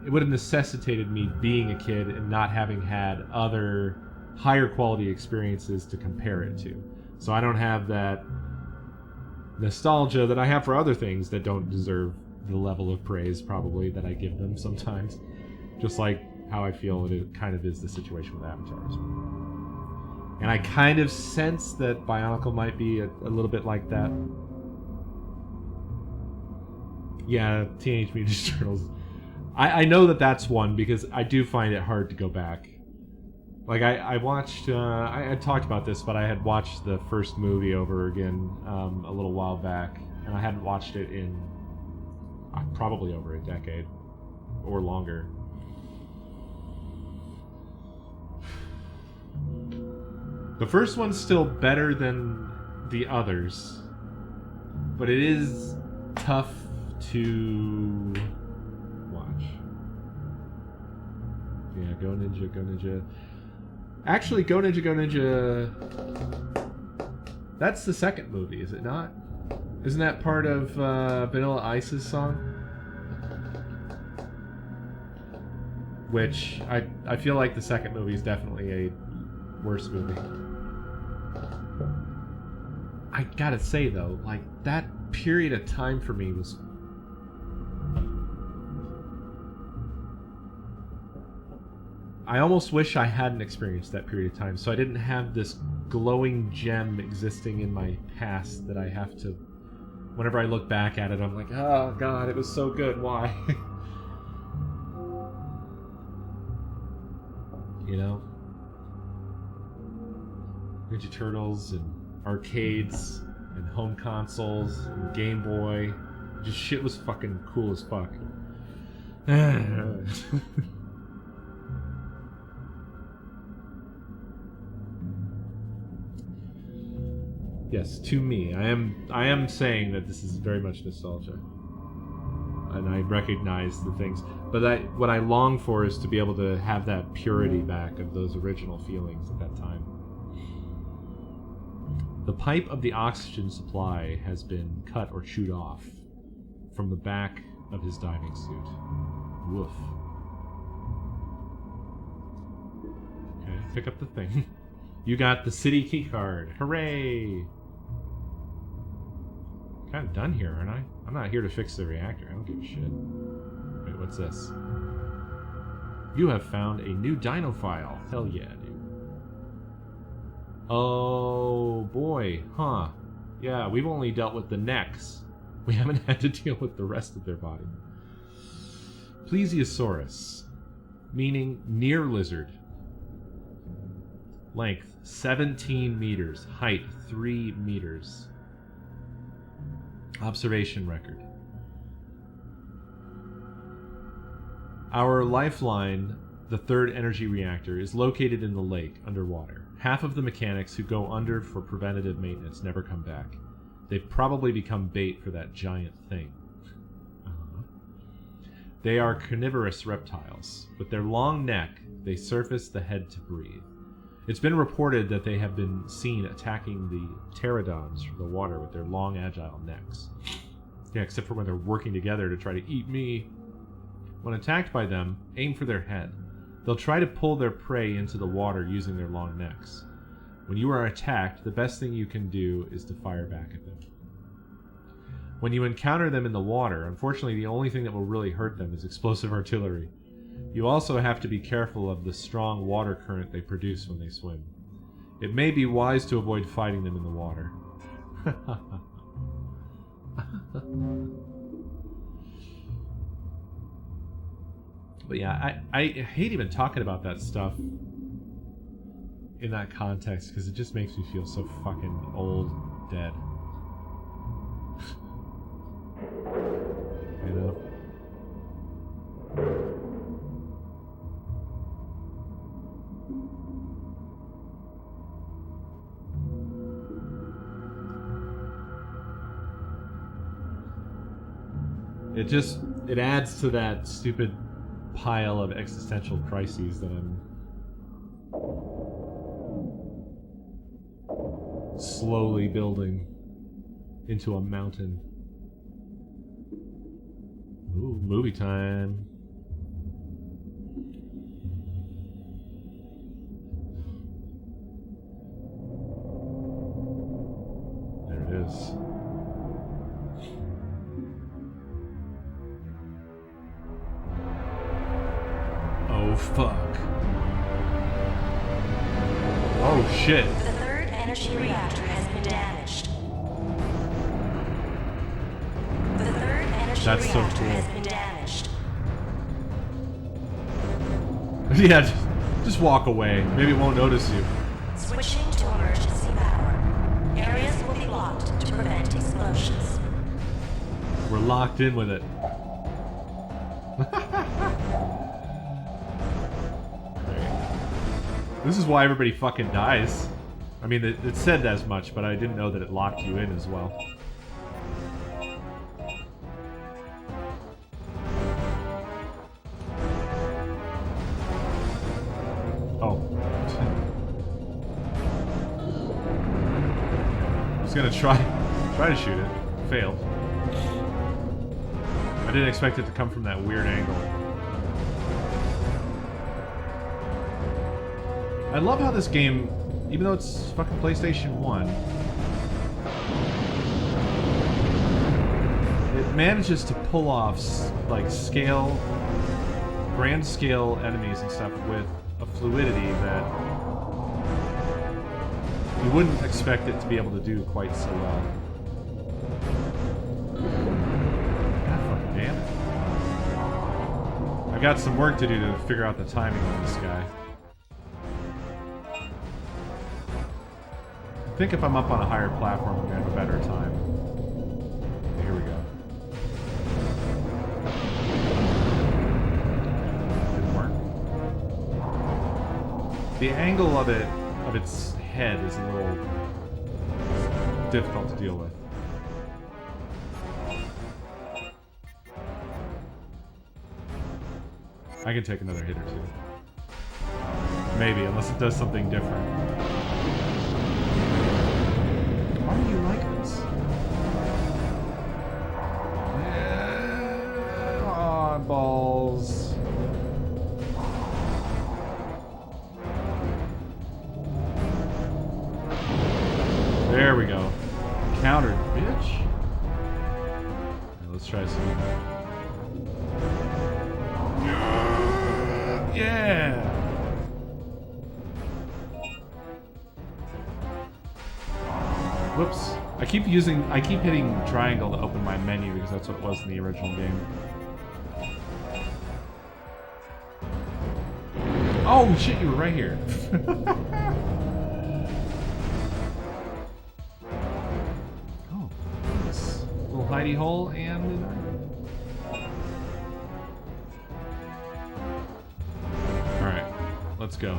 it would have necessitated me being a kid and not having had other higher quality experiences to compare it to. So I don't have that nostalgia that I have for other things that don't deserve the level of praise probably that I give them sometimes. Just like how I feel it kind of is the situation with Avatars. And I kind of sense that Bionicle might be a little bit like that. Yeah, Teenage Mutant Ninja Turtles. I know that that's one because I do find it hard to go back. Like, I watched... I had talked about this, but I had watched the first movie over again a little while back. And I hadn't watched it in probably over a decade or longer. The first one's still better than the others, but it is tough to watch. Yeah, Go Ninja, Go Ninja. Actually, Go Ninja, Go Ninja... That's the second movie, is it not? Isn't that part of Vanilla Ice's song? Which, I feel like the second movie is definitely a worse movie. I gotta say though, like, that period of time for me was... I almost wish I hadn't experienced that period of time, so I didn't have this glowing gem existing in my past that I have to... Whenever I look back at it, I'm like, oh god, it was so good, why? You know? Ninja Turtles and arcades and home consoles and Game Boy. Just shit was fucking cool as fuck. Yes, to me. I am saying that this is very much nostalgia. and I recognize the things. But what I long for is to be able to have that purity back of those original feelings at that time. The pipe of the oxygen supply has been cut or chewed off from the back of his diving suit. Woof. Okay, pick up the thing. You got the city key card. Hooray! Kind of done here, aren't I? I'm not here to fix the reactor. I don't give a shit. Wait, what's this? You have found a new Dino file. Hell yeah, dude. Oh boy, huh? Yeah, we've only dealt with the necks. We haven't had to deal with the rest of their body. Plesiosaurus, meaning near lizard. Length 17 meters, height 3 meters. Observation record. Our lifeline, the third energy reactor, is located in the lake underwater. Half of the mechanics who go under for preventative maintenance never come back. They've probably become bait for that giant thing. They are carnivorous reptiles. With their long neck, they surface the head to breathe. It's been reported that they have been seen attacking the pterodons from the water with their long, agile necks. Yeah, except for when they're working together to try to eat me. When attacked by them, aim for their head. They'll try to pull their prey into the water using their long necks. When you are attacked, the best thing you can do is to fire back at them. When you encounter them in the water, unfortunately the only thing that will really hurt them is explosive artillery. You also have to be careful of the strong water current they produce when they swim. It may be wise to avoid fighting them in the water. But yeah, I hate even talking about that stuff in that context because it just makes me feel so fucking old, dead. You know? It adds to that stupid pile of existential crises that I'm slowly building into a mountain. Ooh, movie time. There it is. Oh, fuck. Oh, shit. The third energy reactor has been damaged. The third energy That's so reactor cool. has been damaged. Yeah, just walk away. Maybe it won't notice you. Switching to emergency power. Areas will be locked to prevent explosions. We're locked in with it. This is why everybody fucking dies. I mean, it said as much, but I didn't know that it locked you in as well. Oh. I was gonna try to shoot it. Failed. I didn't expect it to come from that weird angle. I love how this game, even though it's fucking PlayStation 1, it manages to pull off like grand scale enemies and stuff with a fluidity that you wouldn't expect it to be able to do quite so well. God fucking damn it. I've got some work to do to figure out the timing on this guy. I think if I'm up on a higher platform, I'm going to have a better time. Okay, here we go. Didn't work. The angle of its head is a little difficult to deal with. I can take another hit or two. Maybe, unless it does something different. Why do you like this? Aw, balls. There we go. Countered, bitch. Okay, let's try some. Yeah. Whoops. I keep hitting triangle to open my menu because that's what it was in the original game. Oh shit, you were right here. Oh, nice. Little hidey hole and an iron. Alright, let's go.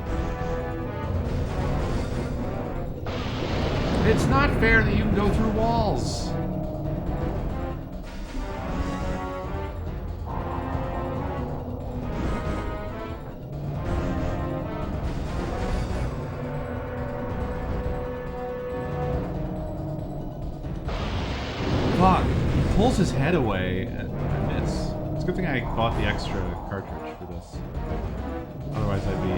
It's not fair that you can go through walls. Fuck. He pulls his head away and I miss. It's a good thing I bought the extra cartridge for this. Otherwise I'd be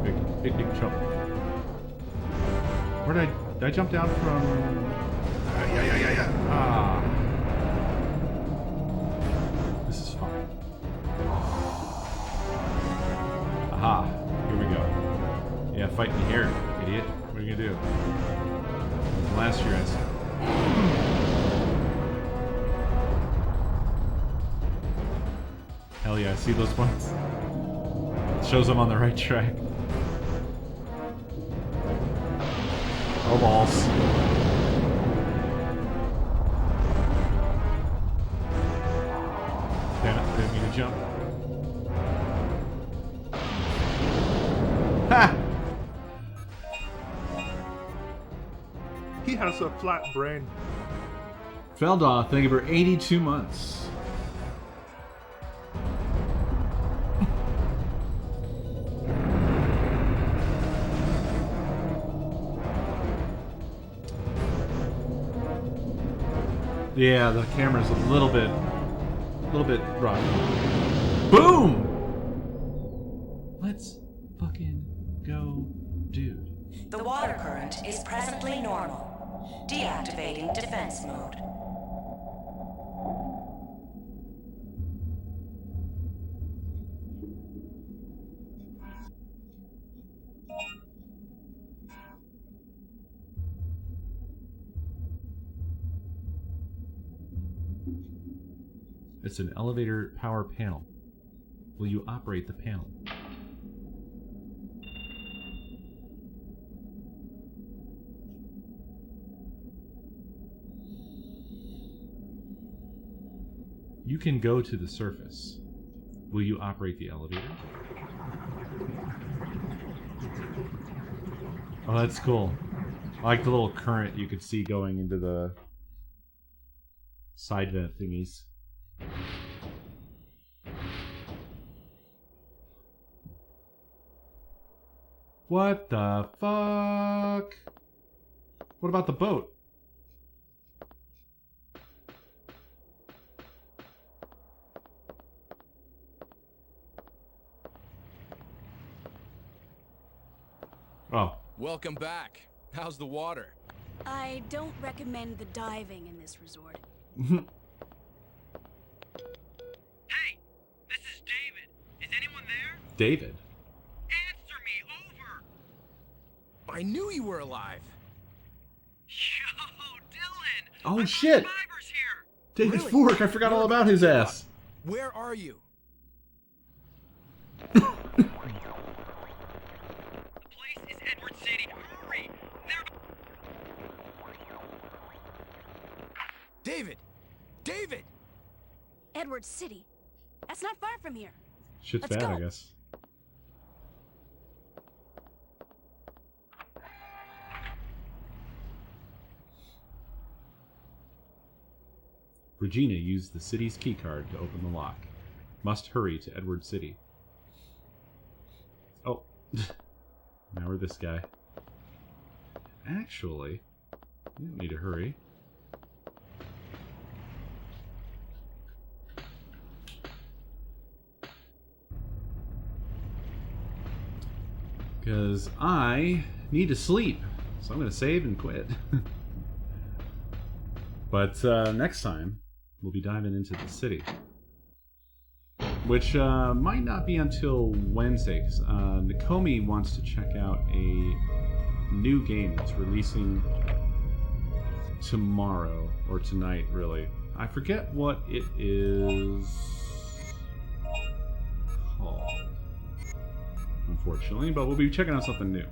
in big trouble. Where did I jump down from? Yeah. Ah. This is fun. Aha. Here we go. Yeah, fight me here, idiot. What are you gonna do? Last year I said. Hell yeah, see those points? It shows I'm on the right track. Oh balls. Damn it, didn't mean to jump. Ha! He has a flat brain. Feldaw, thank you for 82 months. Yeah, the camera's a little bit rough. Boom! Let's fucking go, dude. The water current is presently normal. Deactivating defense mode. It's an elevator power panel. Will you operate the panel? You can go to the surface. Will you operate the elevator? Oh, that's cool. I like the little current you could see going into the side vent thingies. What the fuck? What about the boat? Oh. Welcome back. How's the water? I don't recommend the diving in this resort. Hey, this is David. Is anyone there? David? Answer me, over! I knew you were alive. Yo, Dylan! Oh, I shit. found survivors here! David Really? Fork, I forgot all about his ass. Where are you? The place is Edward City. Hurry! David! David! Edward City. That's not far from here. Shit's Let's bad, go. I guess. Regina used the city's keycard to open the lock. Must hurry to Edward City. Oh. Now we're this guy. Actually, you don't need to hurry. Because I need to sleep. So I'm going to save and quit. But next time, we'll be diving into the city. Which might not be until Wednesday, because Nakomi wants to check out a new game that's releasing tomorrow, or tonight, really. I forget what it is called, unfortunately, but we'll be checking out something new.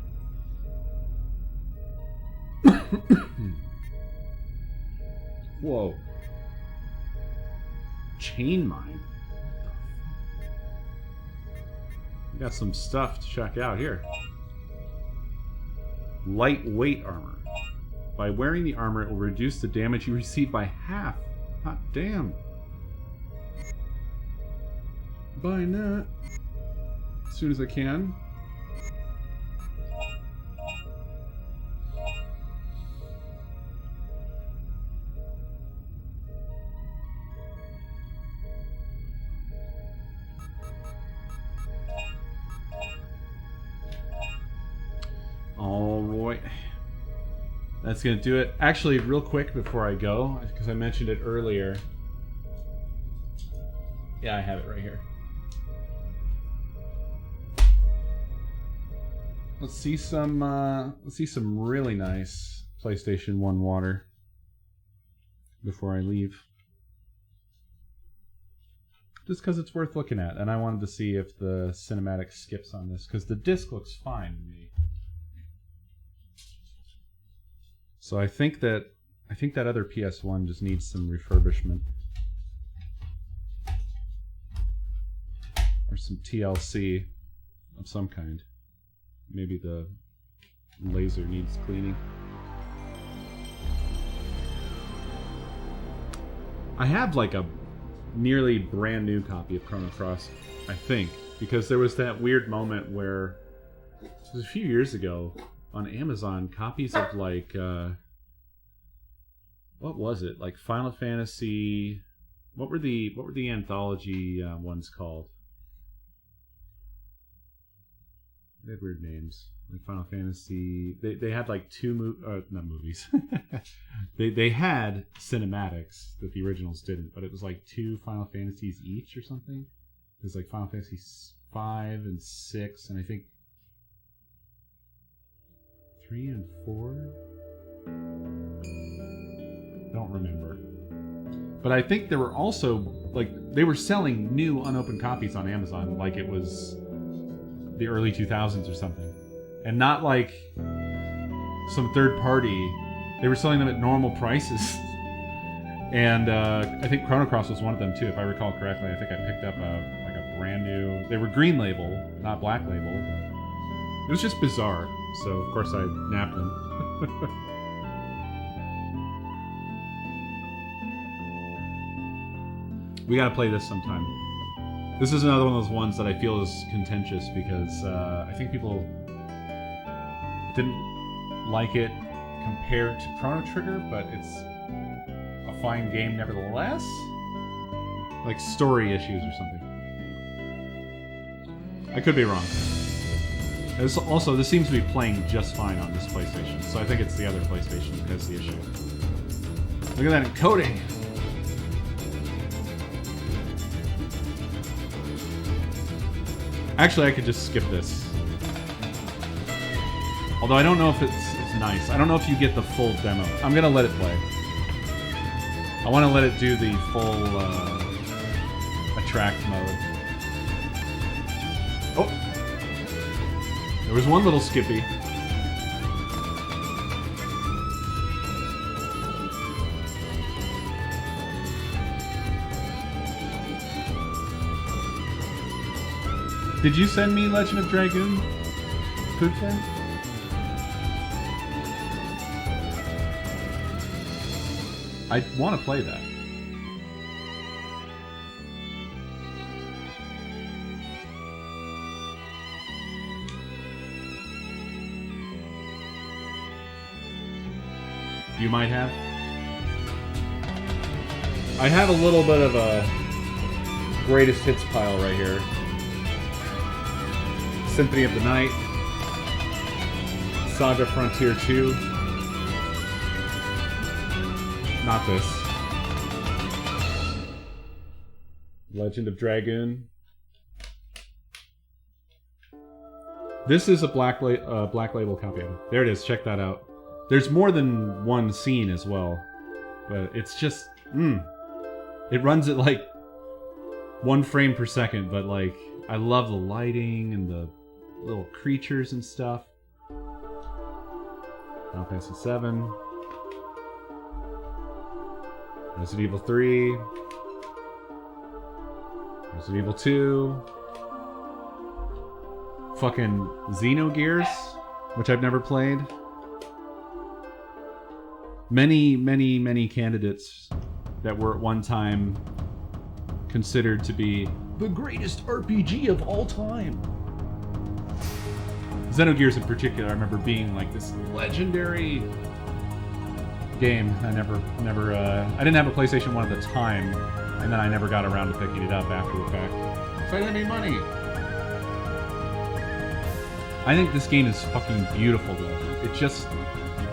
Whoa. Chain mine? We got some stuff to check out here. Lightweight armor. By wearing the armor, it will reduce the damage you receive by half. Hot damn. Buying that as soon as I can. Alright. That's going to do it. Actually, real quick before I go, because I mentioned it earlier. Yeah, I have it right here. Let's see some really nice PlayStation 1 water before I leave. Just because it's worth looking at, and I wanted to see if the cinematic skips on this, because the disc looks fine to me. So I think that other PS1 just needs some refurbishment. Or some TLC of some kind. Maybe the laser needs cleaning. I have like a nearly brand new copy of Chrono Cross, I think, because there was that weird moment where it was a few years ago on Amazon, copies of like what was it? Like Final Fantasy, what were the anthology ones called? They had weird names. Like Final Fantasy, they had like not movies. they had cinematics that the originals didn't, but it was like 2 Final Fantasies each or something. It was like Final Fantasy 5 and 6, and I think 3 and 4. Don't remember. But I think there were also like they were selling new unopened copies on Amazon, like it was the early 2000s or something, and not like some third party. They were selling them at normal prices. And I think Chrono Cross was one of them too, if I recall correctly. I think I picked up a brand new. They were green label, not black label. It was just bizarre. So of course I nabbed them. We gotta play this sometime. This is another one of those ones that I feel is contentious because I think people didn't like it compared to Chrono Trigger, but it's a fine game nevertheless. Like story issues or something. I could be wrong. Also, this seems to be playing just fine on this PlayStation, so I think it's the other PlayStation that has the issue. Look at that encoding! Actually, I could just skip this. Although I don't know if it's nice. I don't know if you get the full demo. I'm gonna let it play. I want to let it do the full attract mode. Oh! There was one little skippy. Did you send me Legend of Dragoon? Food fan? I want to play that. You might have. I have a little bit of a greatest hits pile right here. Symphony of the Night, Saga Frontier 2. Not this. Legend of Dragoon. This is a black label copy of it. There it is. Check that out. There's more than one scene as well, but it's just it runs at like 1 frame per second. But like, I love the lighting and the little creatures and stuff. Final Fantasy 7, Resident Evil 3, Resident Evil 2. Fucking Xenogears, which I've never played. Many candidates that were at one time considered to be the greatest RPG of all time. Xenogears in particular, I remember being like this legendary game. I didn't have a PlayStation 1 at the time, and then I never got around to picking it up after the fact. So I didn't have any money. I think this game is fucking beautiful, though. It just...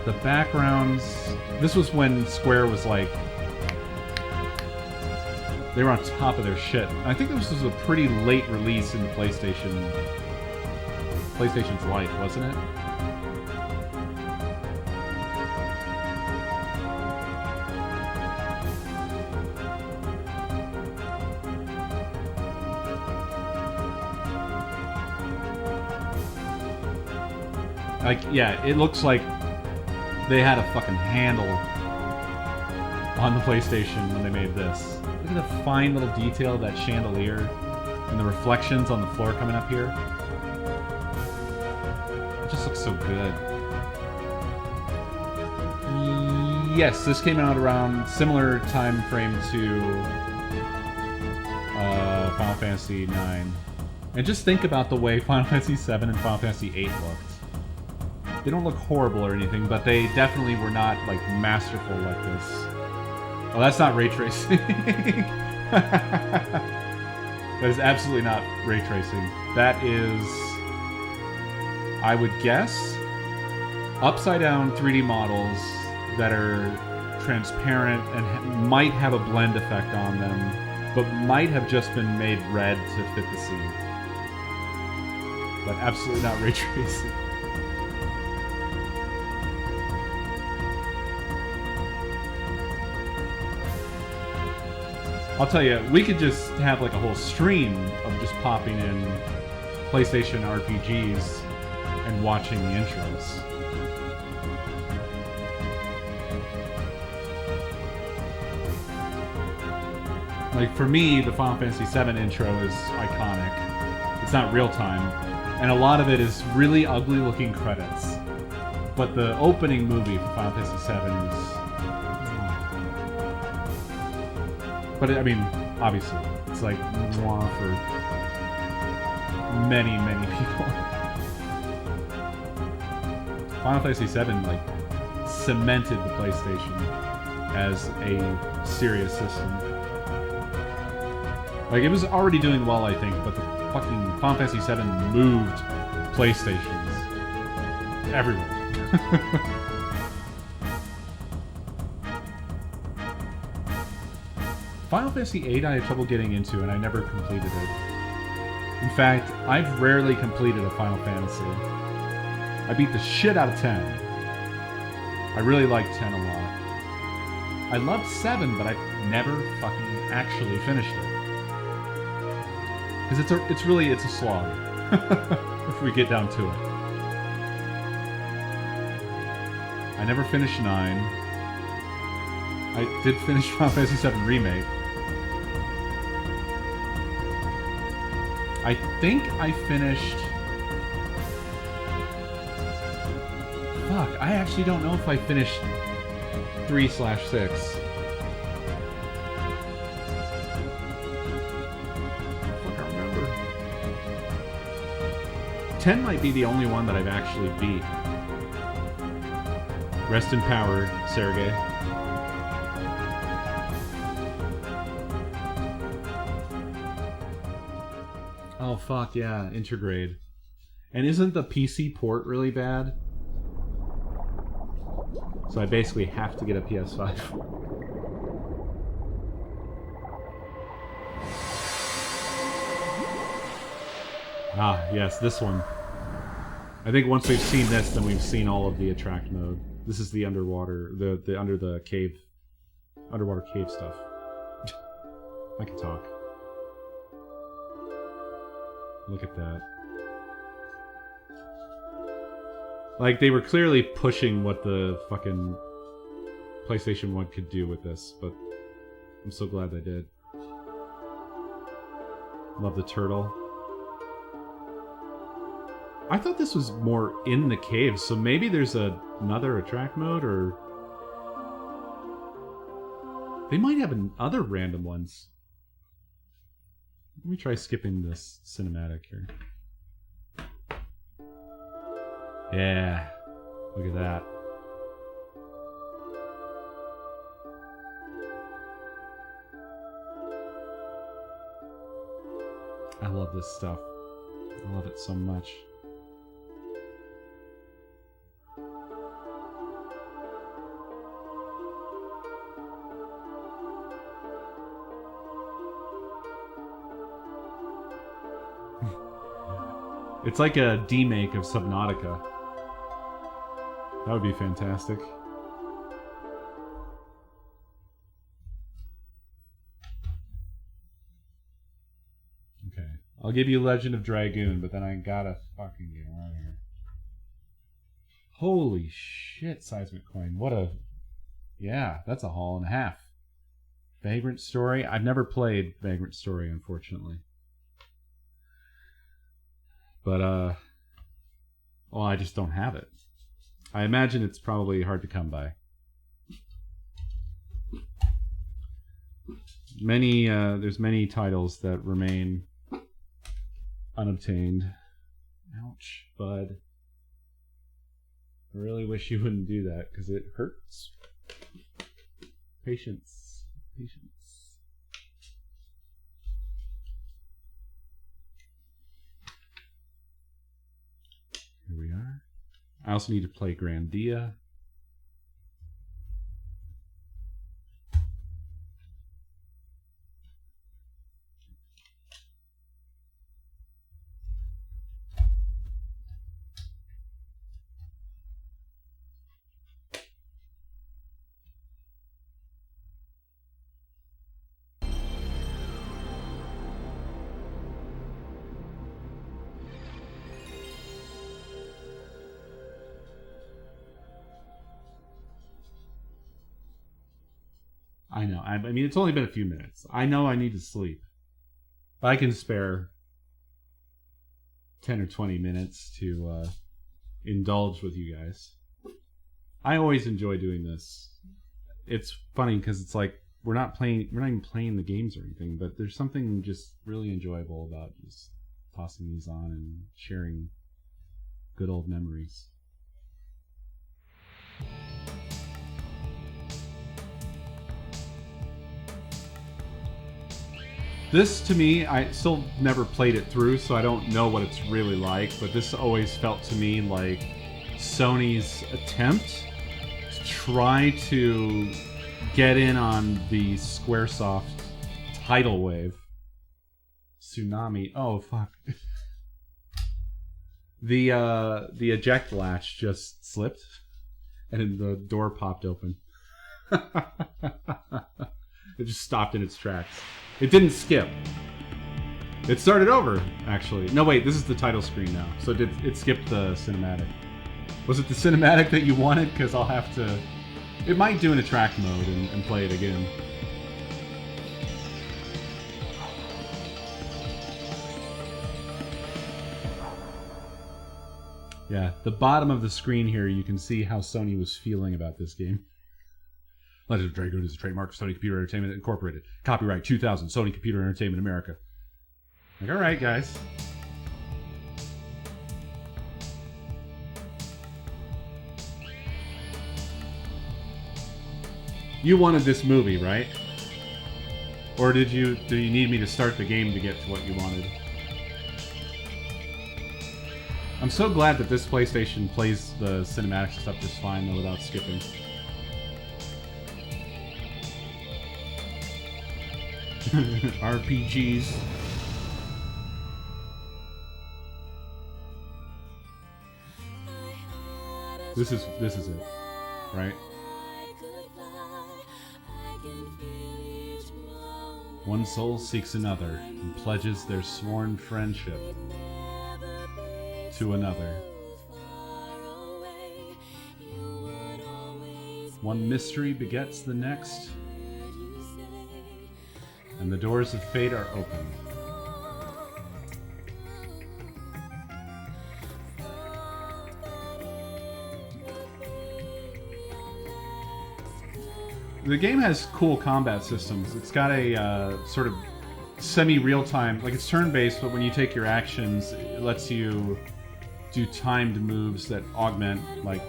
the backgrounds... This was when Square was like... they were on top of their shit. I think this was a pretty late release in PlayStation's life, wasn't it? Like, yeah, it looks like they had a fucking handle on the PlayStation when they made this. Look at the fine little detail of that chandelier and the reflections on the floor coming up here. It just looks so good. Yes, this came out around similar time frame to Final Fantasy 9. And just think about the way Final Fantasy 7 and Final Fantasy 8 looked. They don't look horrible or anything, but they definitely were not, like, masterful like this. Oh, that's not ray tracing. That is absolutely not ray tracing. That is, I would guess, upside-down 3D models that are transparent and might have a blend effect on them, but might have just been made red to fit the scene. But absolutely not ray tracing. I'll tell you, we could just have like a whole stream of just popping in PlayStation RPGs and watching the intros. Like, for me, the Final Fantasy VII intro is iconic. It's not real time, and a lot of it is really ugly looking credits. But the opening movie for Final Fantasy VII is... but, I mean, obviously, it's like mwah for many, many people. Final Fantasy VII, like, cemented the PlayStation as a serious system. Like, it was already doing well, I think, but the fucking Final Fantasy VII moved PlayStations everywhere. Final Fantasy VIII I had trouble getting into, and I never completed it. In fact, I've rarely completed a Final Fantasy. I beat the shit out of 10. I really liked 10 a lot. I loved 7, but I've never fucking actually finished it. Because it's a slog. If we get down to it. I never finished 9. I did finish Final Fantasy VII Remake. I think I finished... Fuck, I actually don't know if I finished 3/6. Fuck, I remember. 10 might be the only one that I've actually beat. Rest in power, Sergey. Oh fuck yeah, Intergrade. And isn't the PC port really bad? So I basically have to get a PS5. Ah, yes, this one. I think once we've seen this, then we've seen all of the attract mode. This is the underwater, the under the cave, underwater cave stuff. I can talk. Look at that. Like, they were clearly pushing what the fucking PlayStation 1 could do with this, but I'm so glad they did. Love the turtle. I thought this was more in the cave, so maybe there's another attract mode, or... They might have other random ones. Let me try skipping this cinematic here. Yeah, look at that. I love this stuff. I love it so much. It's like a demake of Subnautica. That would be fantastic. Okay. I'll give you Legend of Dragoon, but then I gotta fucking get out of here. Holy shit, Seismic Coin. What a... Yeah, that's a haul and a half. Vagrant Story? I've never played Vagrant Story, unfortunately. But, well, I just don't have it. I imagine it's probably hard to come by. There's many titles that remain unobtained. Ouch, bud. I really wish you wouldn't do that, because it hurts. Patience. Patience. Here we are. I also need to play Grandia. I know. I mean, it's only been a few minutes. I know I need to sleep. But I can spare 10 or 20 minutes to indulge with you guys. I always enjoy doing this. It's funny because it's like we're not even playing the games or anything, but there's something just really enjoyable about just tossing these on and sharing good old memories. This, to me, I still never played it through, so I don't know what it's really like, but this always felt to me like Sony's attempt to try to get in on the Squaresoft tidal wave. Tsunami. Oh, fuck. The eject latch just slipped, and the door popped open. It just stopped in its tracks. It didn't skip. It started over, actually. No, wait, this is the title screen now. So it skipped the cinematic. Was it the cinematic that you wanted? Because I'll have to... It might do an attract mode and play it again. Yeah, the bottom of the screen here, you can see how Sony was feeling about this game. Legend of Dragoon is a trademark of Sony Computer Entertainment Incorporated. Copyright 2000, Sony Computer Entertainment America. Like, all right, guys. You wanted this movie, right? Or do you need me to start the game to get to what you wanted? I'm so glad that this PlayStation plays the cinematic stuff just fine, though, without skipping. RPGs. This is it, right? One soul seeks another and pledges their sworn friendship to another. One mystery begets the next, and the doors of fate are open. The game has cool combat systems. It's got a sort of semi-real-time, like it's turn-based, but when you take your actions, it lets you do timed moves that augment like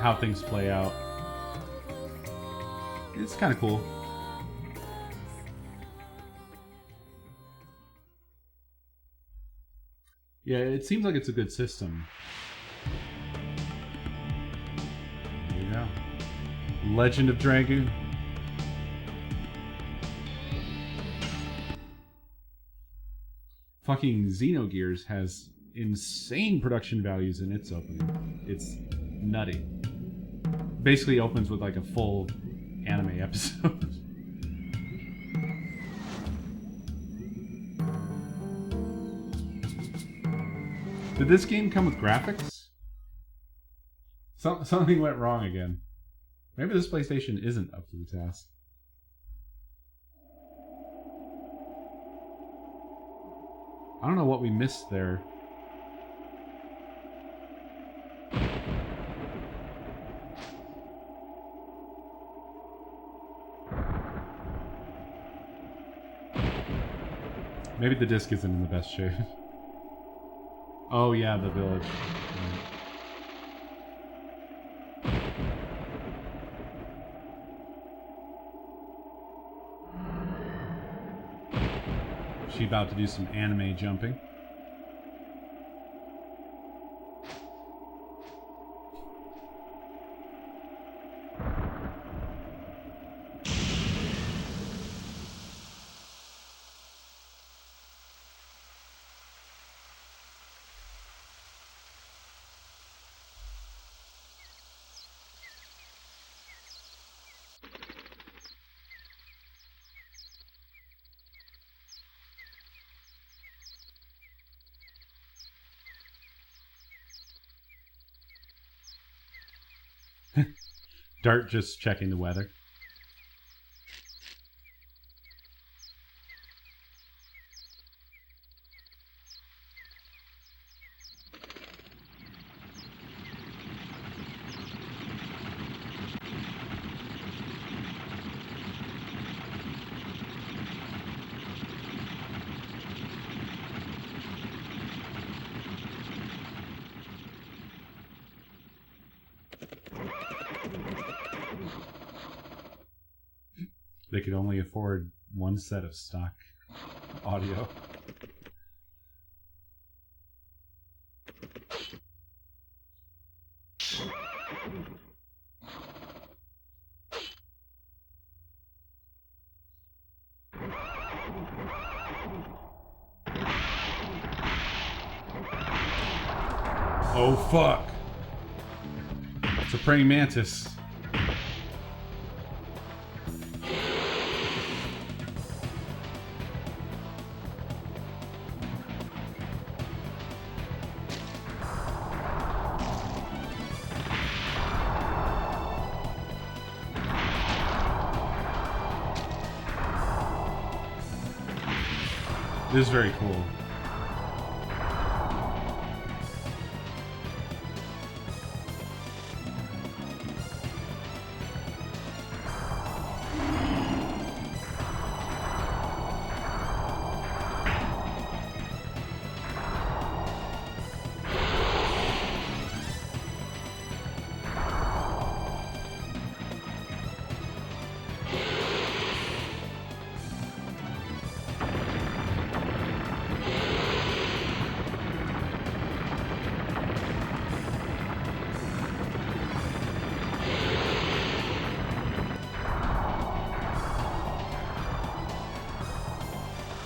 how things play out. It's kind of cool. Yeah, it seems like it's a good system. There you go. Legend of Dragoon. Fucking Xenogears has insane production values in its opening. It's nutty. Basically opens with like a full anime episode. Did this game come with graphics? Something went wrong again. Maybe this PlayStation isn't up to the task. I don't know what we missed there. Maybe the disc isn't in the best shape. Oh yeah, the village. She about to do some anime jumping. Dart just checking the weather. They could only afford one set of stock audio. Oh fuck! It's a praying mantis. This is very cool.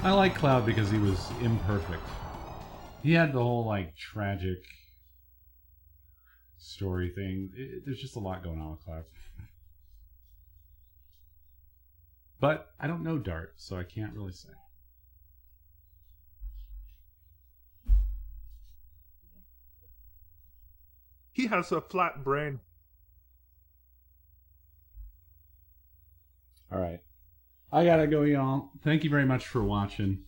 I like Cloud because he was imperfect. He had the whole, like, tragic story thing. There's just a lot going on with Cloud. But I don't know Dart, so I can't really say. He has a flat brain. Alright. I gotta go, y'all. Thank you very much for watching.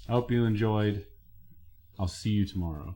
I hope you enjoyed. I'll see you tomorrow.